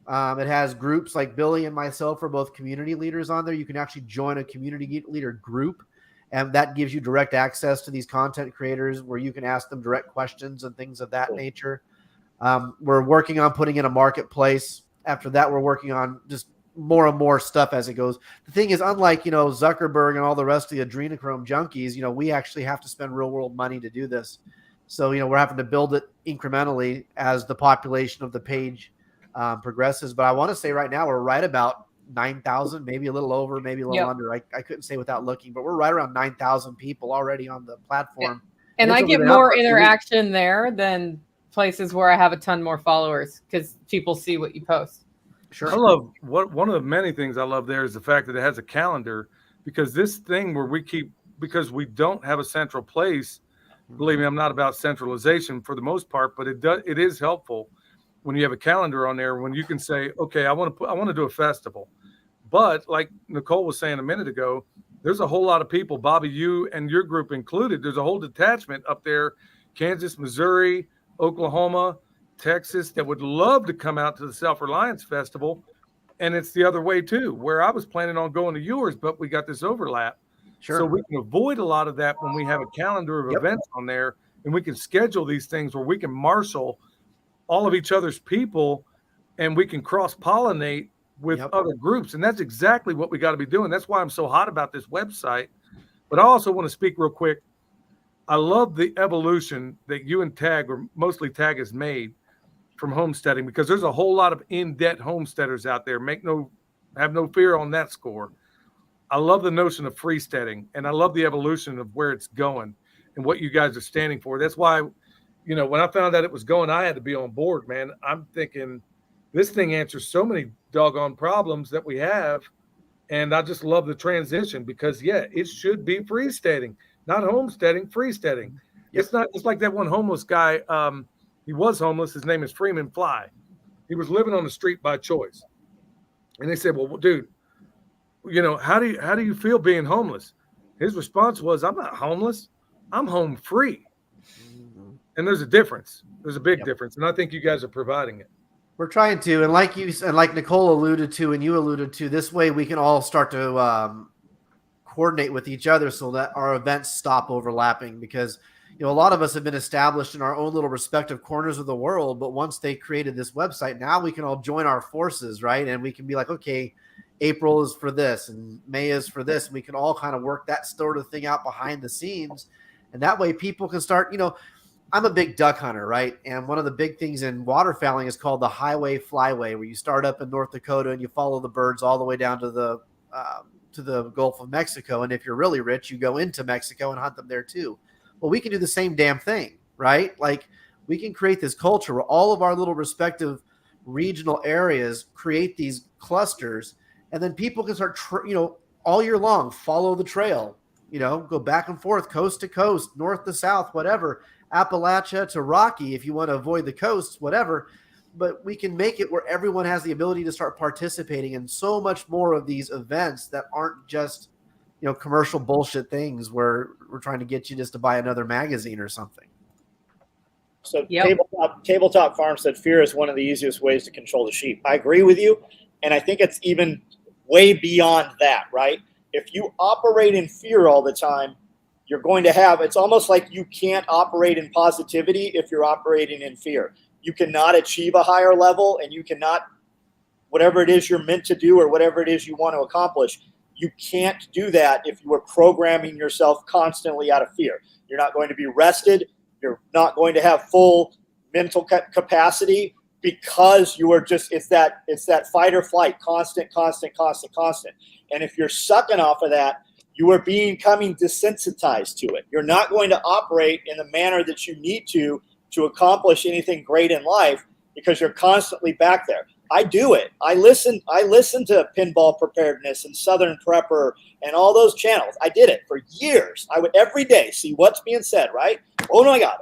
It has groups like Billy and myself are both community leaders on there. You can actually join a community leader group, and that gives you direct access to these content creators where you can ask them direct questions and things of that nature. We're working on putting in a marketplace. After that, we're working on just more and more stuff as it goes. The thing is, unlike, Zuckerberg and all the rest of the adrenochrome junkies, we actually have to spend real world money to do this. So, we're having to build it incrementally as the population of the page progresses. But I want to say right now we're right about 9,000, maybe a little over, maybe a little under. I couldn't say without looking, but we're right around 9,000 people already on the platform. And I get more interaction there than places where I have a ton more followers, because people see what you post. Sure. I love one of the many things I love there is the fact that it has a calendar, because this thing where because we don't have a central place. Believe me, I'm not about centralization for the most part, but it is helpful when you have a calendar on there, when you can say, okay, I want to do a festival. But like Nicole was saying a minute ago, there's a whole lot of people, Bobby, you and your group included. There's a whole detachment up there, Kansas, Missouri, Oklahoma, Texas, that would love to come out to the Self-Reliance Festival. And it's the other way too, where I was planning on going to yours, but we got this overlap. Sure. So we can avoid a lot of that when we have a calendar of events on there, and we can schedule these things where we can marshal all of each other's people, and we can cross-pollinate with other groups. And that's exactly what we got to be doing. That's why I'm so hot about this website. But I also want to speak real quick. I love the evolution that you and Tag, or mostly Tag, has made from homesteading, because there's a whole lot of in-debt homesteaders out there. Have no fear on that score. I love the notion of freesteading, and I love the evolution of where it's going and what you guys are standing for. That's why, when I found out it was going, I had to be on board, man. I'm thinking this thing answers so many doggone problems that we have. And I just love the transition, because it should be freesteading. not homesteading, freesteading. Yep. It's like that one homeless guy. He was homeless. His name is Freeman Fly. He was living on the street by choice. And they said, well, dude, how do you feel being homeless? His response was, I'm not homeless. I'm home free. And there's a difference. There's a big difference. And I think you guys are providing it. We're trying to, and like Nicole alluded to, and you alluded to, this way we can all start to coordinate with each other so that our events stop overlapping, because a lot of us have been established in our own little respective corners of the world, but once they created this website, now we can all join our forces, right? And we can be like, okay, April is for this and May is for this, and we can all kind of work that sort of thing out behind the scenes, and that way people can start. I'm a big duck hunter, right? And one of the big things in waterfowling is called the highway flyway, where you start up in North Dakota and you follow the birds all the way down to the Gulf of Mexico. And if you're really rich, you go into Mexico and hunt them there too. Well, we can do the same damn thing, right? Like, we can create this culture where all of our little respective regional areas create these clusters, and then people can start, all year long, follow the trail, go back and forth, coast to coast, north to south, whatever. Appalachia to Rocky, if you want to avoid the coasts, whatever. But we can make it where everyone has the ability to start participating in so much more of these events that aren't just, commercial bullshit things where we're trying to get you just to buy another magazine or something. So Tabletop Farm said fear is one of the easiest ways to control the sheep. I agree with you. And I think it's even way beyond that, right? If you operate in fear all the time, you're going to have, it's almost like you can't operate in positivity if you're operating in fear. You cannot achieve a higher level, and you cannot, whatever it is you're meant to do or whatever it is you want to accomplish, you can't do that if you are programming yourself constantly out of fear. You're not going to be rested. You're not going to have full mental capacity, because you are just, it's that fight or flight, constant. And if you're sucking off of that, you are becoming desensitized to it. You're not going to operate in the manner that you need to accomplish anything great in life, because you're constantly back there. I do it. I listen to Pinball Preparedness and Southern Prepper and all those channels. I did it for years. I would every day see what's being said, right? Oh my God.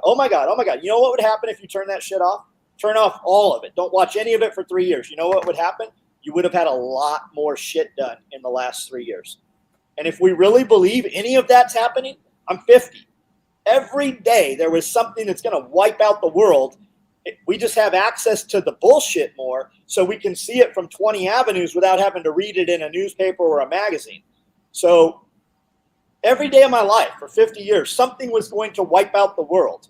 You know what would happen if you turn that shit off? Turn off all of it. Don't watch any of it for 3 years. You know what would happen? You would have had a lot more shit done in the last 3 years. And if we really believe any of that's happening, I'm 50. Every day there was something that's going to wipe out the world. We just have access to the bullshit more, so we can see it from 20 avenues without having to read it in a newspaper or a magazine. So every day of my life for 50 years, something was going to wipe out the world.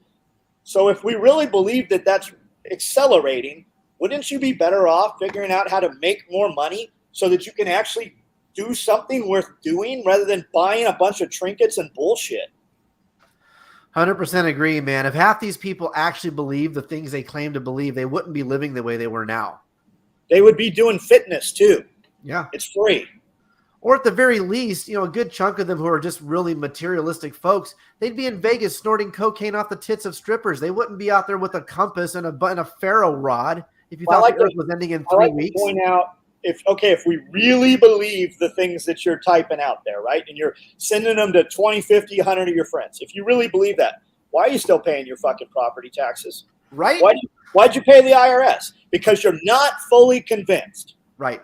So if we really believe that that's accelerating, wouldn't you be better off figuring out how to make more money so that you can actually do something worth doing rather than buying a bunch of trinkets and bullshit? 100% agree, man. If half these people actually believe the things they claim to believe, they wouldn't be living the way they were now. They would be doing fitness too. Yeah. It's free. Or at the very least, a good chunk of them who are just really materialistic folks, they'd be in Vegas snorting cocaine off the tits of strippers. They wouldn't be out there with a compass and a Pharaoh rod if you thought the earth was ending in 3 weeks. Point out, if we really believe the things that you're typing out there, right, and you're sending them to 20, 50, 100 of your friends, if you really believe that, why are you still paying your fucking property taxes? Right? Why'd you pay the IRS? Because you're not fully convinced. Right.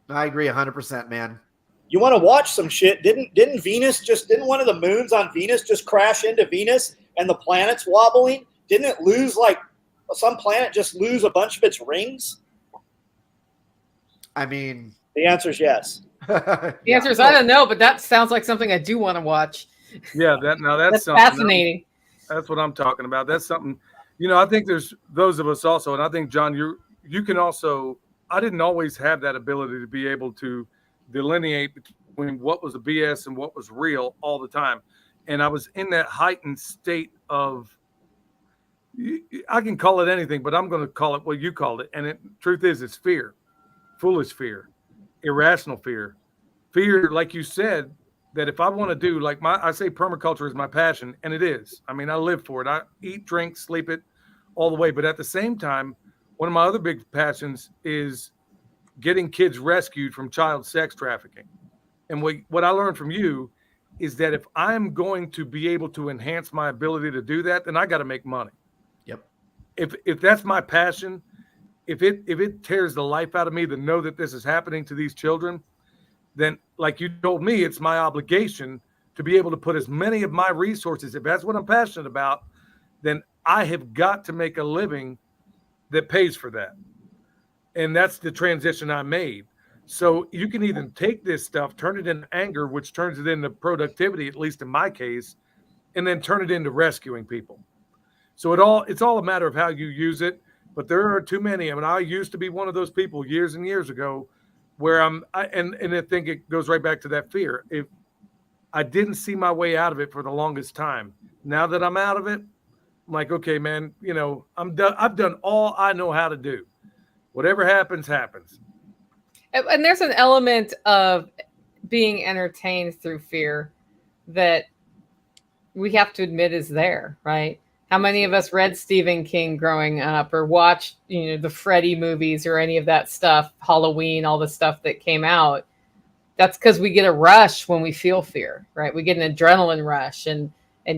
I agree 100%, man. You want to watch some shit? Didn't one of the moons on Venus just crash into Venus and the planets wobbling? Didn't it lose, like, some planet just lose a bunch of its rings? I mean, the answer is yes. The answer is I don't know, but that sounds like something I do want to watch. Yeah, that's something fascinating. That's what I'm talking about. That's something, I think there's those of us also, and I think, John, you can also, I didn't always have that ability to be able to delineate between what was a BS and what was real all the time. And I was in that heightened state of, I can call it anything, but I'm going to call it what you called it. And truth is, it's fear, foolish fear, irrational fear, like you said, that if I want to do, like I say permaculture is my passion, and it is. I mean, I live for it. I eat, drink, sleep it all the way. But at the same time, one of my other big passions is getting kids rescued from child sex trafficking. And what I learned from you is that if I'm going to be able to enhance my ability to do that, then I got to make money. Yep. If that's my passion, if it tears the life out of me to know that this is happening to these children, then like you told me, it's my obligation to be able to put as many of my resources. If that's what I'm passionate about, then I have got to make a living that pays for that. And that's the transition I made. So you can either take this stuff, turn it into anger, which turns it into productivity, at least in my case, and then turn it into rescuing people. So it's all a matter of how you use it. But there are too many. I mean, I used to be one of those people years and years ago where and I think it goes right back to that fear. If I didn't see my way out of it for the longest time, now that I'm out of it, I'm like, okay, man, you know, I'm done. I've done all I know how to do. Whatever happens, happens. And there's an element of being entertained through fear that we have to admit is there, right? How many of us read Stephen King growing up or watched, you know, the Freddy movies or any of that stuff, Halloween, all the stuff that came out? That's because we get a rush when we feel fear, right? We get an adrenaline rush. And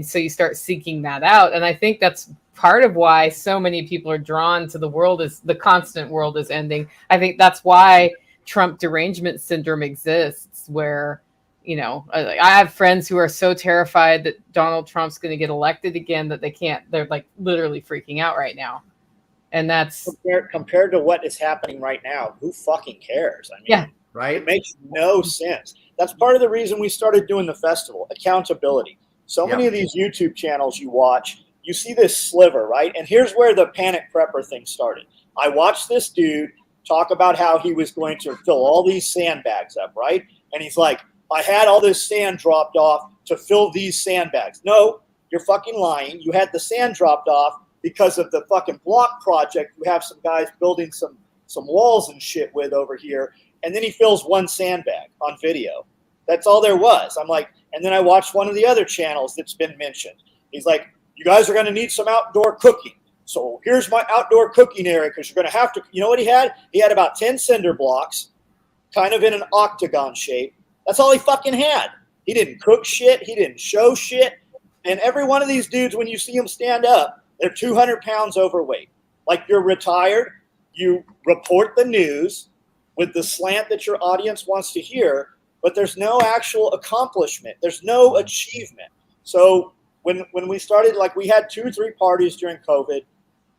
so you start seeking that out. And I think that's part of why so many people are drawn to the constant world is ending. I think that's why Trump derangement syndrome exists, where, you know, I have friends who are so terrified that Donald Trump's going to get elected again that they're like literally freaking out right now. And that's compared to what is happening right now. Who fucking cares? I mean, yeah, Right? it makes no sense. That's part of the reason we started doing the festival. Accountability. So many of these YouTube channels you watch, you see this sliver, right? And here's where the panic prepper thing started. I watched this dude talk about how he was going to fill all these sandbags up, right? And he's like, I had all this sand dropped off to fill these sandbags. No, you're fucking lying. You had the sand dropped off because of the fucking block project. You have some guys building some walls and shit with over here. And then he fills one sandbag on video. That's all there was. I'm like, and then I watched one of the other channels that's been mentioned. He's like, you guys are going to need some outdoor cooking. So here's my outdoor cooking area because you're going to have to, you know what he had? He had about 10 cinder blocks, kind of in an octagon shape. That's all he fucking had. He didn't cook shit. He didn't show shit. And every one of these dudes, when you see them stand up, they're 200 pounds overweight. Like you're retired. You report the news with the slant that your audience wants to hear, but there's no actual accomplishment. There's no achievement. So when we started, like we had 2 or 3 parties during COVID,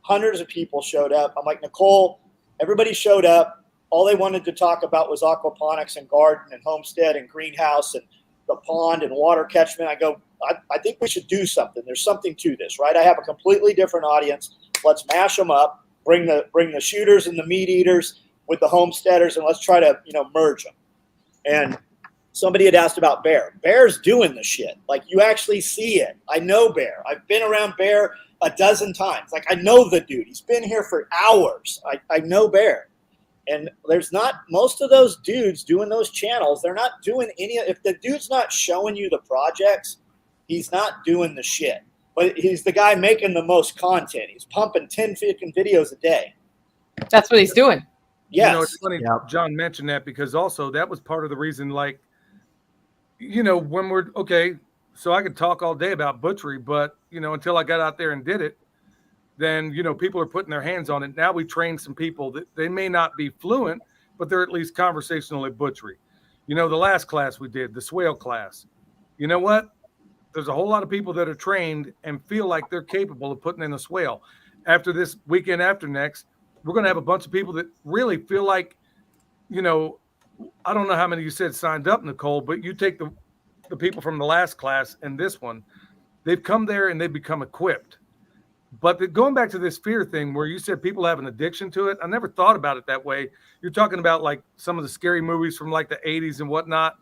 hundreds of people showed up. I'm like, Nicole, everybody showed up. All they wanted to talk about was aquaponics and garden and homestead and greenhouse and the pond and water catchment. I go, I think we should do something. There's something to this, right? I have a completely different audience. Let's mash them up, bring the shooters and the meat eaters with the homesteaders, and let's try to, you know, merge them. And somebody had asked about Bear. Bear's doing the shit. Like you actually see it. I know Bear. I've been around Bear a dozen times. Like I know the dude. He's been here for hours. I know Bear. And there's not, most of those dudes doing those channels, they're not doing any, if the dude's not showing you the projects, he's not doing the shit. But he's the guy making the most content. He's pumping 10, 15 videos a day. that's what he's doing. Yes. You know, it's funny John mentioned that because also that was part of the reason, like, you know, when we're, okay, so I could talk all day about butchery, but, you know, until I got out there and did it, then, you know, people are putting their hands on it. Now we train some people that they may not be fluent, but they're at least conversational at butchery. You know, the last class we did, the swale class, you know what? There's a whole lot of people that are trained and feel like they're capable of putting in a swale. After this weekend after next, we're going to have a bunch of people that really feel like, you know, I don't know how many you said signed up, Nicole, but you take the people from the last class and this one, they've come there and they've become equipped. But going back to this fear thing where you said people have an addiction to it, I never thought about it that way. You're talking about like some of the scary movies from like the 80s and whatnot.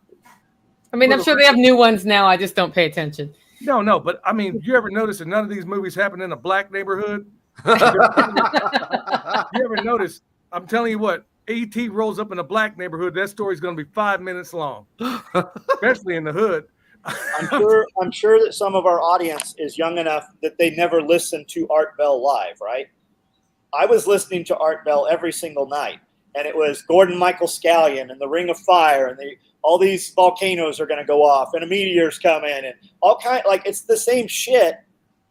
I mean, I'm sure they have new ones now. I just don't pay attention. No, but I mean, you ever notice that none of these movies happen in a black neighborhood? You ever notice? I'm telling you what, A.T. rolls up in a black neighborhood, that story's going to be 5 minutes long, especially in the hood. I'm sure that some of our audience is young enough that they never listened to Art Bell live, right? I was listening to Art Bell every single night, and it was Gordon Michael Scallion and the Ring of Fire and all these volcanoes are going to go off and a meteor's coming and all kind. Like it's the same shit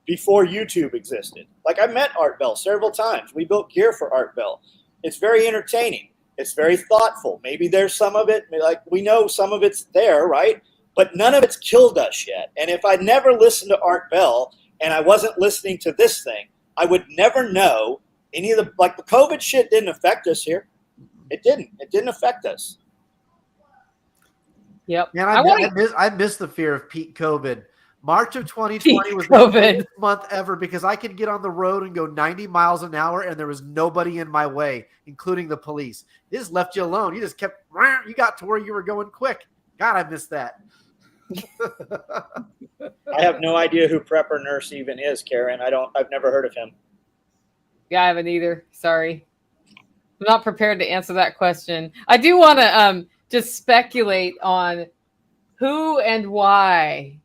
before YouTube existed. Like I met Art Bell several times. We built gear for Art Bell. It's very entertaining. It's very thoughtful. Maybe there's some of it, like we know some of it's there, right? But none of it's killed us yet. And if I'd never listened to Art Bell and I wasn't listening to this thing, I would never know any of the, like the COVID shit didn't affect us here. It didn't affect us. Yep. Man, I miss the fear of peak COVID. March of 2020 was the best month ever because I could get on the road and go 90 miles an hour and there was nobody in my way, including the police. They just left you alone. You just kept, you got to where you were going quick. God, I miss that. I have no idea who Prepper Nurse even is, Karen. I've never heard of him. Yeah, I haven't either. Sorry. I'm not prepared to answer that question. I do want to just speculate on who and why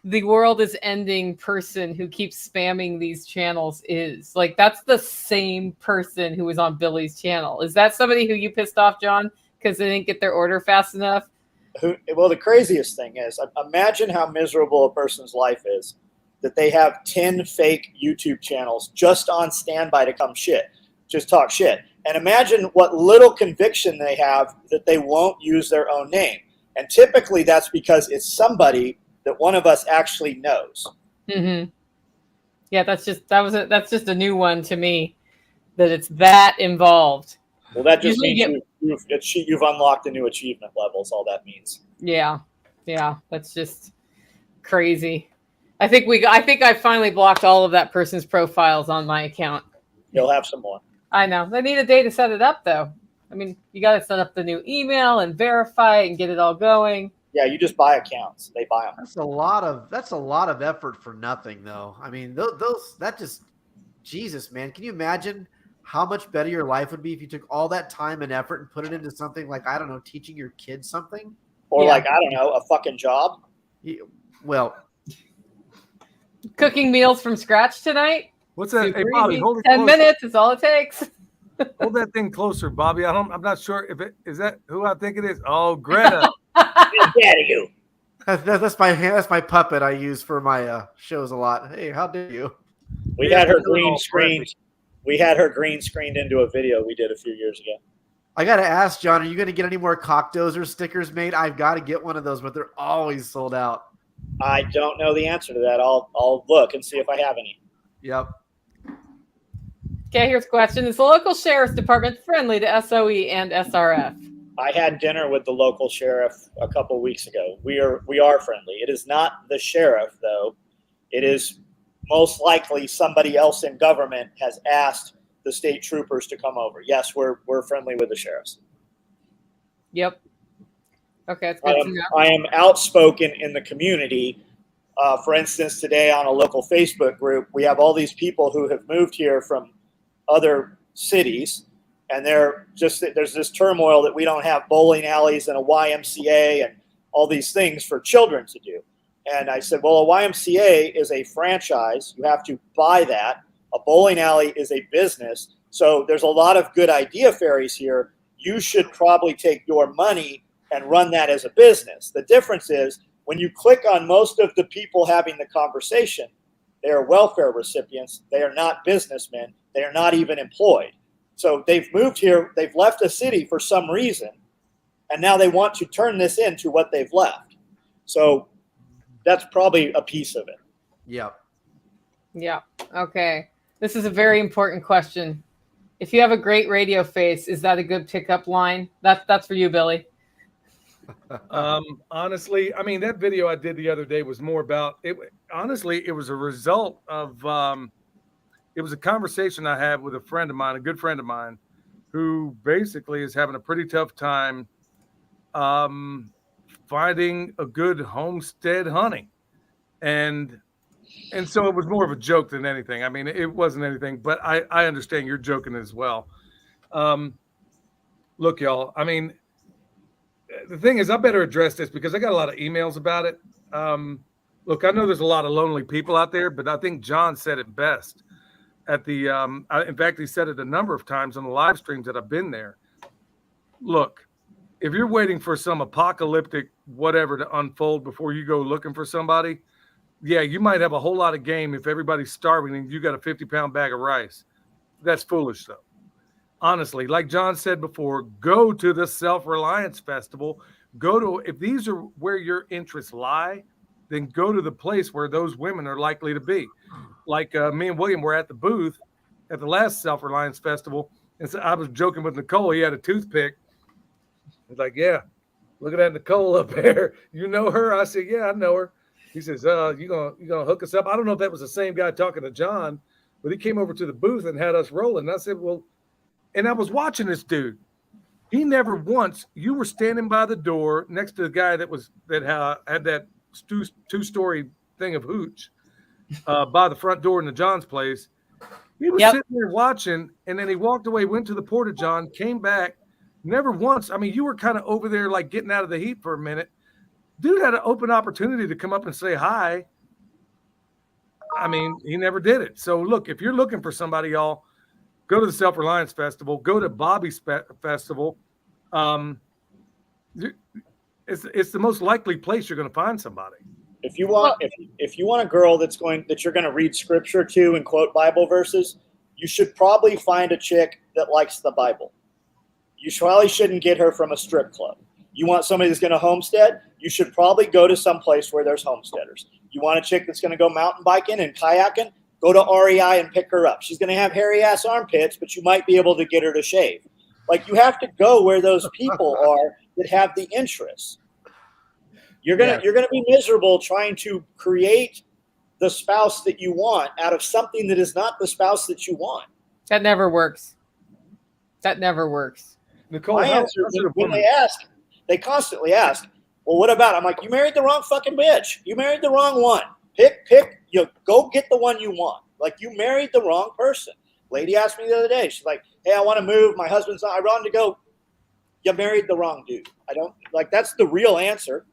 the world is ending person who keeps spamming these channels is. Like, that's the same person who was on Billy's channel. Is that somebody who you pissed off, John, because they didn't get their order fast enough? Well, the craziest thing is, imagine how miserable a person's life is that they have 10 fake YouTube channels just on standby to come shit, just talk shit. And imagine what little conviction they have that they won't use their own name. And typically that's because it's somebody that one of us actually knows. Mm-hmm. Yeah, that's just a new one to me, that it's that involved. Well, that just means you've unlocked the new achievement levels. All that means. Yeah, that's just crazy. I think I finally blocked all of that person's profiles on my account. You'll have some more. I know. They need a day to set it up, though. I mean, you got to set up the new email and verify it and get it all going. Yeah, you just buy accounts. They buy them. That's a lot of effort for nothing, though. I mean, Jesus, man. Can you imagine how much better your life would be if you took all that time and effort and put it into something like, I don't know, teaching your kids something? Or like, I don't know, a fucking job? Well, cooking meals from scratch tonight? What's that? Super Hey, Bobby, easy. hold it 10 closer. minutes is all it takes. Hold that thing closer, Bobby. I'm not sure if it is that who I think it is. Oh, Greta. Get you. that's my puppet I use for my shows a lot. Hey, how dare you? We had her green screened. We had her green screened into a video we did a few years ago. I got to ask, John, are you going to get any more Cockdozer stickers made? I've got to get one of those, but they're always sold out. I don't know the answer to that. I'll look and see if I have any. Yep. Okay, here's a question. Is the local sheriff's department friendly to SOE and SRF? I had dinner with the local sheriff a couple weeks ago. We are friendly. It is not the sheriff, though. It is most likely somebody else in government has asked the state troopers to come over. Yes, we're friendly with the sheriffs. Yep. Okay, that's good to know. I am outspoken in the community. For instance, today on a local Facebook group, we have all these people who have moved here from other cities, and there's this turmoil that we don't have bowling alleys and a YMCA and all these things for children to do. And I said, well, a YMCA is a franchise. You have to buy that. A bowling alley is a business. So there's a lot of good idea fairies here. You should probably take your money and run that as a business. The difference is when you click on most of the people having the conversation, they are welfare recipients. They are not businessmen. They are not even employed. So they've moved here. They've left a city for some reason. And now they want to turn this into what they've left. So that's probably a piece of it. Yep. Yeah. Okay. This is a very important question. If you have a great radio face, is that a good pickup line? That's for you, Billy. Honestly, I mean, that video I did the other day was more about it. Honestly, it was a result of it was a conversation I had with a friend of mine, a good friend of mine, who basically is having a pretty tough time finding a good homestead hunting. And so it was more of a joke than anything. I mean, it wasn't anything, but I understand you're joking as well. Look, y'all, I mean, the thing is, I better address this because I got a lot of emails about it. Look, I know there's a lot of lonely people out there, but I think John said it best at the, in fact, he said it a number of times on the live streams that I've been there. Look, if you're waiting for some apocalyptic whatever to unfold before you go looking for somebody, yeah, you might have a whole lot of game if everybody's starving and you got a 50-pound bag of rice. That's foolish, though. Honestly, like John said before, go to the Self-Reliance Festival. If these are where your interests lie, then go to the place where those women are likely to be. Like me and William were at the booth at the last Self-Reliance Festival, and so I was joking with Nicole. He had a toothpick. He's like, yeah, look at that Nicole up there. You know her? I said, yeah, I know her. He says, you gonna hook us up? I don't know if that was the same guy talking to John, but he came over to the booth and had us rolling. And I said, well, and I was watching this dude. He never once, you were standing by the door next to the guy that had that two-story thing of hooch by the front door in the John's place. He was sitting there watching, and then he walked away, went to the Porta-John, came back. Never once. I mean, you were kind of over there like getting out of the heat for a minute. Dude had an open opportunity to come up and say hi. I mean, he never did it. So look, if you're looking for somebody, y'all, go to the Self-Reliance Festival, go to Bobby's Festival. It's the most likely place you're going to find somebody. If you want a girl that you're going to read scripture to and quote Bible verses, you should probably find a chick that likes the Bible. You probably shouldn't get her from a strip club. You want somebody that's going to homestead, you should probably go to some place where there's homesteaders. You want a chick that's going to go mountain biking and kayaking, go to REI and pick her up. She's going to have hairy-ass armpits, but you might be able to get her to shave. Like, you have to go where those people are that have the interests. You're gonna be miserable trying to create the spouse that you want out of something that is not the spouse that you want. That never works. That never works. Nicole, My answer, when they constantly ask, well, what about? I'm like, you married the wrong fucking bitch. You married the wrong one. Go get the one you want. Like, you married the wrong person. Lady asked me the other day. She's like, hey, I want to move. My husband's not. I want to go. You married the wrong dude. I don't like. That's the real answer.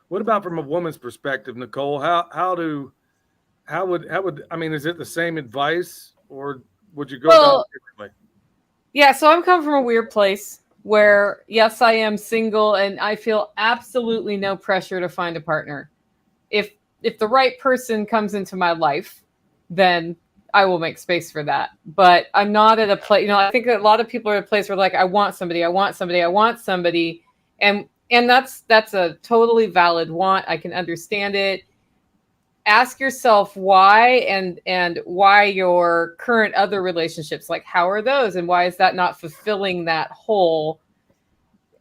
What about from a woman's perspective, Nicole? How would I mean, is it the same advice, or would you go about it differently? Yeah, so I'm coming from a weird place where, yes, I am single and I feel absolutely no pressure to find a partner. If the right person comes into my life, then I will make space for that. But I'm not at a place, I think a lot of people are at a place where like, I want somebody. And that's a totally valid want. I can understand it. Ask yourself why and why your current other relationships, like how are those and why is that not fulfilling that hole?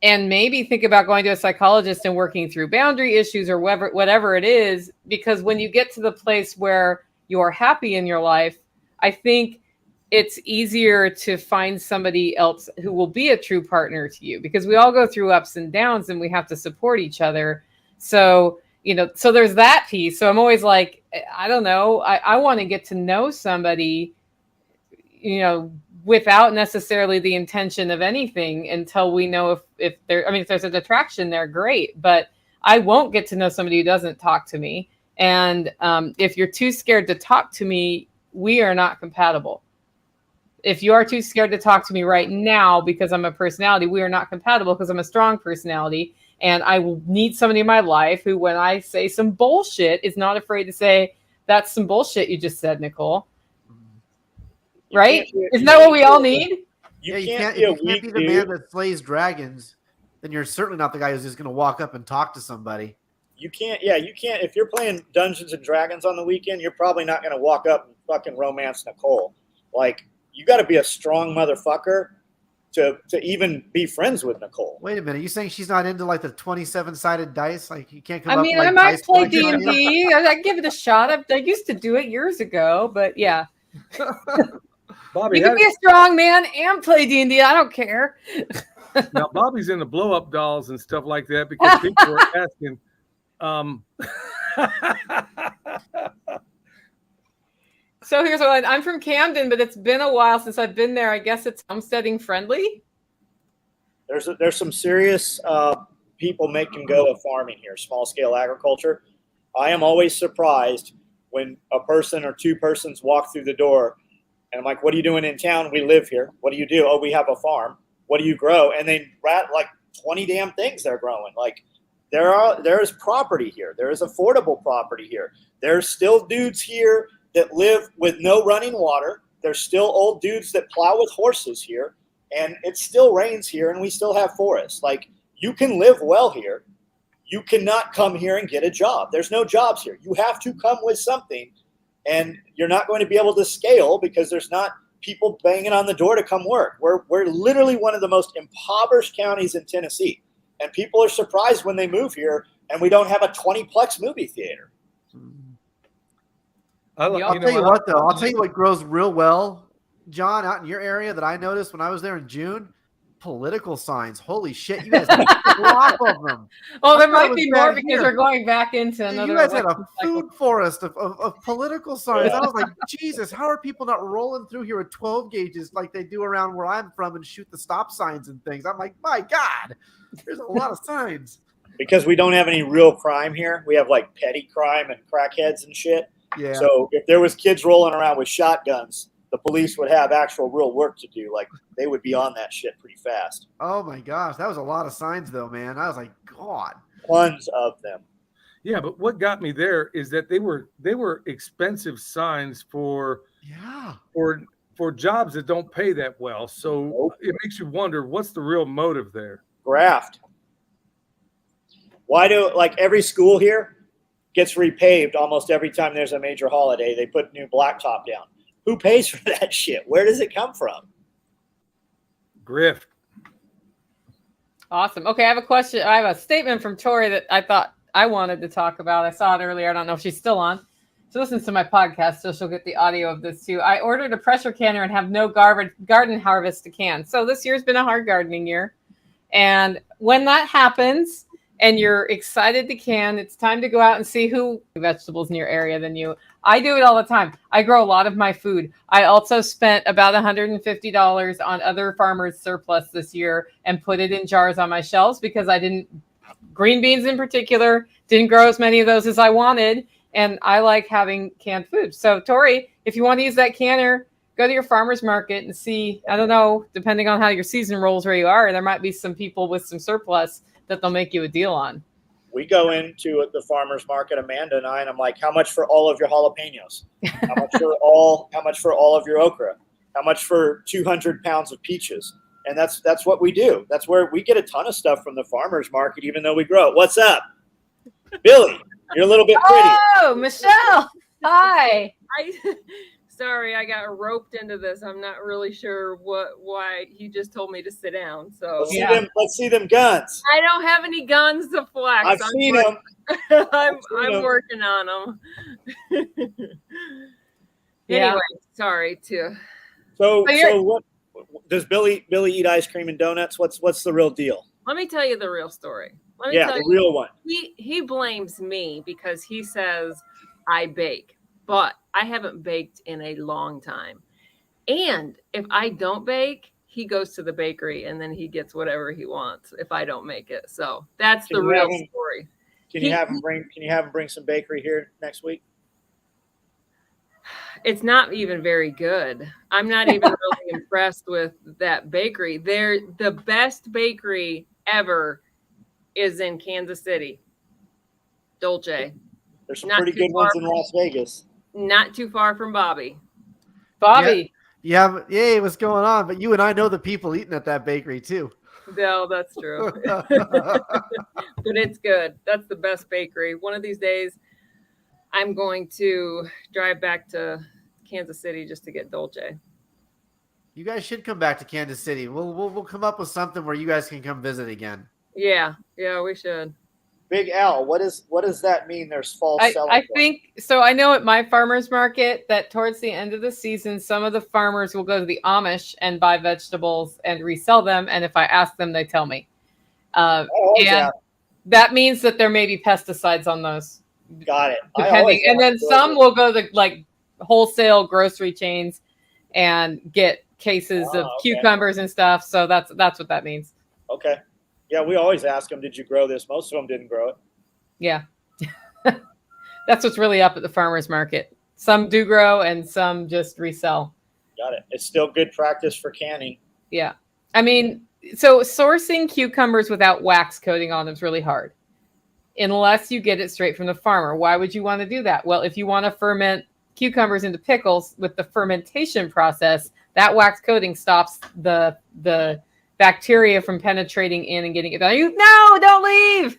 And maybe think about going to a psychologist and working through boundary issues or whatever it is, because when you get to the place where you're happy in your life, I think it's easier to find somebody else who will be a true partner to you, because we all go through ups and downs and we have to support each other. So, so there's that piece. So I'm always like, I don't know. I want to get to know somebody, without necessarily the intention of anything until we know if there's an attraction there, great. But I won't get to know somebody who doesn't talk to me. And if you're too scared to talk to me, we are not compatible. If you are too scared to talk to me right now because I'm a personality, we are not compatible because I'm a strong personality. And I will need somebody in my life who, when I say some bullshit, is not afraid to say, that's some bullshit you just said, Nicole. Right? Isn't that what we all need? You can't be the man that slays dragons, then you're certainly not the guy who's just going to walk up and talk to somebody. You can't. If you're playing Dungeons and Dragons on the weekend, you're probably not going to walk up and fucking romance Nicole. Like, you got to be a strong motherfucker to even be friends with Nicole. Wait a minute, you saying she's not into like the 27-sided dice? Like, you can't come up. I might play D&D. I give it a shot. I used to do it years ago, but yeah. Bobby, you can be a strong man and play D&D. I don't care. Now, Bobby's into blow-up dolls and stuff like that because people were asking. So here's what I'm from Camden, but it's been a while since I've been there. I guess it's homesteading friendly. There's some serious people making go of farming here, small scale agriculture. I am always surprised when a person or two persons walk through the door, and I'm like, "What are you doing in town? We live here. What do you do? Oh, we have a farm. What do you grow?" And they like 20 damn things they're growing. Like there's property here. There is affordable property here. There's still dudes here that live with no running water. There's still old dudes that plow with horses here, and it still rains here, and we still have forests. Like, you can live well here. You cannot come here and get a job. There's no jobs here. You have to come with something, and you're not going to be able to scale because there's not people banging on the door to come work. We're literally one of the most impoverished counties in Tennessee, and people are surprised when they move here and we don't have a 20-plex movie theater. I'll tell you what, though. I'll tell you what grows real well, John, out in your area that I noticed when I was there in June. Political signs. Holy shit, you guys have a lot of them. Well, there might be more because we're going back into another. You guys had a food forest of political signs. I was like, Jesus, how are people not rolling through here with 12 gauges like they do around where I'm from and shoot the stop signs and things? I'm like, my God, there's a lot of signs. Because we don't have any real crime here. We have like petty crime and crackheads and shit. Yeah. So if there was kids rolling around with shotguns, the police would have actual real work to do. Like, they would be on that shit pretty fast. Oh my gosh, that was a lot of signs though, man. I was like, God. Tons of them. Yeah, but what got me there is that they were expensive signs for jobs that don't pay that well. So it makes you wonder, what's the real motive there? Graft. Why do, like, every school here gets repaved almost every time there's a major holiday? They put new blacktop down. Who pays for that shit? Where does it come from? Grift. Awesome. Okay, I have a question. I have a statement from Tori that I thought I wanted to talk about. I saw it earlier. I don't know if she's still on. She listens to my podcast, so she'll get the audio of this too. I ordered a pressure canner and have no garden harvest to can. So this year's been a hard gardening year. And when that happens and you're excited to can, it's time to go out and see who vegetables in your area than you. I do it all the time. I grow a lot of my food. I also spent about $150 on other farmers' surplus this year and put it in jars on my shelves because green beans in particular, didn't grow as many of those as I wanted. And I like having canned food. So Tori, if you want to use that canner, go to your farmer's market and see, I don't know, depending on how your season rolls where you are, there might be some people with some surplus that they'll make you a deal on. We go into the farmer's market, Amanda and I, and I'm like, how much for all of your jalapenos? How much for all of your okra? How much for 200 pounds of peaches? And that's what we do. That's where we get a ton of stuff from the farmer's market, even though we grow it. What's up? Billy, you're a little bit pretty. Oh, Michelle. Hi. Sorry, I got roped into this. I'm not really sure why he just told me to sit down. So let's see them guns. I don't have any guns to flex. I've seen them. I'm working on them. Anyway, sorry too. So what does Billy eat ice cream and donuts? What's the real deal? Let me tell you the real story. The real one. He blames me because he says I bake. But I haven't baked in a long time. And if I don't bake, he goes to the bakery and then he gets whatever he wants if I don't make it. So that's the real story. Can you have him bring some bakery here next week? It's not even very good. I'm not even really impressed with that bakery. The best bakery ever is in Kansas City. Dolce. There's some pretty good ones in Las Vegas. Not too far from Bobby. Yeah, what's going on? But you and I know the people eating at that bakery too. No, that's true. But it's good. That's the best bakery. One of these days, I'm going to drive back to Kansas City just to get Dolce. You guys should come back to Kansas City. We'll come up with something where you guys can come visit again. Yeah, we should. Big Al, what does that mean? There's false selling. I think so. I know at my farmer's market that towards the end of the season, some of the farmers will go to the Amish and buy vegetables and resell them. And if I ask them, they tell me. That means that there may be pesticides on those. Got it. Depending, and then some will go to like wholesale grocery chains and get cases of cucumbers and stuff. So that's what that means. Okay. Yeah, we always ask them, did you grow this? Most of them didn't grow it. Yeah. That's what's really up at the farmer's market. Some do grow and some just resell. Got it. It's still good practice for canning. Yeah. I mean, So sourcing cucumbers without wax coating on them is really hard, unless you get it straight from the farmer. Why would you want to do that? Well, if you want to ferment cucumbers into pickles with the fermentation process, that wax coating stops the bacteria from penetrating in and getting it done. No, don't leave.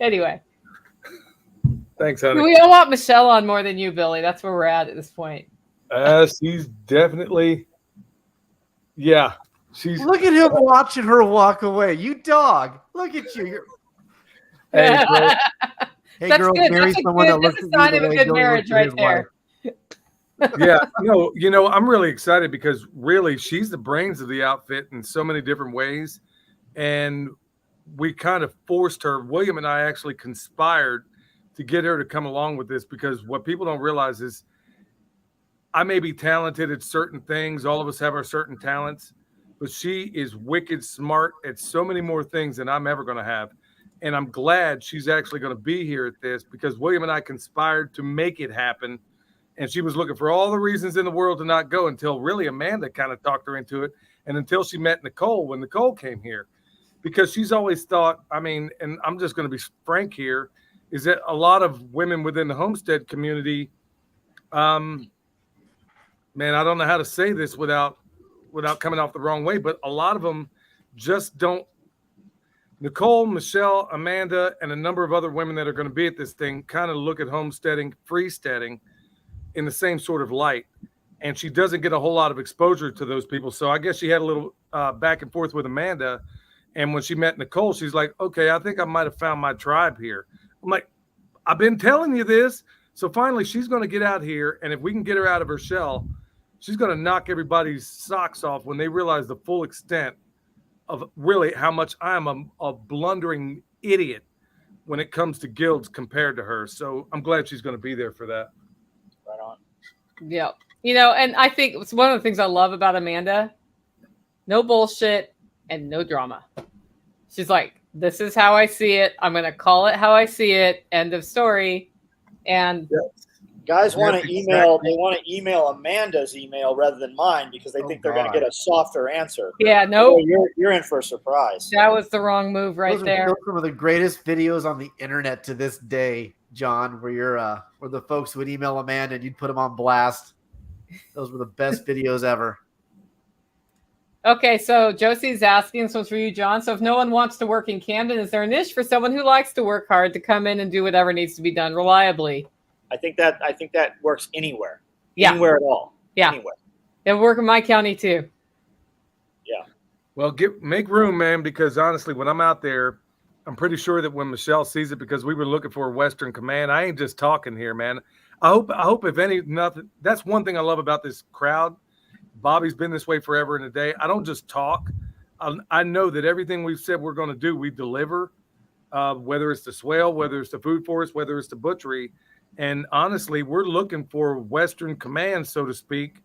Anyway, Thanks, honey. we all want Michelle on more than you, Billy. That's where we're at this point. She's definitely, yeah. She's Look at him watching her walk away. You dog. Look at you. hey, bro, Hey, That's girl, good. marry That's a someone good- that looks that's at a you sign the of a way good Billy marriage looks at right his there. wife. yeah. No, I'm really excited because really she's the brains of the outfit in so many different ways. And we kind of forced her. William and I actually conspired to get her to come along with this, because what people don't realize is I may be talented at certain things. All of us have our certain talents, but she is wicked smart at so many more things than I'm ever going to have. And I'm glad she's actually going to be here at this, because William and I conspired to make it happen. And she was looking for all the reasons in the world to not go, until really Amanda kind of talked her into it. And until she met Nicole, when Nicole came here, because she's always thought, I mean, and I'm just going to be frank here, is that a lot of women within the homestead community, man, I don't know how to say this without coming off the wrong way, but a lot of them just don't. Nicole, Michelle, Amanda, and a number of other women that are going to be at this thing kind of look at homesteading, freesteading in the same sort of light. And she doesn't get a whole lot of exposure to those people. So I guess she had a little back and forth with Amanda. And when she met Nicole, she's like, okay, I think I might have found my tribe here. I'm like, I've been telling you this. So finally, she's going to get out here. And if we can get her out of her shell, she's going to knock everybody's socks off when they realize the full extent of really how much I'm a blundering idiot when it comes to guilds compared to her. So I'm glad she's going to be there for that. Right on. Yeah. And I think it's one of the things I love about Amanda. No bullshit and no drama. She's like, this is how I see it. I'm going to call it how I see it. End of story. And Guys want to Yes, email. exactly. They want to email Amanda's email rather than mine, because they think they're going to God. get a softer answer. yeah, No, no, you're in for a surprise. that was the wrong move right Those are there. still some of the greatest videos on the internet to this day, John, where the folks would email Amanda and you'd put them on blast. Those were the best videos ever. Okay, so Josie's asking, this one's for you, John. So if no one wants to work in Camden, is there a niche for someone who likes to work hard to come in and do whatever needs to be done reliably? I think that works anywhere. Yeah. Anywhere at all. Yeah. Anywhere. It work in my county too. Well, make room, man, because honestly, when I'm out there, I'm pretty sure that when Michelle sees it, because we were looking for a Western Command, I ain't just talking here, man. I hope if any, nothing, that's one thing I love about this crowd. Bobby's been this way forever and a day. I don't just talk. I know that everything we've said we're going to do, we deliver, whether it's the swale, whether it's the food forest, whether it's the butchery. And honestly, we're looking for Western Command, so to speak,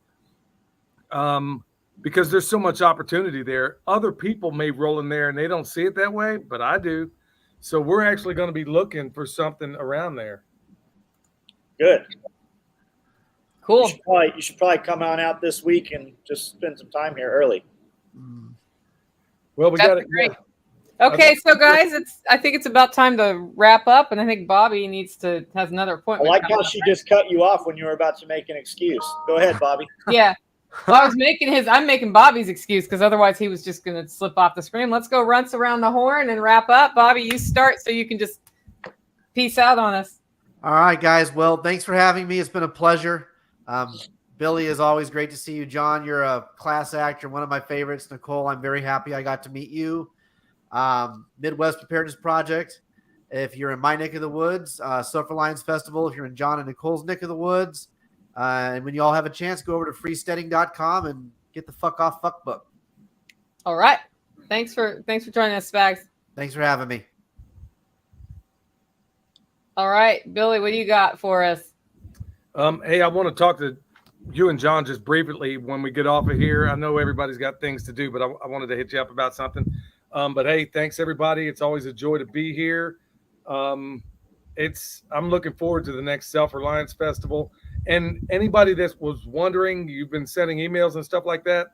because there's so much opportunity there. Other people may roll in there and they don't see it that way, but I do. So we're actually going to be looking for something around there. Good. Cool. You should probably come on out this week and just spend some time here early. Well, we That's got it. great. Okay, so guys, I think it's about time to wrap up, and I think Bobby has another I appointment. like how coming up. she just cut you off when you were about to make an excuse. Go ahead, Bobby. Yeah. Well, I'm making Bobby's excuse, because otherwise he was just going to slip off the screen. Let's go runts around the horn and wrap up. Bobby, you start so you can just peace out on us. All right, guys. Well, thanks for having me. It's been a pleasure. Billy, is always great to see you. John, you're a class act. You're one of my favorites. Nicole, I'm very happy I got to meet you. Midwest Preparedness Project. If you're in my neck of the woods, Sulphur Lions Festival. If you're in John and Nicole's neck of the woods. And when you all have a chance, go over to freesteading.com and get the fuck off fuck book. All right. Thanks for joining us, Spags. Thanks for having me. All right, Billy, what do you got for us? Hey, I want to talk to you and John just briefly when we get off of here. I know everybody's got things to do, but I wanted to hit you up about something. But hey, thanks everybody. It's always a joy to be here. I'm looking forward to the next Self-Reliance Festival. And anybody that was wondering, you've been sending emails and stuff like that.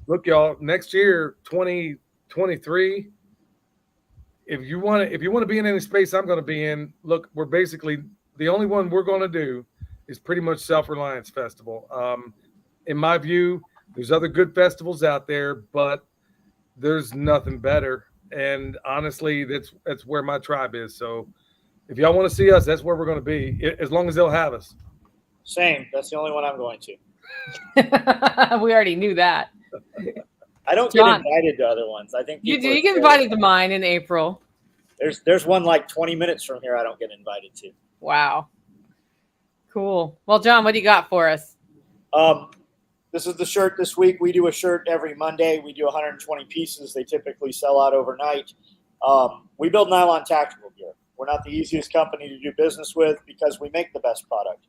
Look, y'all, next year, 2023, if you want to be in any space I'm going to be in, look, we're basically the only one we're going to do is pretty much Self-Reliance Festival. In my view, there's other good festivals out there, but there's nothing better. And honestly, that's where my tribe is. So if y'all want to see us, that's where we're going to be, as long as they'll have us. Same. That's the only one I'm going to. We already knew that. I don't John. get invited to other ones. I think You do. people are You get scared. invited to mine in April. There's one like 20 minutes from here I don't get invited to. Wow. Cool. Well, John, what do you got for us? This is the shirt this week. We do a shirt every Monday. We do 120 pieces. They typically sell out overnight. We build nylon tactical gear. We're not the easiest company to do business with because we make the best product.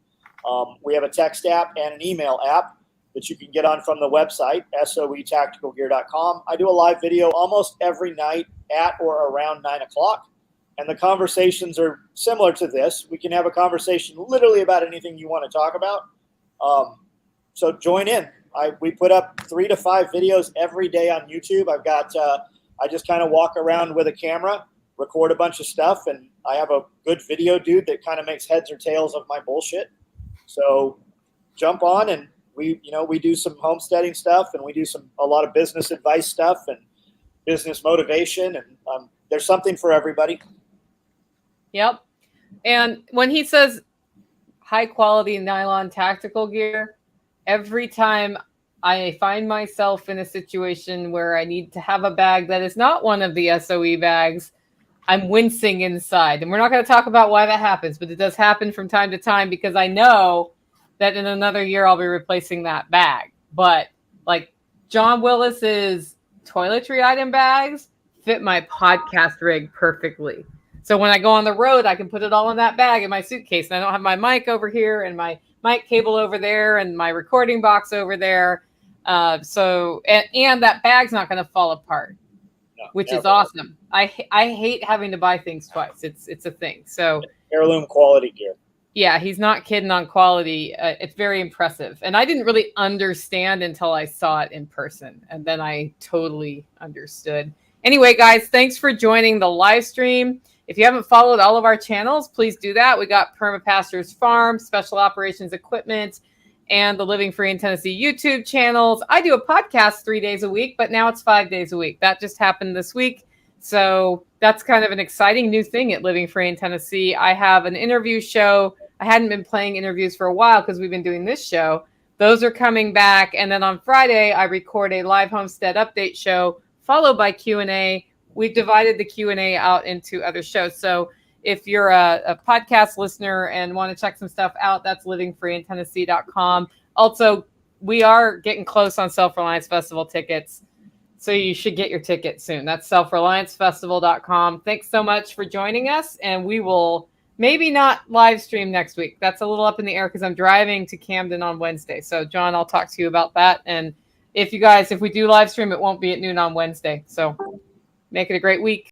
We have a text app and an email app that you can get on from the website, soetacticalgear.com. I do a live video almost every night at or around 9 o'clock. And the conversations are similar to this. We can have a conversation literally about anything you want to talk about. So join in. We put up 3 to 5 videos every day on YouTube. I've got, I just kind of walk around with a camera, record a bunch of stuff, and I have a good video dude that kind of makes heads or tails of my bullshit. So jump on, and we do some homesteading stuff, and we do a lot of business advice stuff and business motivation, and there's something for everybody. Yep. And when he says high quality nylon tactical gear, every time I find myself in a situation where I need to have a bag that is not one of the SOE bags, I'm wincing inside. And we're not going to talk about why that happens, but it does happen from time to time because I know that in another year I'll be replacing that bag. But like John Willis's toiletry item bags fit my podcast rig perfectly. So when I go on the road, I can put it all in that bag in my suitcase. And I don't have my mic over here and my mic cable over there and my recording box over there. And that bag's not going to fall apart, which is awesome. I hate having to buy things twice. It's a thing. So heirloom quality gear. Yeah, he's not kidding on quality. It's very impressive. And I didn't really understand until I saw it in person. And then I totally understood. Anyway, guys, thanks for joining the live stream. If you haven't followed all of our channels, please do that. We got Permapastors Farm, Special Operations Equipment, and the Living Free in Tennessee YouTube channels. I do a podcast 3 days a week, but now it's 5 days a week. That just happened this week. So that's kind of an exciting new thing at Living Free in Tennessee. I have an interview show. I hadn't been playing interviews for a while because we've been doing this show. Those are coming back. And then on Friday, I record a live homestead update show followed by Q&A. We've divided the Q&A out into other shows. So if you're a podcast listener and want to check some stuff out, that's livingfreeintennessee.com. Also, we are getting close on Self-Reliance Festival tickets. So you should get your ticket soon. That's selfreliancefestival.com. Thanks so much for joining us. And we will maybe not live stream next week. That's a little up in the air because I'm driving to Camden on Wednesday. So John, I'll talk to you about that. And if we do live stream, it won't be at noon on Wednesday. So make it a great week.